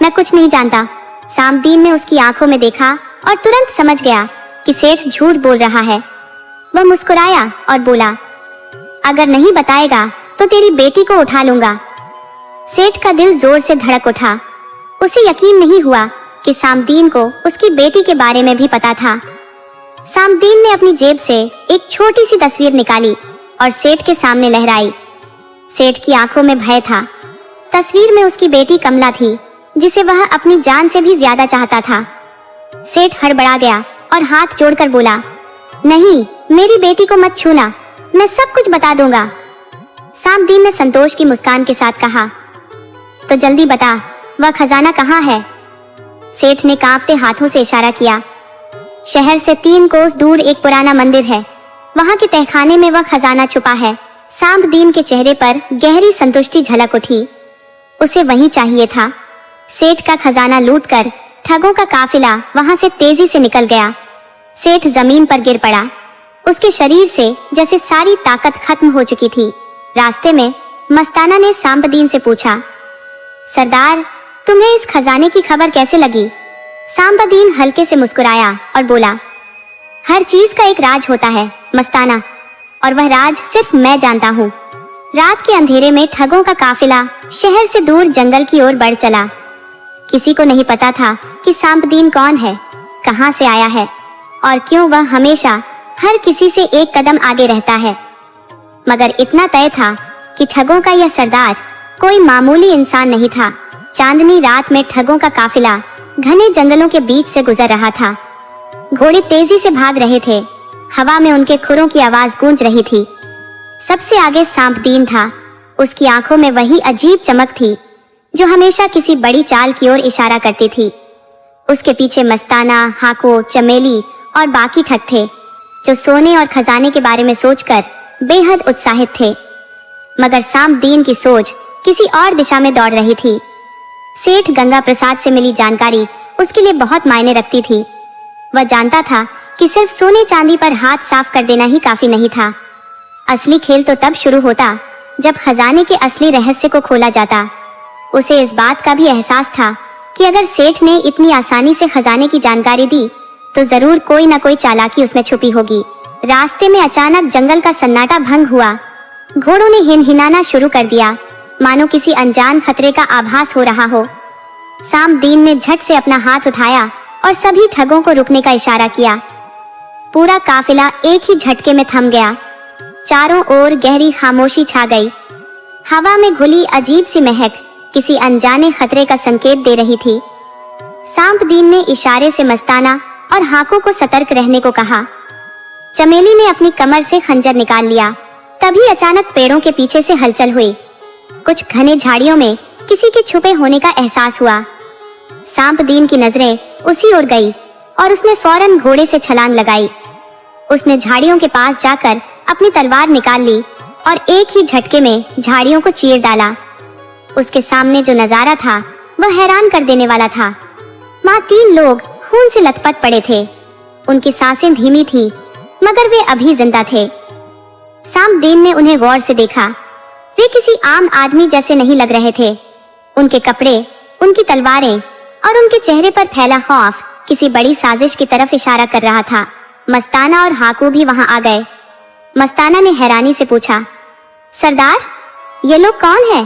मैं कुछ नहीं जानता। सांपदेन ने उसकी आंखों में देखा और तुरंत समझ गया कि सेठ झूठ बोल रहा है। वह मुस्कुराया और बोला, अगर नहीं बताएगा तो तेरी बेटी को उठा लूंगा। सेठ का दिल जोर से धड़क उठा। उसे यकीन नहीं हुआ कि सांपदेन को उसकी बेटी के बारे में भी पता था। सांपदेन ने अपनी जेब से एक छोटी सी तस्वीर निकाली और सेठ के सामने लहराई। सेठ की आंखों में भय था। तस्वीर में उसकी बेटी कमला थी, जिसे वह अपनी जान से भी ज्यादा चाहता था। सेठ हड़बड़ा गया और हाथ जोड़कर बोला, नहीं, मेरी बेटी को मत छूना, मैं सब कुछ बता दूंगा। सांपदेन ने संतोष की मुस्कान के साथ कहा, तो जल्दी बता, वह खजाना कहाँ है? सेठ ने कांपते हाथों से इशारा किया। शहर से 3 कोस दूर एक पुराना मंदिर है, वहां के तहखाने में वह खजाना छुपा है। सांबदीन के चेहरे पर गहरी संतुष्टि झलक उठी। उसे वही चाहिए था। सेठ का खजाना लूटकर ठगों का काफिला वहां से तेजी से निकल गया। सेठ जमीन पर गिर पड़ा। उसके शरीर से जैसे सारी ताकत खत्म हो चुकी थी। रास्ते में मस्ताना ने सांबदीन से पूछा, सरदार, तुम्हें इस खजाने की खबर कैसे लगी? सांबदीन हल्के से मुस्कुराया और बोला, हर चीज का एक राज होता है मस्ताना, और वह राज सिर्फ मैं जानता हूँ। रात के अंधेरे में ठगों का काफिला शहर से दूर जंगल की ओर बढ़ चला। किसी को नहीं पता था कि सांबदीन कौन है, कहाँ से आया है और क्यों वह हमेशा हर किसी से एक कदम आगे रहता है। मगर इतना तय था कि ठगों का यह सरदार कोई मामूली इंसान नहीं था। चांदनी रात में ठगों का काफिला घने जंगलों के बीच से गुजर रहा था। घोड़े तेजी से भाग रहे थे। हवा में उनके खुरों की आवाज गूंज रही थी। सबसे आगे सांबदीन था। उसकी आंखों में वही अजीब चमक थी जो हमेशा किसी बड़ी चाल की ओर इशारा करती थी। उसके पीछे मस्ताना, हाको, चमेली और बाकी ठग थे जो सोने और खजाने के बारे में सोचकर बेहद उत्साहित थे। मगर सांबदीन की सोच किसी और दिशा में दौड़ रही थी। सेठ गंगा प्रसाद से मिली जानकारी उसके लिए बहुत मायने रखती थी। वह जानता था कि सिर्फ सोने चांदी पर हाथ साफ कर देना ही काफी नहीं था। असली खेल तो तब शुरू होता जब खजाने के असली रहस्य को खोला जाता। उसे इस बात का भी एहसास था कि अगर सेठ ने इतनी आसानी से खजाने की जानकारी दी तो जरूर कोई न कोई चालाकी उसमें छुपी होगी। रास्ते में अचानक जंगल का सन्नाटा भंग हुआ। घोड़ों ने हिनहिनाना शुरू कर दिया, मानो किसी अनजान खतरे का आभास हो रहा हो। सांबदीन ने झट से अपना हाथ उठाया और सभी ठगों को रुकने का इशारा किया। पूरा काफिला एक ही झटके में थम गया। चारों ओर गहरी खामोशी छा गई। हवा में घुली अजीब सी महक किसी अनजाने खतरे का संकेत दे रही थी। सांबदीन ने इशारे से मस्ताना और हाको को सतर्क रहने को कहा। चमेली ने अपनी कमर से खंजर निकाल लिया। तभी अचानक पेड़ों के पीछे से हलचल हुई। कुछ घने झाड़ियों में किसी के छुपे होने का एहसास हुआ। सांबदीन की नजरें उसी ओर गई और उसने फौरन घोड़े से छलांग लगाई। उसने झाड़ियों के पास जाकर अपनी तलवार निकाल ली और एक ही झटके में झाड़ियों को चीर डाला। उसके सामने जो नजारा था वह हैरान कर देने वाला था। वहाँ 3 लोग खून से लथपथ पड़े थे। उनकी सांसें धीमी थी मगर वे अभी जिंदा थे। सांबदीन ने उन्हें गौर से देखा। वे किसी आम आदमी जैसे नहीं लग रहे थे। उनके कपड़े, उनकी तलवारें और उनके चेहरे पर फैला खौफ किसी बड़ी साजिश की तरफ इशारा कर रहा था। मस्ताना और हाकू भी वहां आ गए। मस्ताना ने हैरानी से पूछा, सरदार, ये लोग कौन है?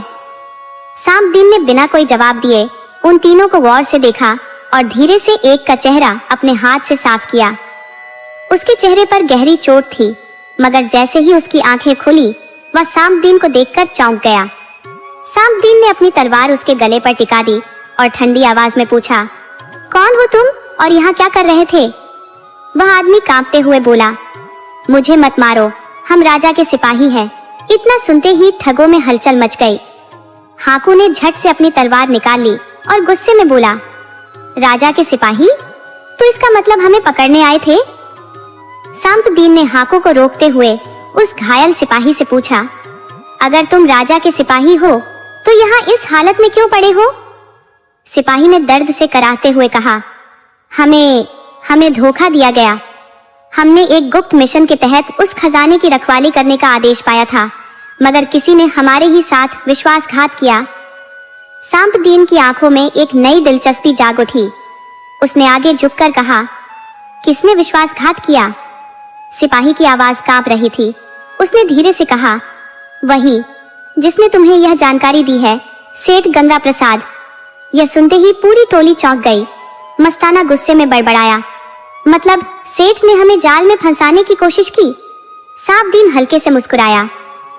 सांबदीन ने बिना कोई जवाब दिए उन तीनों को गौर से देखा और धीरे से एक का चेहरा अपने हाथ से साफ किया। उसके चेहरे पर गहरी चोट थी, मगर जैसे ही उसकी आंखें खुली वह सांबदीन को देखकर चौंक गया। सांबदीन ने अपनी तलवार उसके गले पर टिका दी और ठंडी आवाज में पूछा, कौन हो तुम और यहाँ क्या कर रहे थे? वह आदमी कांपते हुए बोला, मुझे मत मारो, हम राजा के सिपाही हैं। इतना सुनते ही ठगों में हलचल मच गई। हाकू ने झट से अपनी तलवार निकाल ली और गुस्से में बोला, राजा के सिपाही? तो इसका मतलब हमें पकड़ने आए थे? सांबदीन ने हाकू को रोकते हुए उस घायल सिपाही से पूछा, अगर तुम राजा के सिपाही हो तो यहाँ इस हालत में क्यों पड़े हो? सिपाही ने दर्द से कराहते हुए कहा, हमें धोखा दिया गया। हमने एक गुप्त मिशन के तहत उस खजाने की रखवाली करने का आदेश पाया था, मगर किसी ने हमारे ही साथ विश्वासघात किया। सांबदीन की आंखों में एक नई दिलचस्पी जाग उठी। उसने आगे झुककर कहा, किसने विश्वासघात किया? सिपाही की आवाज कांप रही थी। उसने धीरे से कहा, वही जिसने तुम्हें यह जानकारी दी है, सेठ गंगा प्रसाद। यह सुनते ही पूरी टोली चौंक गई। मस्ताना गुस्से में बड़बड़ाया, मतलब सेठ ने हमें जाल में फंसाने की कोशिश की? सांबदीन हल्के से मुस्कुराया।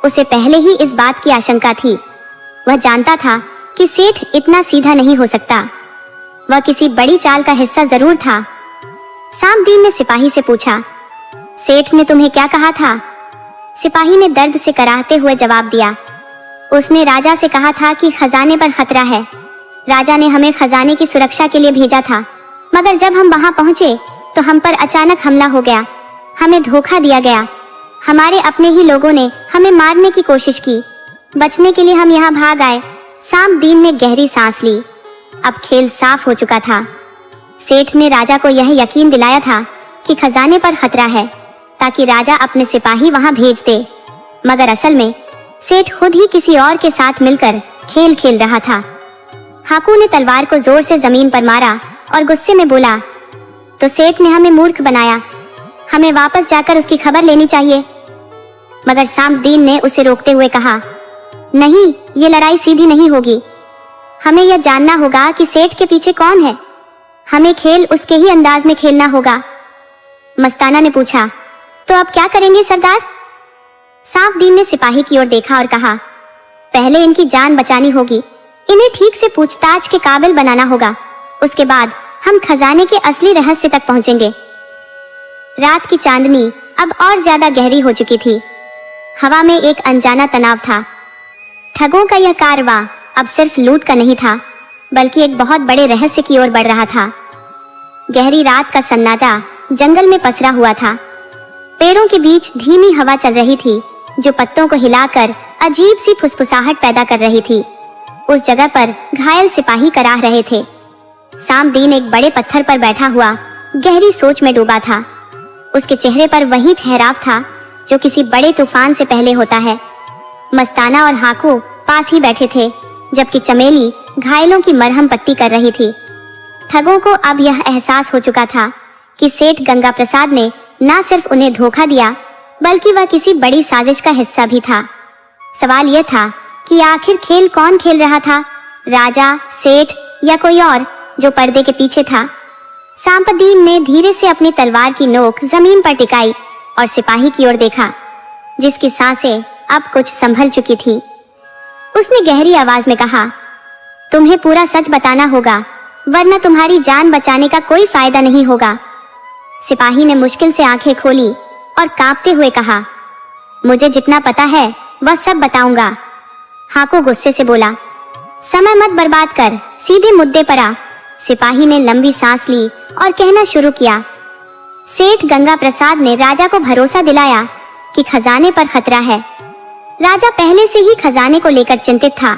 उसे पहले ही इस बात की आशंका थी। वह जानता था कि सेठ इतना सीधा नहीं हो सकता। वह किसी बड़ी चाल का हिस्सा जरूर था। सांबदीन ने सिपाही से पूछा, सेठ ने तुम्हें क्या कहा था? सिपाही ने दर्द से कराहते हुए जवाब दिया, उसने राजा से कहा था कि खजाने पर खतरा है। राजा ने हमें खजाने की सुरक्षा के लिए भेजा था, मगर जब हम वहां पहुंचे तो हम पर अचानक हमला हो गया। हमें धोखा दिया गया। हमारे अपने ही लोगों ने हमें मारने की कोशिश की। बचने के लिए हम यहाँ भाग आए। सांप दीन ने गहरी सांस ली। अब खेल साफ हो चुका था। सेठ ने राजा को यह यकीन दिलाया था कि खजाने पर खतरा है, ताकि राजा अपने सिपाही वहां भेज दे। मगर असल में सेठ खुद ही किसी और के साथ मिलकर खेल खेल रहा था। हाकू ने तलवार को जोर से जमीन पर मारा और गुस्से में बोला, तो सेठ ने हमें मूर्ख बनाया। हमें वापस जाकर उसकी खबर लेनी चाहिए। मगर सांप दीन ने उसे रोकते हुए कहा, नहीं, ये लड़ाई सीधी नहीं होगी। हमें यह जानना होगा कि सेठ के पीछे कौन है। हमें खेल उसके ही अंदाज में खेलना होगा। मस्ताना ने पूछा, तो अब क्या करेंगे सरदार? सांप दीन ने सिपाही की ओर देखा और कहा, पहले इनकी जान बचानी होगी। इन्हें ठीक से पूछताछ के काबिल बनाना होगा। उसके बाद हम खजाने के असली रहस्य तक पहुंचेंगे। रात की चांदनी अब और ज्यादा गहरी हो चुकी थी। हवा में एक अनजाना तनाव था। ठगों का यह कारवां अब सिर्फ लूट का नहीं था, बल्कि एक बहुत बड़े रहस्य की ओर बढ़ रहा था। गहरी रात का सन्नाटा जंगल में पसरा हुआ था। पेड़ों के बीच धीमी हवा चल रही थी, जो पत्तों को हिलाकर अजीब सी फुसफुसाहट पैदा कर रही थी। उस जगह पर घायल सिपाही कराह रहे थे। सांप दीन एक बड़े पत्थर पर बैठा हुआ गहरी सोच में डूबा था। उसके चेहरे पर वही ठहराव था जो किसी बड़े तूफान से पहले होता है। मस्ताना और हाकू पास ही बैठे थे, जबकि चमेली घायलों की मरहम पट्टी कर रही थी। ठगों को अब यह एहसास हो चुका था कि सेठ गंगा प्रसाद ने न सिर्फ उन्हें धोखा दिया, बल्कि वह किसी बड़ी साजिश का हिस्सा भी था। सवाल यह था कि आखिर खेल कौन खेल रहा था, राजा, सेठ या कोई और जो पर्दे के पीछे था। सांपदीन ने धीरे से अपनी तलवार की नोक जमीन पर टिकाई और सिपाही की ओर देखा, जिसकी सांसें अब कुछ संभल चुकी थी। उसने गहरी आवाज में कहा, तुम्हें पूरा सच बताना होगा, वरना तुम्हारी जान बचाने का कोई फायदा नहीं होगा। सिपाही ने मुश्किल से आंखें खोली और कांपते हुए कहा, मुझे जितना पता है वह सब बताऊंगा। हाकू गुस्से से बोला, समय मत बर्बाद कर, सीधे मुद्दे पर आ। सिपाही ने लंबी सांस ली और कहना शुरू किया, सेठ गंगा प्रसाद ने राजा को भरोसा दिलाया कि खजाने पर खतरा है। राजा पहले से ही खजाने को लेकर चिंतित था,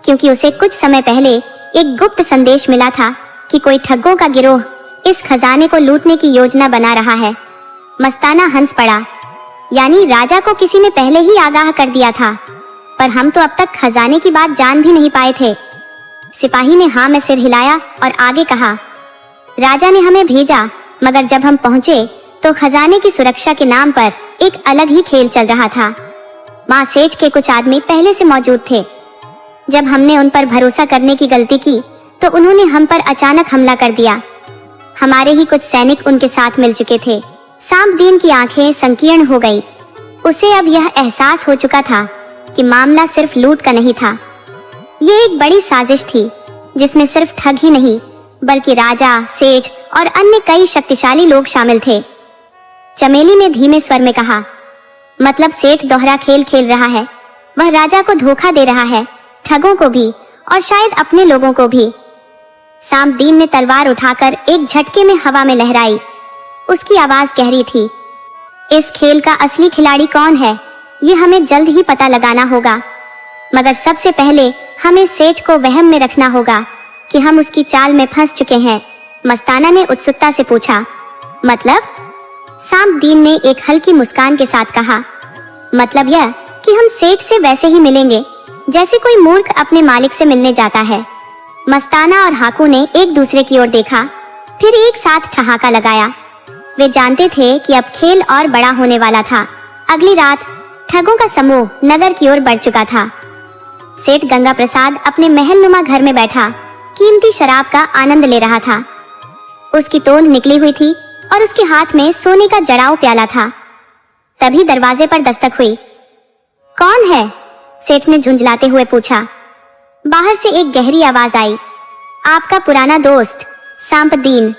क्योंकि उसे कुछ समय पहले एक गुप्त संदेश मिला था कि कोई ठगों का गिरोह इस खजाने को लूटने की योजना बना रहा है। मस्ताना हंस पड़ा, यानी राजा को किसी ने पहले ही आगाह कर दिया था, पर हम तो अब तक खजाने की बात जान भी नहीं पाए थे। सिपाही ने हाँ में सिर हिलाया और आगे कहा, राजा ने हमें भेजा, मगर जब हम पहुंचे तो खजाने की सुरक्षा के नाम पर एक अलग ही खेल चल रहा था। वहाँ सेठ के कुछ आदमी पहले से मौजूद थे। जब हमने उन पर भरोसा करने की गलती की तो उन्होंने हम पर अचानक हमला कर दिया। हमारे ही कुछ सैनिक उनके साथ मिल चुके थे। सांपदीन की आंखें संकीर्ण हो गई। उसे अब यह एहसास हो चुका था कि मामला सिर्फ लूट का नहीं था। ये एक बड़ी साजिश थी, जिसमें सिर्फ ठग ही नहीं, बल्कि राजा, सेठ और अन्य कई शक्तिशाली लोग शामिल थे। चमेली ने धीमे स्वर में कहा, मतलब सेठ दोहरा खेल खेल रहा है। वह राजा को धोखा दे रहा है, ठगों को भी और शायद अपने लोगों को भी। सांपदीन ने तलवार उठाकर एक झटके में हवा में लहराई। उसकी आवाज गहरी थी, इस खेल का असली खिलाड़ी कौन है, ये हमें जल्द ही पता लगाना होगा। मगर सबसे पहले हमें सेठ को वहम में रखना होगा कि हम उसकी चाल में फंस चुके हैं। मस्ताना ने उत्सुकता से पूछा, मतलब? सांपदीन ने एक हल्की मुस्कान के साथ कहा, मतलब यह कि हम सेठ से वैसे ही मिलेंगे जैसे कोई मूर्ख अपने मालिक से मिलने जाता है। मस्ताना और हाकू ने एक दूसरे की ओर देखा, फिर एक साथ ठहाका लगाया। वे जानते थे कि अब खेल और बड़ा होने वाला था। अगली रात ठगों का समूह नगर की ओर बढ़ चुका था। सेठ गंगा प्रसाद अपने महलनुमा घर में बैठा कीमती शराब का आनंद ले रहा था। उसकी तोंद निकली हुई थी और उसके हाथ में सोने का जड़ाऊ प्याला था। तभी दरवाजे पर दस्तक हुई। कौन है? सेठ ने झुंझलाते हुए पूछा। बाहर से एक गहरी आवाज आई, आपका पुराना दोस्त सांपदीन।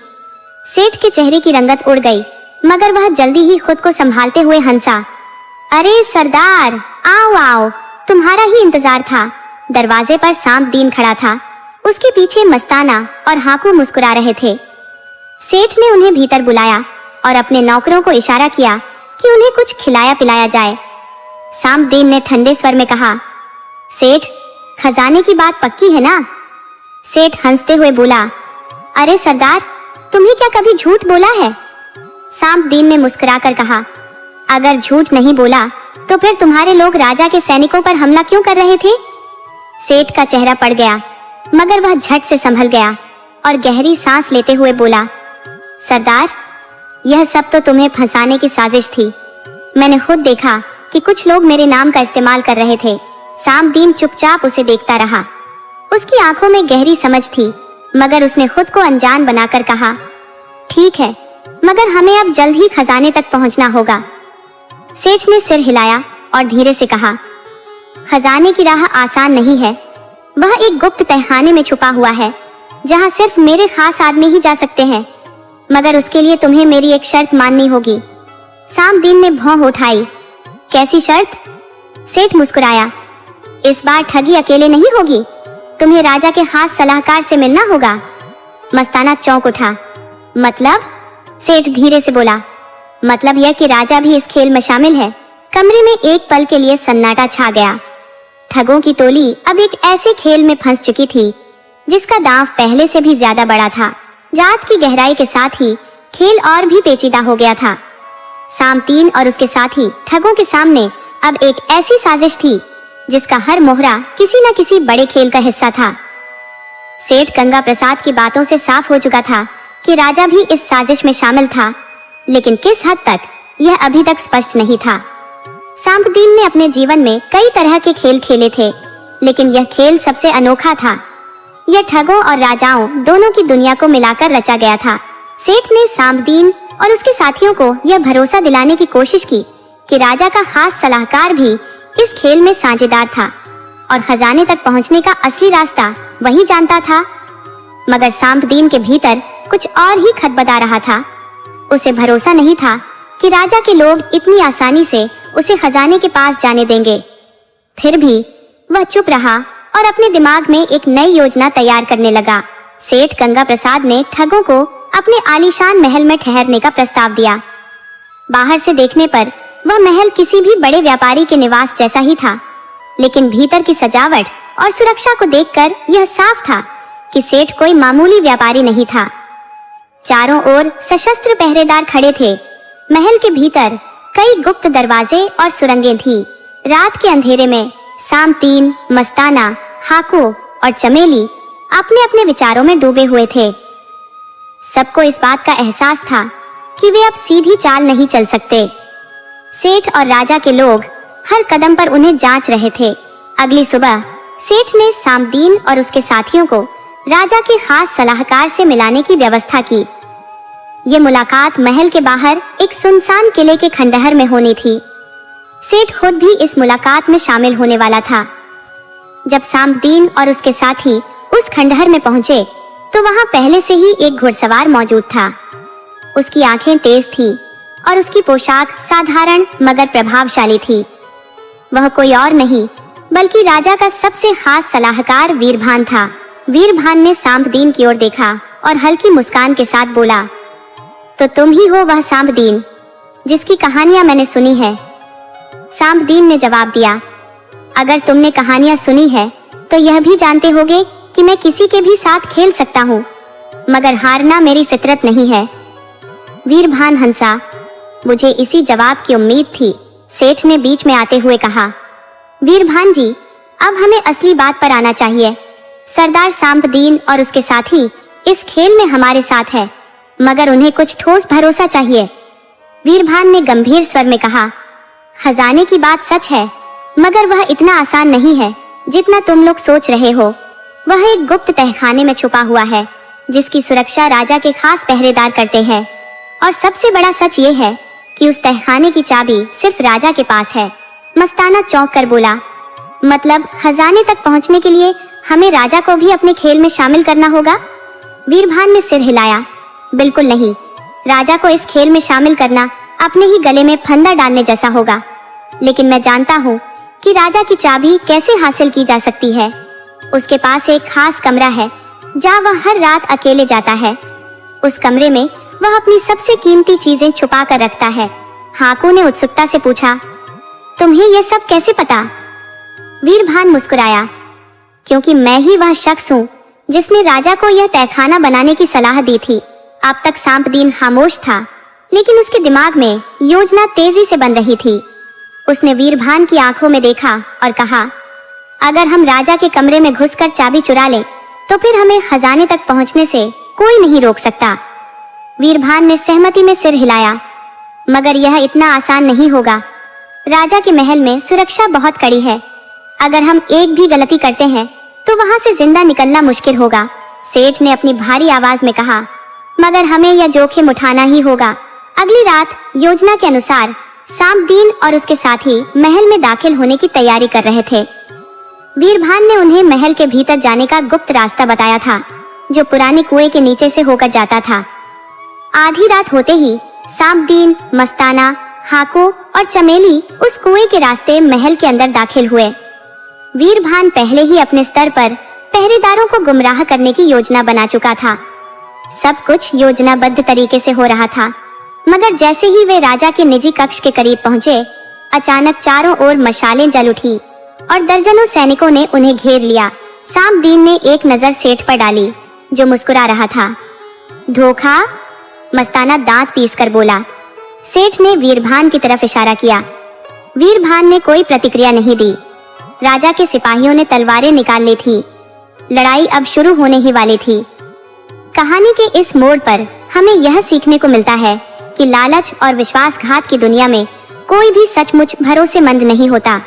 सेठ के चेहरे की रंगत उड़ गई, मगर वह जल्दी ही खुद को संभालते हुए हंसा। अरे सरदार, आओ आओ, तुम्हारा ही इंतजार था। दरवाजे पर सांपदीन खड़ा था। उसके पीछे मस्ताना और हाकू मुस्कुरा रहे थे। सेठ ने उन्हें भीतर बुलाया और अपने नौकरों को इशारा किया कि उन्हें कुछ खिलाया पिलाया जाए। साम्बदीन ने ठंडे स्वर में कहा, सेठ, खजाने की बात पक्की है ना? सेठ हंसते हुए बोला, अरे सरदार, तुम्हें क्या कभी झूठ बोला है? साम्बदीन ने मुस्कुराकर कहा, अगर झूठ नहीं बोला तो फिर तुम्हारे लोग राजा के सैनिकों पर हमला क्यों कर रहे थे? सेठ का चेहरा पड़ गया, मगर वह झट से संभल गया और गहरी सांस लेते हुए बोला, सरदार, यह सब तो तुम्हें फंसाने की साजिश थी। मैंने खुद देखा कि कुछ लोग मेरे नाम का इस्तेमाल कर रहे थे। साम्बदीन चुपचाप उसे देखता रहा। उसकी आंखों में गहरी समझ थी, मगर उसने खुद को अनजान बनाकर कहा, ठीक है, मगर हमें अब जल्द ही खजाने तक पहुंचना होगा। सेठ ने सिर हिलाया और धीरे से कहा, खजाने की राह आसान नहीं है। वह एक गुप्त तहखाने में छुपा हुआ है, जहां सिर्फ मेरे खास आदमी ही जा सकते हैं, मगर उसके लिए तुम्हें मेरी एक शर्त माननी होगी। साम्बदीन ने भौं उठाई। कैसी शर्त? सेठ मुस्कुराया, इस बार ठगी अकेले नहीं होगी, तुम्हें राजा के खास सलाहकार से मिलना होगा। मस्ताना चौंक उठा। मतलब? सेठ धीरे से बोला, मतलब यह कि राजा भी इस खेल में शामिल है। कमरे में एक पल के लिए सन्नाटा छा गया। ठगों की टोली अब एक ऐसे खेल में फंस चुकी थी जिसका दांव पहले से भी ज्यादा बड़ा था। जात की गहराई के साथ ही खेल और भी पेचीदा हो गया था। साम्बदीन और उसके साथी ठगों के सामने अब एक ऐसी साजिश थी जिसका हर मोहरा किसी न किसी बड़े खेल का हिस्सा था। सेठ गंगा प्रसाद की बातों से साफ हो चुका था कि राजा भी इस साजिश में शामिल था, लेकिन किस हद तक यह अभी तक स्पष्ट नहीं था। साम्बदीन ने अपने जीवन में कई तरह के खेल खेले थे, लेकिन यह खेल सबसे अनोखा था। यह ठगों और राजाओं दोनों की दुनिया को मिलाकर रचा गया था। सेठ ने साम्बदीन और उसके साथियों को यह भरोसा दिलाने की कोशिश की कि राजा का खास सलाहकार भी इस खेल में साझेदार था और खजाने तक पहुंचने का असली रास्ता वही जानता था। मगर साम्बदीन के भीतर कुछ और ही खटबदा रहा था। उसे भरोसा नहीं था कि राजा के लोग इतनी आसानी से उसे खजाने के पास जाने देंगे। फिर भी वह चुप रहा और अपने दिमाग में एक नई योजना तैयार करने लगा। सेठ गंगा प्रसाद ने ठगों को अपने आलीशान महल में ठहरने का प्रस्ताव दिया। बाहर से देखने पर वह महल किसी भी बड़े व्यापारी के निवास जैसा ही था, लेकिन भीतर की सजावट और सुरक्षा को देखकर यह साफ था कि सेठ कोई मामूली व्यापारी नहीं था। चारों ओर सशस्त्र पहरेदार खड़े थे। महल के भीतर कई गुप्त दरवाजे और सुरंगें थी। रात के अंधेरे में साम्बदीन, मस्ताना, हाकू और चमेली अपने अपने विचारों में डूबे हुए थे। सबको इस बात का एहसास था कि वे अब सीधी चाल नहीं चल सकते। सेठ और राजा के लोग हर कदम पर उन्हें जांच रहे थे। अगली सुबह सेठ ने साम्बदीन और उसके साथियों को राजा के खास सलाहकार से मिलाने की व्यवस्था की। ये मुलाकात महल के बाहर एक सुनसान किले के खंडहर में होनी थी। सेठ खुद भी इस मुलाकात में शामिल होने वाला था। जब साम्बदीन और उसके साथी उस खंडहर में पहुंचे तो वहां पहले से ही एक घुड़सवार मौजूद था। उसकी आंखें तेज थी और उसकी पोशाक साधारण मगर प्रभावशाली थी। वह कोई और नहीं बल्कि राजा का सबसे खास सलाहकार वीरभान था। वीरभान ने साम्बदीन की ओर देखा और हल्की मुस्कान के साथ बोला, तो तुम ही हो वह साम्बदीन जिसकी कहानियां मैंने सुनी है। साम्बदीन ने जवाब दिया, अगर तुमने कहानियां सुनी है तो यह भी जानते होगे कि मैं किसी के भी साथ खेल सकता हूँ, मगर हारना मेरी फितरत नहीं है। वीरभान हंसा। मुझे इसी जवाब की उम्मीद थी। सेठ ने बीच में आते हुए कहा, वीरभान जी, अब हमें असली बात पर आना चाहिए। सरदार साम्बदीन और उसके साथी इस खेल में हमारे साथ है, मगर उन्हें कुछ ठोस भरोसा चाहिए। वीरभान ने गंभीर स्वर में कहा, खजाने की बात सच है, मगर वह इतना आसान नहीं है जितना तुम लोग सोच रहे हो। वह एक गुप्त तहखाने में छुपा हुआ है जिसकी सुरक्षा राजा के खास पहरेदार करते हैं, और सबसे बड़ा सच ये है कि उस तहखाने की चाबी सिर्फ राजा के पास है। मस्ताना चौंक कर बोला, मतलब खजाने तक पहुंचने के लिए हमें राजा को भी अपने खेल में शामिल करना होगा? वीरभान ने सिर हिलाया, बिल्कुल नहीं। राजा को इस खेल में शामिल करना अपने ही गले में फंदा डालने जैसा होगा। लेकिन मैं जानता हूँ कि राजा की चाबी कैसे हासिल की जा सकती है। उसके पास एक खास कमरा है जहाँ वह हर रात अकेले जाता है। उस कमरे में वह अपनी सबसे कीमती चीजें छुपा कर रखता है। हाकू ने उत्सुकता से पूछा, तुम्हें यह सब कैसे पता? वीरभान मुस्कुराया, क्योंकि मैं ही वह शख्स हूँ जिसने राजा को यह तहखाना बनाने की सलाह दी थी। अब तक सांपदीन खामोश था, लेकिन उसके दिमाग में योजना तेजी से बन रही थी। उसने वीरभान की आंखों में देखा और कहा, अगर हम राजा के कमरे में घुसकर चाबी चुरा लें, तो फिर हमें खजाने तक पहुंचने से कोई नहीं रोक सकता। वीरभान ने सहमति में सिर हिलाया, मगर यह इतना आसान नहीं होगा। राजा के महल में सुरक्षा बहुत कड़ी है। अगर हम एक भी गलती करते हैं तो वहां से जिंदा निकलना मुश्किल होगा। सेठ ने अपनी भारी आवाज में कहा, मगर हमें यह जोखिम उठाना ही होगा। अगली रात योजना के अनुसार सांपदीन और उसके साथी महल में दाखिल होने की तैयारी कर रहे थे। वीरभान ने उन्हें महल के भीतर जाने का गुप्त रास्ता बताया था, जो पुराने कुएं के नीचे से होकर जाता था। आधी रात होते ही सांपदीन, मस्ताना, हाकू और चमेली उस कुएं के रास्ते महल के अंदर दाखिल हुए। वीरभान पहले ही अपने स्तर पर पहरेदारों को गुमराह करने की योजना बना चुका था। सब कुछ योजनाबद्ध तरीके से हो रहा था, मगर जैसे ही वे राजा के निजी कक्ष के करीब पहुंचे, अचानक चारों ओर मशालें जल उठी और दर्जनों सैनिकों ने उन्हें घेर लिया। सांपदीन ने एक नजर सेठ पर डाली, जो मुस्कुरा रहा था। धोखा? मस्ताना दांत पीसकर बोला। सेठ ने वीरभान की तरफ इशारा किया। वीरभान ने कोई प्रतिक्रिया नहीं दी। राजा के सिपाहियों ने तलवारें निकाल ली थी। लड़ाई अब शुरू होने ही वाली थी। कहानी के इस मोड़ पर हमें यह सीखने को मिलता है कि लालच और विश्वासघात की दुनिया में कोई भी सचमुच भरोसेमंद नहीं होता।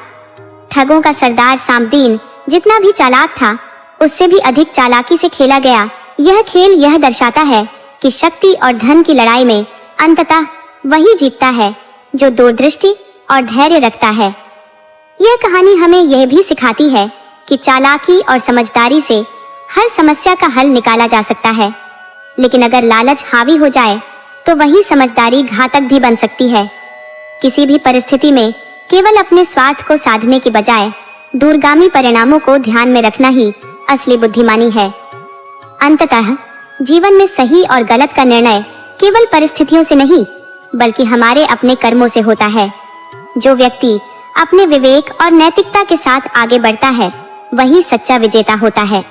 ठगों का सरदार सांपदीन जितना भी चालाक था, उससे भी अधिक चालाकी से खेला गया यह खेल यह दर्शाता है कि शक्ति और धन की लड़ाई में अंततः वही जीतता है जो दूरदृष्टि और धैर्य रखता है। यह कहानी हमें यह भी सिखाती है कि चालाकी और समझदारी से हर समस्या का हल निकाला जा सकता है, लेकिन अगर लालच हावी हो जाए तो वही समझदारी घातक भी बन सकती है। किसी भी परिस्थिति में केवल अपने स्वार्थ को साधने की बजाय दूरगामी परिणामों को ध्यान में रखना ही असली बुद्धिमानी है। अंततः जीवन में सही और गलत का निर्णय केवल परिस्थितियों से नहीं, बल्कि हमारे अपने कर्मों से होता है। जो व्यक्ति अपने विवेक और नैतिकता के साथ आगे बढ़ता है, वही सच्चा विजेता होता है।